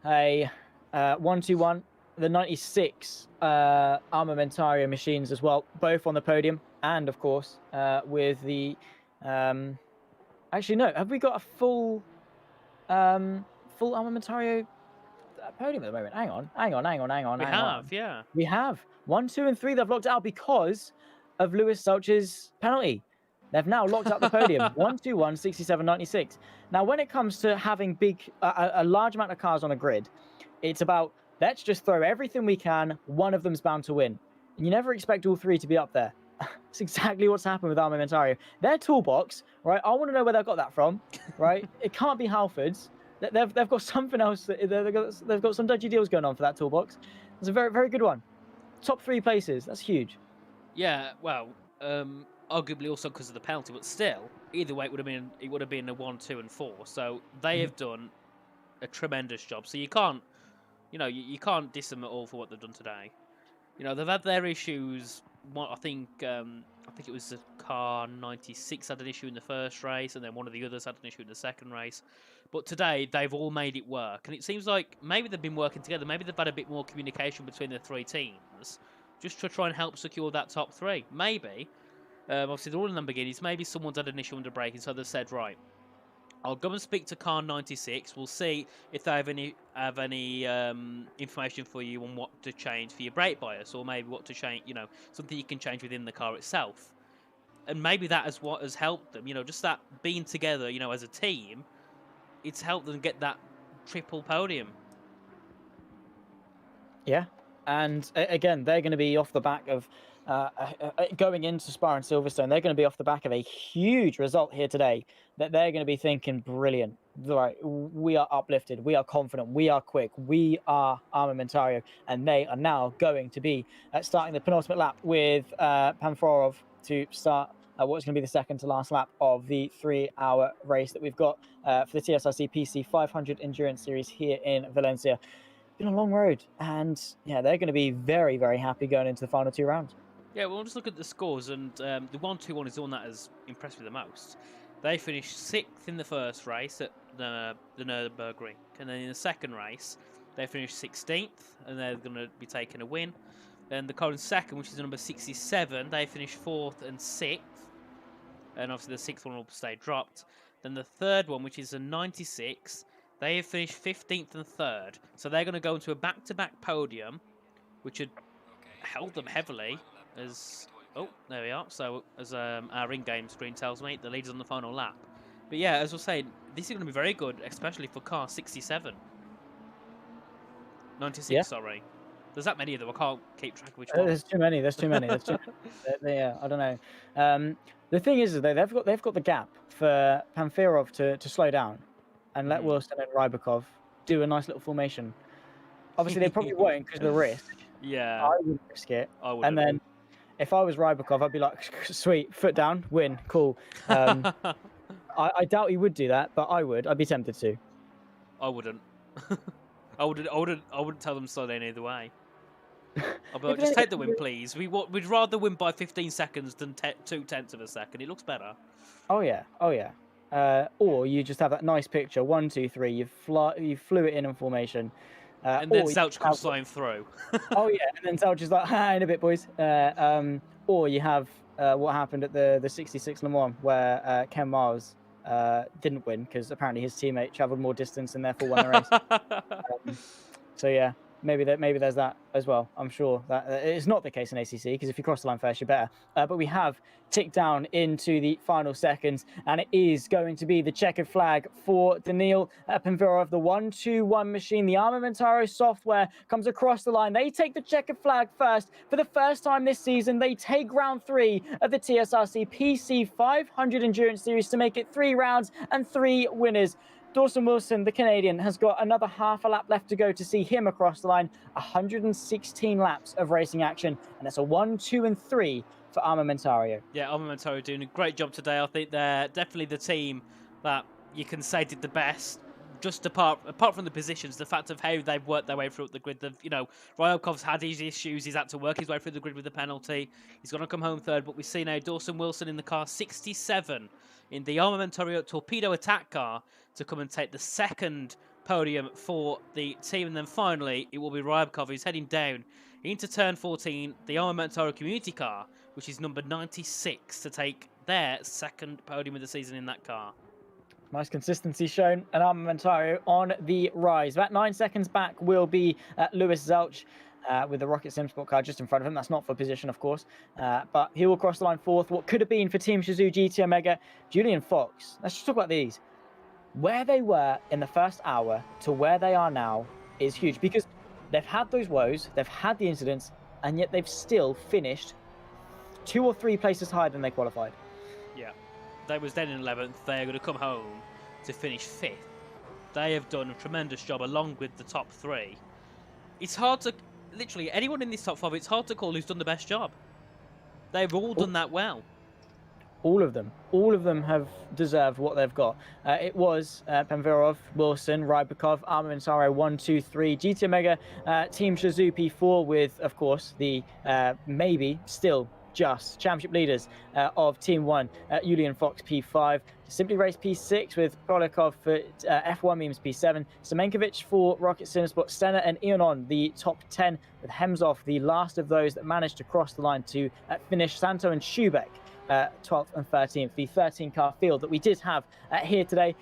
a 1-2-1, the 96 Armamentario machines as well, both on the podium, and of course with the actually no, have we got a full Armamentario podium at the moment? Hang on. We have, yeah. We have 1, 2, and 3. They've locked out because of Lewis Zelch's penalty. They've now locked out the podium. 1, 2, 1, 67, 96. Now, when it comes to having a large amount of cars on a grid, it's about, let's just throw everything we can. One of them's bound to win. And you never expect all 3 to be up there. It's exactly what's happened with Armamentario. Their toolbox, right? I want to know where they've got that from, right? It can't be Halford's. They've got something else. They've got some dodgy deals going on for that toolbox. It's a very, very good one. Top 3 places. That's huge. Yeah, well, arguably also because of the penalty, but still, either way, it would have been a 1, 2, and 4. So they have done a tremendous job. So you can't, you can't diss them at all for what they've done today. You know, they've had their issues. I think it was the car 96 had an issue in the first race, and then one of the others had an issue in the second race. But today, they've all made it work. And it seems like maybe they've been working together. Maybe they've had a bit more communication between the 3 teams just to try and help secure that top 3. Maybe. Obviously, they're all in Lamborghinis. Maybe someone's had an issue under braking, so they've said, right, I'll go and speak to car 96. We'll see if they have any information for you on what to change for your brake bias, or maybe what to change, something you can change within the car itself. And maybe that is what has helped them, just that being together, as a team, it's helped them get that triple podium. Yeah, and again, they're going to be off the back of going into Spa and Silverstone. They're going to be off the back of a huge result here today. That they're going to be thinking, brilliant. Right, we are uplifted. We are confident. We are quick. We are Armamentario, and they are now going to be starting the penultimate lap with Panforov to start what's going to be the second to last lap of the 3-hour race that we've got for the TSRC PC 500 Endurance Series here in Valencia. Been a long road, and yeah, they're going to be very, very happy going into the final 2 rounds. Yeah, well, just look at the scores, and the 1-2-1 is the one that has impressed me the most. They finished 6th in the first race at the Nürburgring, and then in the second race, they finished 16th, and they're going to be taking a win. Then the car in second, which is number 67, they finished 4th and 6th, and obviously the 6th one will stay dropped. Then the third one, which is a 96, they have finished 15th and 3rd, so they're going to go into a back-to-back podium which had held them heavily as... Oh, there we are. So, as our in-game screen tells me, the lead is on the final lap. But yeah, as I was saying, this is going to be very good, especially for car 67. 96, Yeah. sorry. There's that many of them. I can't keep track of which one. There's too many. There's too many. Yeah, I don't know. The thing is, though, they've got the gap for Pamfirov to slow down and let Wilson and Rybakov do a nice little formation. Obviously, they probably won't because of the risk. Yeah. I wouldn't risk it. I would. And then, if I was Rybakov, I'd be like, sweet, foot down, win, cool. I doubt he would do that, but I would. I'd be tempted to. I wouldn't. I wouldn't tell them to slow down either way. I'd be like, just take the win, please. We'd rather win by 15 seconds than 0.2 of a second. It looks better. Oh yeah. Or you just have that nice picture. 1, 2, 3. You flew it in formation. And then Zelch comes flying through. Oh yeah, and then Zelch is like, in a bit, boys. Or you have what happened at the 66 Le Mans, where Ken Miles didn't win because apparently his teammate travelled more distance and therefore won the race. So yeah, maybe there's that as well. I'm sure that it's not the case in ACC because if you cross the line first, you're better. But we have ticked down into the final seconds, and it is going to be the checkered flag for Daniil Pamfirov, the 1-2-1 machine. The Armamentaro software comes across the line. They take the checkered flag first. For the first time this season, they take round 3 of the TSRC PC 500 Endurance Series to make it 3 rounds and 3 winners. Dawson Wilson, the Canadian, has got another half a lap left to go to see him across the line. 116 laps of racing action, and it's a 1, 2, and 3 for Armamentario. Yeah, Armamentario doing a great job today. I think they're definitely the team that you can say did the best. Just apart from the positions, the fact of how they've worked their way through the grid. Ryakov's had his issues. He's had to work his way through the grid with the penalty. He's going to come home third, but we see now Dawson Wilson in the car 67 in the Armamentario Torpedo Attack car to come and take the second podium for the team. And then finally, it will be Rybakov who's heading down into turn 14, the Armamentario Community car, which is number 96, to take their second podium of the season in that car. Nice consistency shown, and Armamentario on the rise. About 9 seconds back will be Lewis Zelch with the Rocket Sim Sport car just in front of him. That's not for position, of course, but he will cross the line fourth. What could have been for Team Shazoo GT Omega, Julian Fox. Let's just talk about these. Where they were in the first hour to where they are now is huge because they've had those woes, they've had the incidents, and yet they've still finished 2 or 3 places higher than they qualified. Yeah, they was then in 11th. They are going to come home to finish 5th. They have done a tremendous job along with the top 3. It's hard to, literally, anyone in this top 5, it's hard to call who's done the best job. They've all done that well. All of them have deserved what they've got. It was Pamfirov, Wilson, Rybakov, Armamentario 1, 2, 3, GT Omega, Team Shazoo P4 with, of course, the maybe still just championship leaders of Team 1, Julian Fox P5, Simply Race P6 with Polikov for F1 Memes P7, Semenkovic for Rocket Cinesport, Stenner and Ionon the top 10, with Hemsov the last of those that managed to cross the line to finish. Santo and Schubeck 12th and 13th, the 13-car field that we did have here today.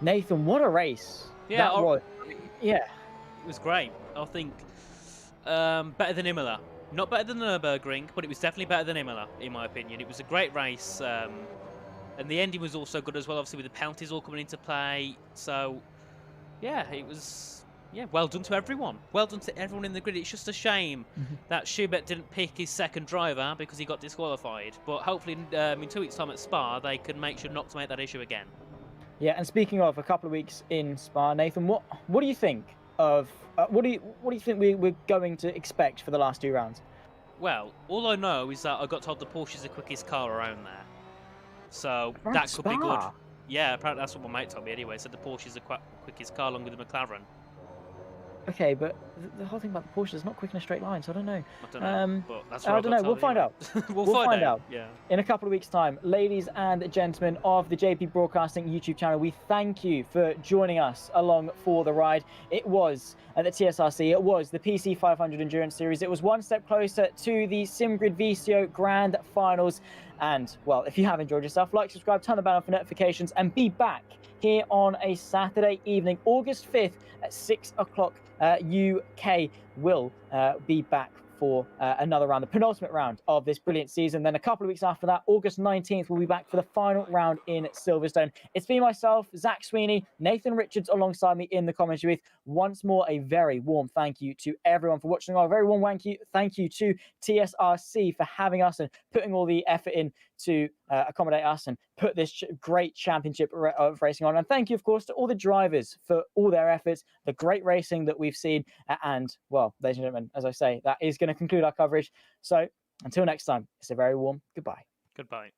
Nathan, what a race. Yeah, that was. Yeah. It was great. I think better than Imola. Not better than the Nürburgring, but it was definitely better than Imola, in my opinion. It was a great race, and the ending was also good as well, obviously with the penalties all coming into play. So, yeah, it was... Yeah, well done to everyone. Well done to everyone in the grid. It's just a shame that Schubert didn't pick his second driver because he got disqualified. But hopefully in 2 weeks' time at Spa, they can make sure not to make that issue again. Yeah, and speaking of a couple of weeks in Spa, Nathan, what do you think of what do you think we're going to expect for the last 2 rounds? Well, all I know is that I got told the Porsche is the quickest car around there, so that could be good. Yeah, apparently that's what my mate told me anyway. Said the Porsche is the quickest car along with the McLaren. Okay, but the whole thing about the Porsche is not quick in a straight line, so I don't know. I don't know, but that's what I don't know. We'll find out. We'll find out. Yeah. In a couple of weeks' time, ladies and gentlemen of the JP Broadcasting YouTube channel, we thank you for joining us along for the ride. It was at the TSRC. It was the PC 500 Endurance Series. It was one step closer to the SimGrid VCO Grand Finals. And, well, if you have enjoyed yourself, like, subscribe, turn the bell on for notifications, and be back here on a Saturday evening, August 5th at 6 o'clock UK. Will be back for another round, the penultimate round of this brilliant season. Then a couple of weeks after that, August 19th, we'll be back for the final round in Silverstone. It's been myself, Zach Sweeney, Nathan Richards alongside me in the commentary booth. Once more, a very warm thank you to everyone for watching. A very warm thank you to TSRC for having us and putting all the effort in to accommodate us and put this great championship of racing on. And thank you, of course, to all the drivers for all their efforts, the great racing that we've seen. And, well, ladies and gentlemen, as I say, that is going to conclude our coverage. So until next time, it's a very warm goodbye. Goodbye.